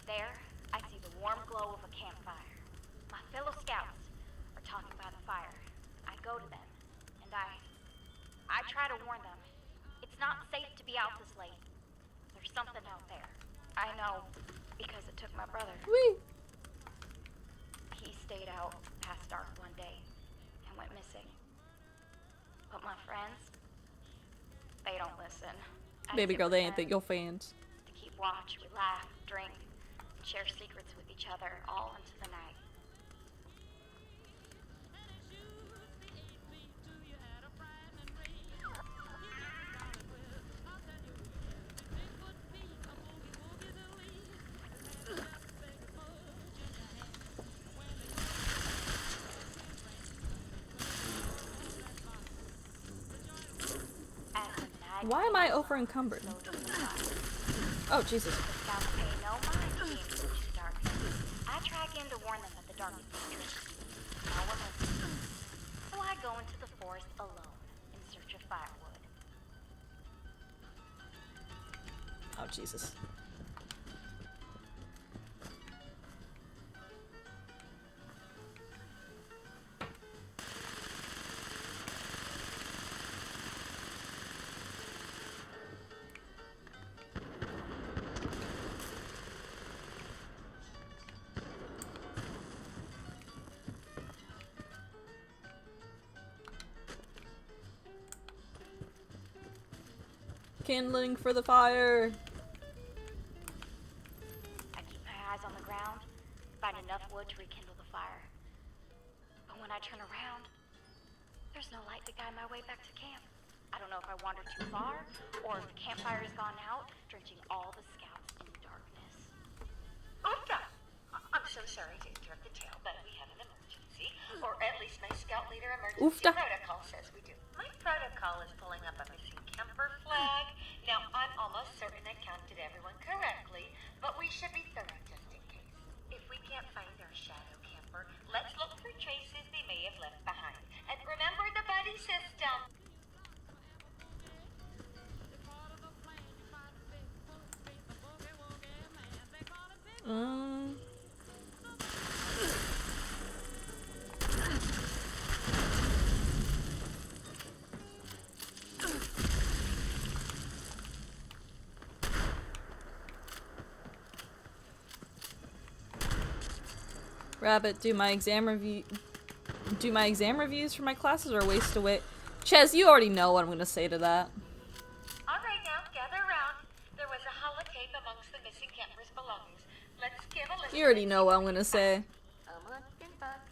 There, I see the warm glow of a campfire. My fellow scouts are talking by the fire. I go to them, and I try to warn them. It's not safe to be out this late. There's something out there. I know, because it took my brother. Whee! He stayed out past dark one day and went missing. But my friends, they don't listen. Baby girl, they ain't your fans. To keep watch, we laugh, drink, and share secrets with each other all into the night. Why am I over encumbered? Oh, Jesus. I track in to warn them that the dark is dangerous. No one listens. So I go into the forest alone in search of firewood. Oh, Jesus. Kindling for the fire. I keep my eyes on the ground, find enough wood to rekindle the fire. But when I turn around, there's no light to guide my way back to camp. I don't know if I wandered too far, or if the campfire has gone out, drenching all the scouts in darkness. Oofta! I'm so sorry to interrupt the tale, but we have an emergency. Or at least my scout leader emergency protocol says we do. My protocol is pulling up a missing camper flag. Now, I'm almost certain I counted everyone correctly, but we should be thorough just in case. If we can't find our shadow camper, let's look for traces they may have left behind. And remember the buddy system. Rabbit, do my exam reviews for my classes or waste away? Ches, you already know what I'm gonna say to that. Alright now, gather around. There was a holotape amongst the missing campers' belongings. Let's give a listen. You already know what I'm gonna say. I'm hunting bugs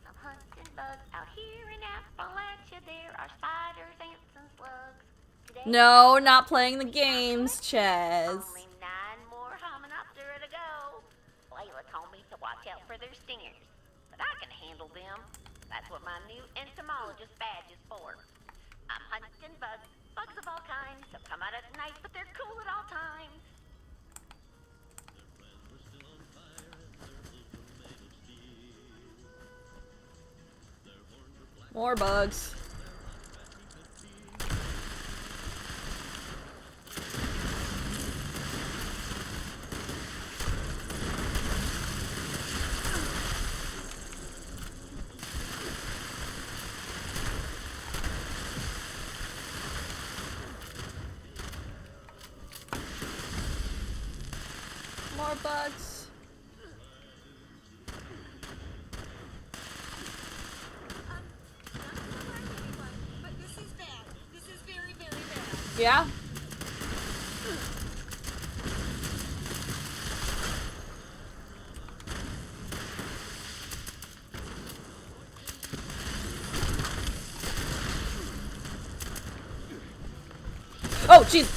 out here in Appalachia. There are spiders, ants, and slugs. Today, No, not playing the games, Ches. only 9 more hominoptera to go. Layla told me to watch out for their stingers, but I can handle them. That's what my new entomologist badge is for. I'm hunting bugs of all kinds. They'll come out at night, but they're cool at all times. More bugs. More bugs. But this is bad. This is very, very bad. Yeah? Oh, jeez.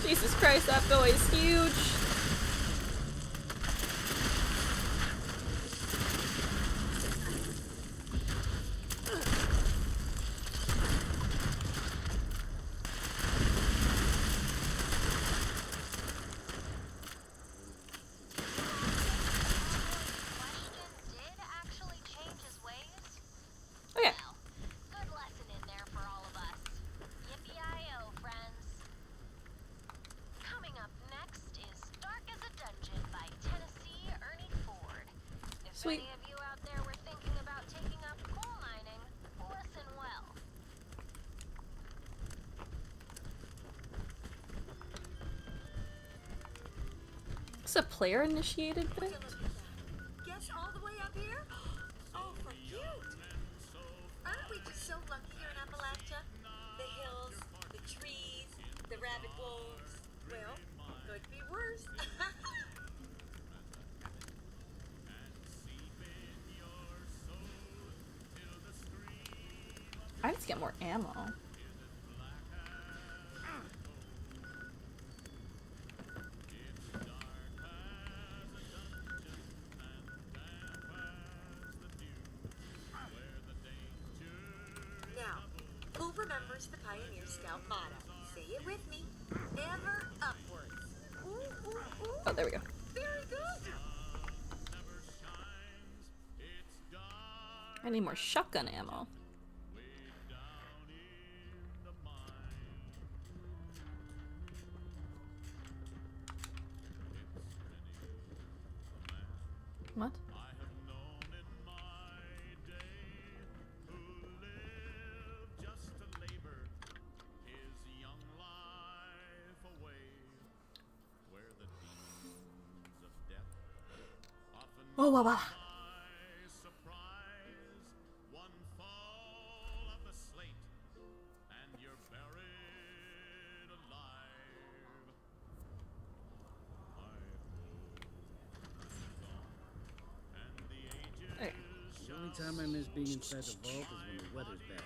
Jesus Christ, that boy is huge. Okay. Good lesson in there for all of us. Yippee-i-o, friends. Coming up next is Dark as a Dungeon by Tennessee Ernie Ford. If Sweet. any of you out there were thinking about taking up coal mining, listen well. It's a player-initiated thing? Guess all the way up here? Oh, for cute! Aren't we just so lucky here in Appalachia? The hills, the trees, the rabbit wolves. Well, could be worse. I need to get more ammo. Now, who remembers the Pioneer Scout motto? Say it with me. Ever upwards. Ooh, ooh, ooh. Oh, there we go. Very good. I need more shotgun ammo. What? Oh, wow, wow. The only time I miss being inside the vault is when the weather's bad.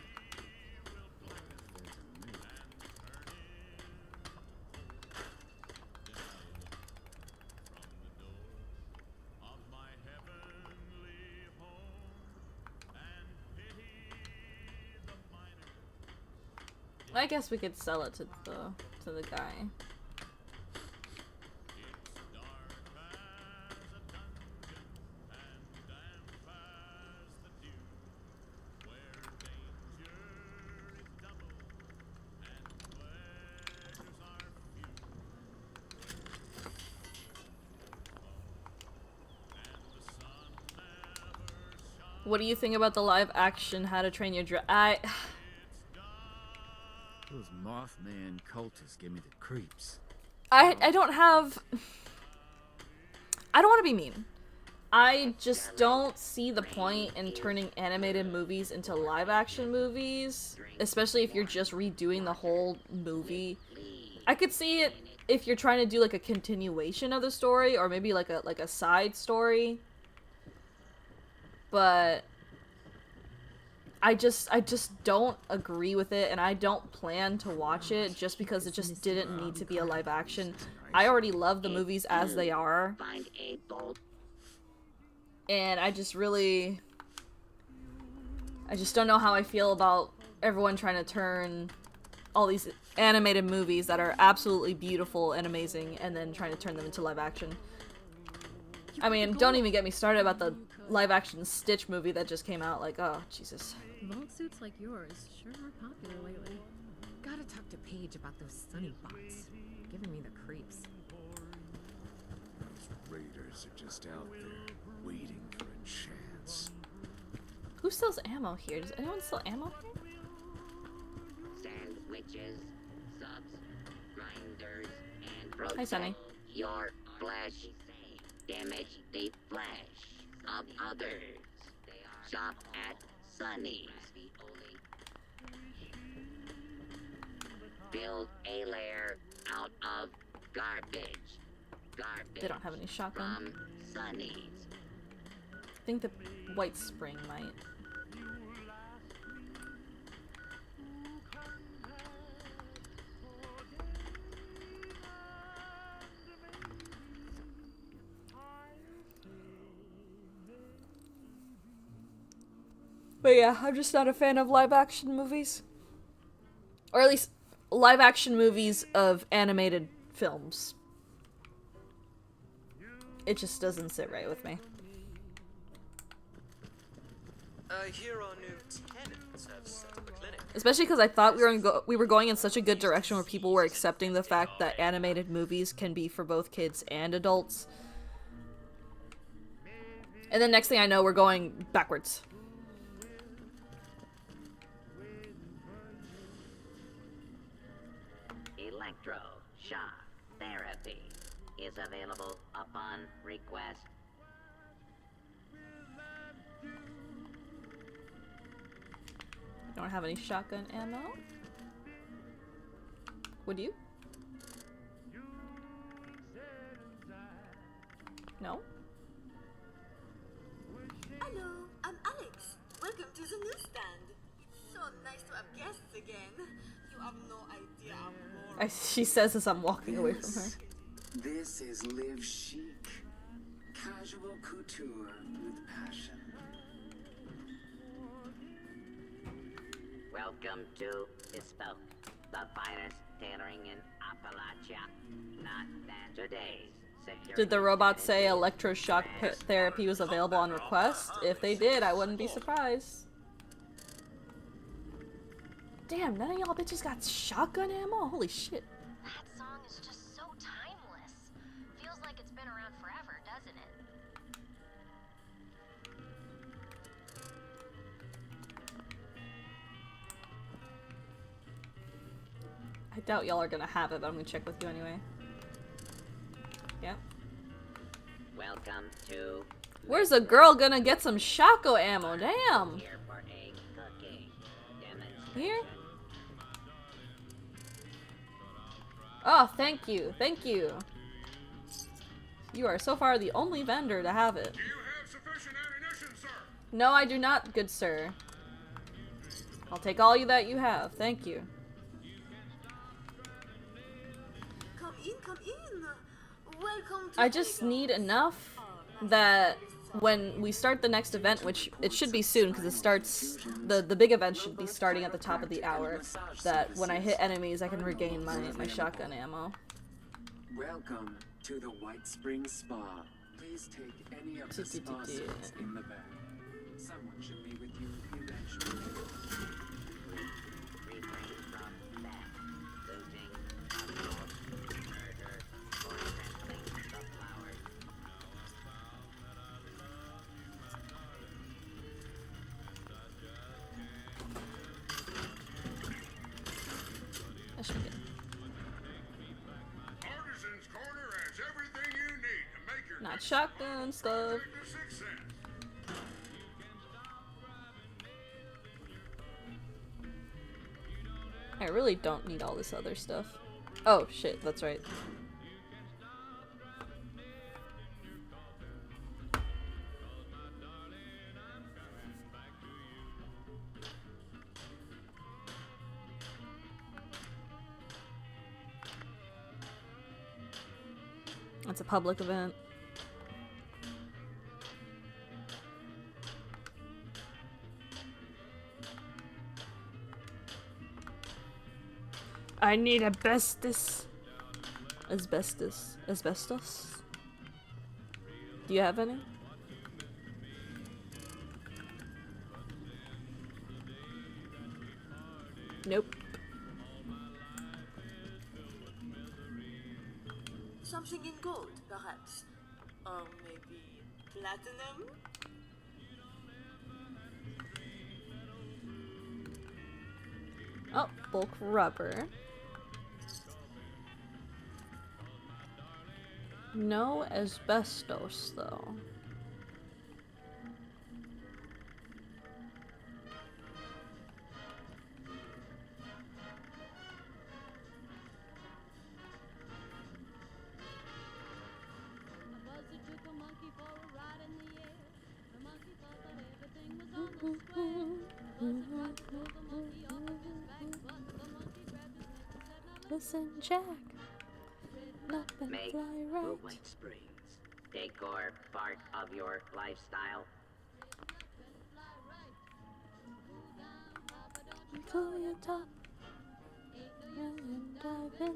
I guess we could sell it to the guy. What do you think about the live action How to Train Your Dragon? Those Mothman cultists give me the creeps. I don't have... I don't want to be mean. I just don't see the point in turning animated movies into live action movies, especially if you're just redoing the whole movie. I could see it if you're trying to do like a continuation of the story, or maybe like a side story. But I just don't agree with it, and I don't plan to watch it just because it just didn't need to be a live action. I already love the movies as they are. And I just don't know how I feel about everyone trying to turn all these animated movies that are absolutely beautiful and amazing and then trying to turn them into live action. I mean, don't even get me started about the live action Stitch movie that just came out. Like, oh, Jesus. Vault suits like yours sure are popular lately. Gotta talk to Paige about those sunny bots. Giving me the creeps. Those raiders are just out there, waiting for a chance. Who sells ammo here? Does anyone sell ammo here? Sandwiches, subs, grinders, and protect Hi, Sunny. your flesh. Damage the flesh of others. Shop at Sunny's. Build a lair out of garbage. They don't have any shotgun. From Sunny's. I think the White Spring might. But yeah, I'm just not a fan of live action movies. Or at least live action movies of animated films. It just doesn't sit right with me. I hear our new tenants have set up a clinic. Especially because I thought we were going in such a good direction where people were accepting the fact that animated movies can be for both kids and adults. And then next thing I know, we're going backwards. Electro-shock therapy is available upon request. Don't have any shotgun ammo. Would you? No? Hello, I'm Alex. Welcome to the newsstand. It's so nice to have guests again. You have no idea how bored. She says as I'm walking away from her. This is Live Chic. Casual couture with passion. Welcome to Bespoke, the finest tailoring in Appalachia. Not that today's security. Did the robot say electroshock therapy was available on request? If they did, I wouldn't be surprised. Damn, none of y'all bitches got shotgun ammo? Holy shit. That song is just so timeless. Feels like it's been around forever, doesn't it? I doubt y'all are gonna have it, but I'm gonna check with you anyway. Yep. Welcome to Where's a girl gonna get some shotgun ammo? Damn. here for a cooking demonstration. Here? Oh, thank you. Thank you. You are so far the only vendor to have it. Do you have sufficient ammunition, sir? No, I do not, good sir. I'll take all that you have. Thank you. Come in, come in. Welcome to I just need enough that when we start the next event, which it should be soon because it starts, the big event should be starting at the top of the hour, that when I hit enemies I can regain my shotgun ammo. Welcome to the White Spring Spa. Please take any of the spa suits in the back. Someone should be with you eventually. Refrain from theft, looting, assault, murder, or trampling the flowers. That should be good. Artisan's Corner has everything you need to make your Not shotgun stuff. project a success. I really don't need all this other stuff. Oh shit, that's right. It's a public event. I need asbestos. Asbestos? Do you have any? Nope. Something in gold, perhaps. Or maybe platinum? Oh, bulk rubber. No asbestos, though. Listen, Jack. Up and Make fly the right. White Springs decor part of your lifestyle. Until your top. And dive in.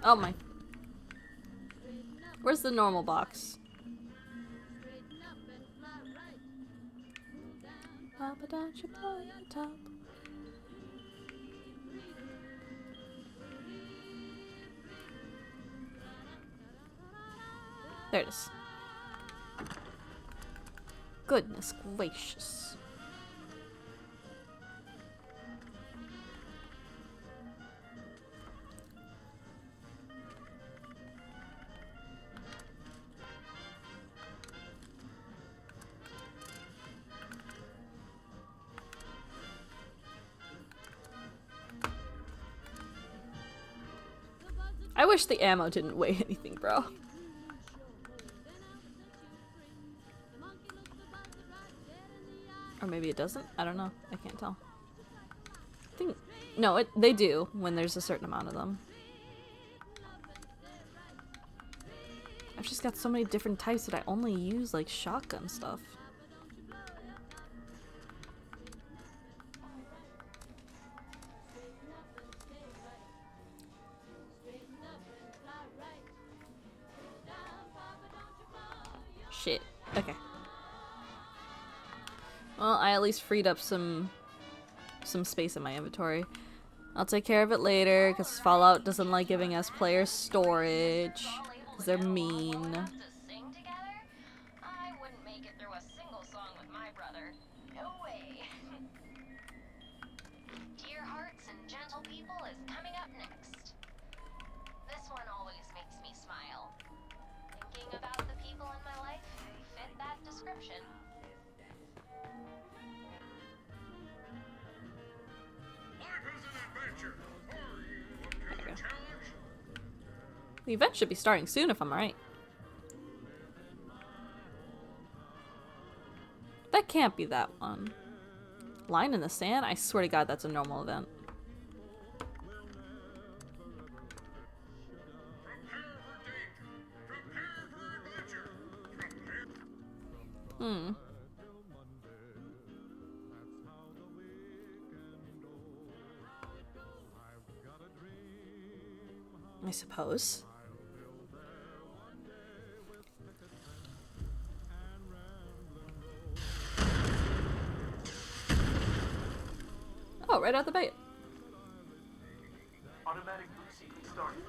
Oh my. Where's the normal box? Papa, don't you blow your top. There it is. Goodness gracious. I wish the ammo didn't weigh anything, bro. Or maybe it doesn't? I don't know. I can't tell. I think... No, they do when there's a certain amount of them. I've just got so many different types that I only use, like, shotgun stuff. Shit. Okay. Well, I at least freed up some space in my inventory. I'll take care of it later, because Fallout doesn't like giving us players storage. Because they're mean. I wouldn't make it through a single song with my brother. No way. Dear Hearts and Gentle People is coming up next. This one always makes me smile. Thinking about the people in my life who fit that description. The event should be starting soon if I'm right. That can't be that one. Line in the sand? I swear to God that's a normal event. I suppose. right out the bait. Automatic boot sequence started.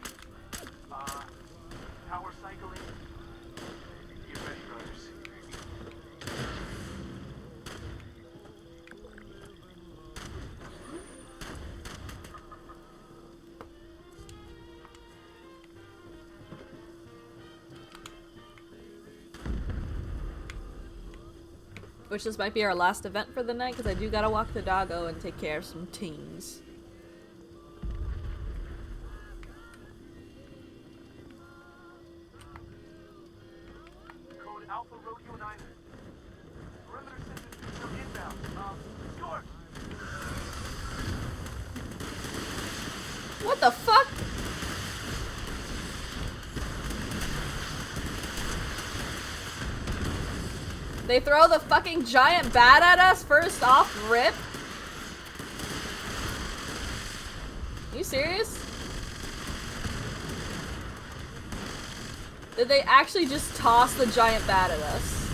Power cycling. Get ready, brothers. Which this might be our last event for the night, because I do gotta walk the doggo and take care of some teens. Code Alpha Rodeo 9. Perimeter systems are inbound. Stewart! What the fuck? They throw the fucking giant bat at us first off rip? You serious? Did they actually just toss the giant bat at us?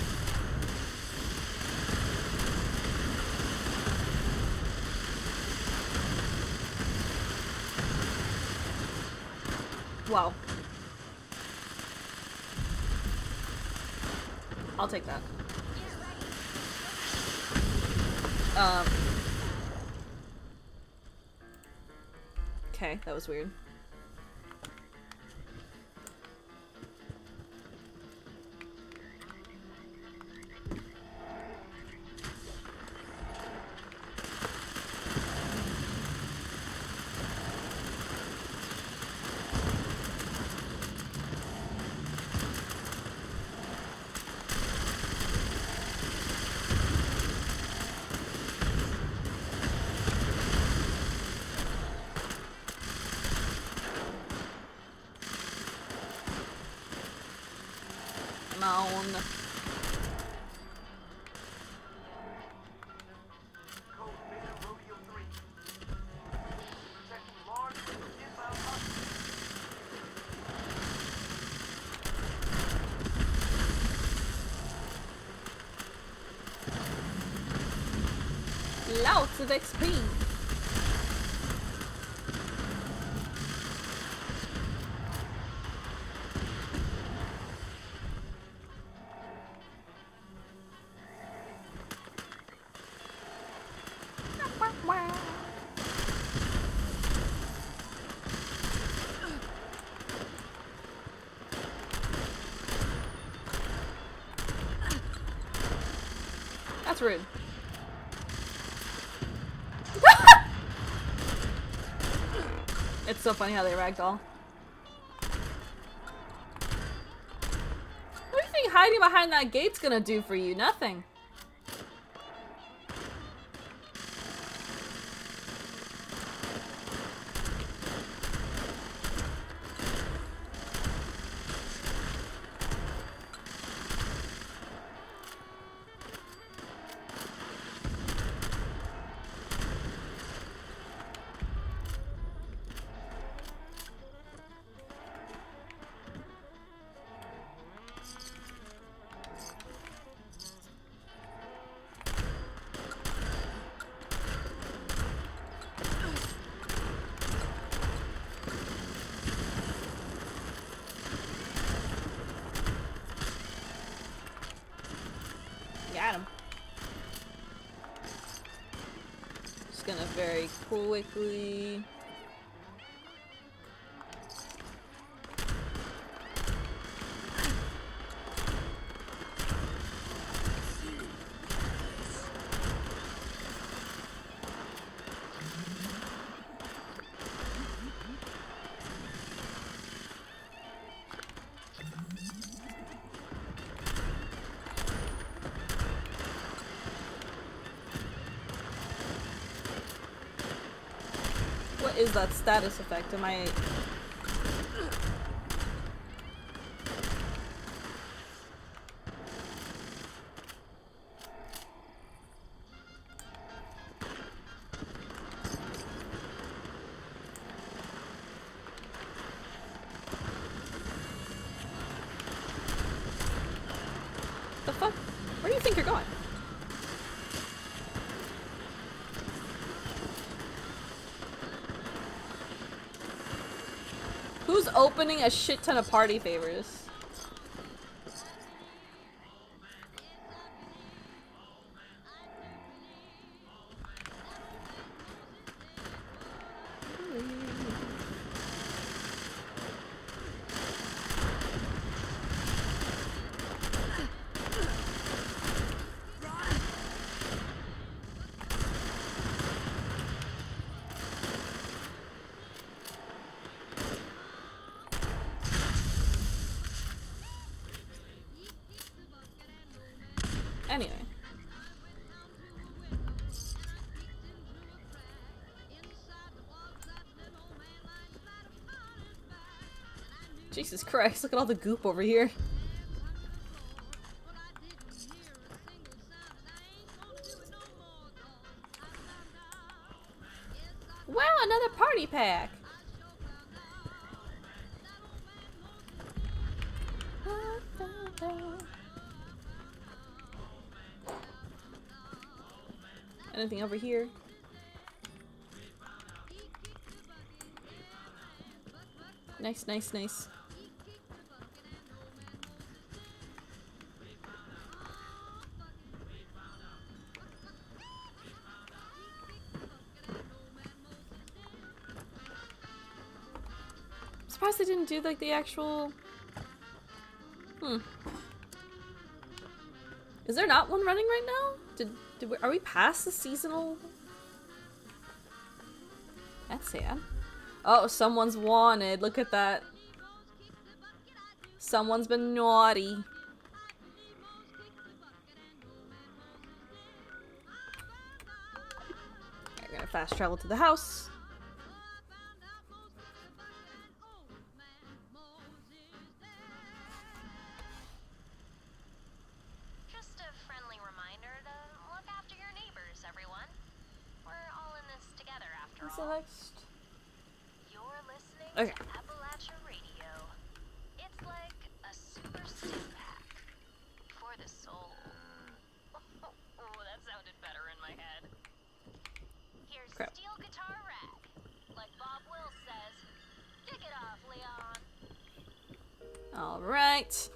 Wow. I'll take that. Okay, that was weird. Lots of XP. That's rude. It's so funny how they ragdoll. What do you think hiding behind that gate's gonna do for you? Nothing. Got him. Just gonna very quickly. What is that status effect? Am I... The fuck? Where do you think you're going? Who's opening a shit ton of party favors? Anyway. Jesus Christ, look at all the goop over here. Wow, another party pack. Anything over here? Nice, nice, nice. I'm surprised they didn't do like the actual... Is there not one running right now? Are we past the seasonal? That's sad. Oh, someone's wanted. Look at that. Someone's been naughty. We're gonna fast travel to the house. Next. You're listening okay. to Appalachia Radio. It's like a super stim pack for the soul. Oh, that sounded better in my head. Here's Crap. steel guitar rag. Like Bob Wills says, kick it off, Leon. Alright.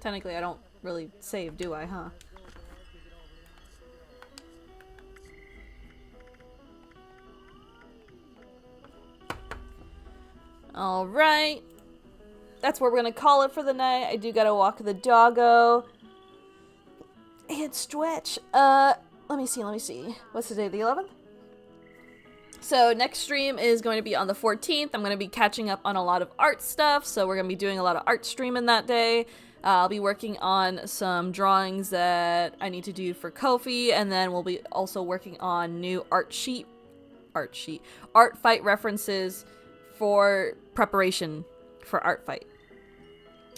Technically, I don't really save, do I, huh? Alright. That's where we're gonna call it for the night. I do gotta walk the doggo. And stretch. Let me see. What's today, the 11th? So next stream is going to be on the 14th. I'm going to be catching up on a lot of art stuff. So we're going to be doing a lot of art streaming that day. I'll be working on some drawings that I need to do for Ko-fi. And then we'll be also working on new art fight references for preparation for art fight.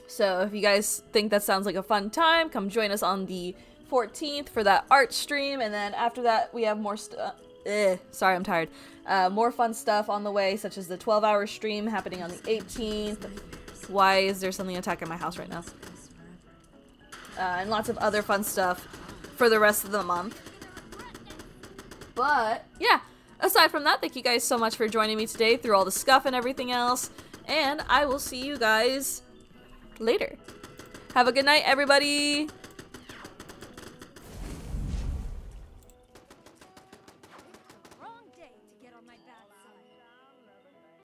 So if you guys think that sounds like a fun time, come join us on the 14th for that art stream. And then after that, we have more stuff. Sorry, I'm tired. More fun stuff on the way, such as the 12-hour stream happening on the 18th. Why is there something attacking my house right now? And lots of other fun stuff for the rest of the month. But, yeah. Aside from that, thank you guys so much for joining me today through all the scuff and everything else. And I will see you guys later. Have a good night, everybody!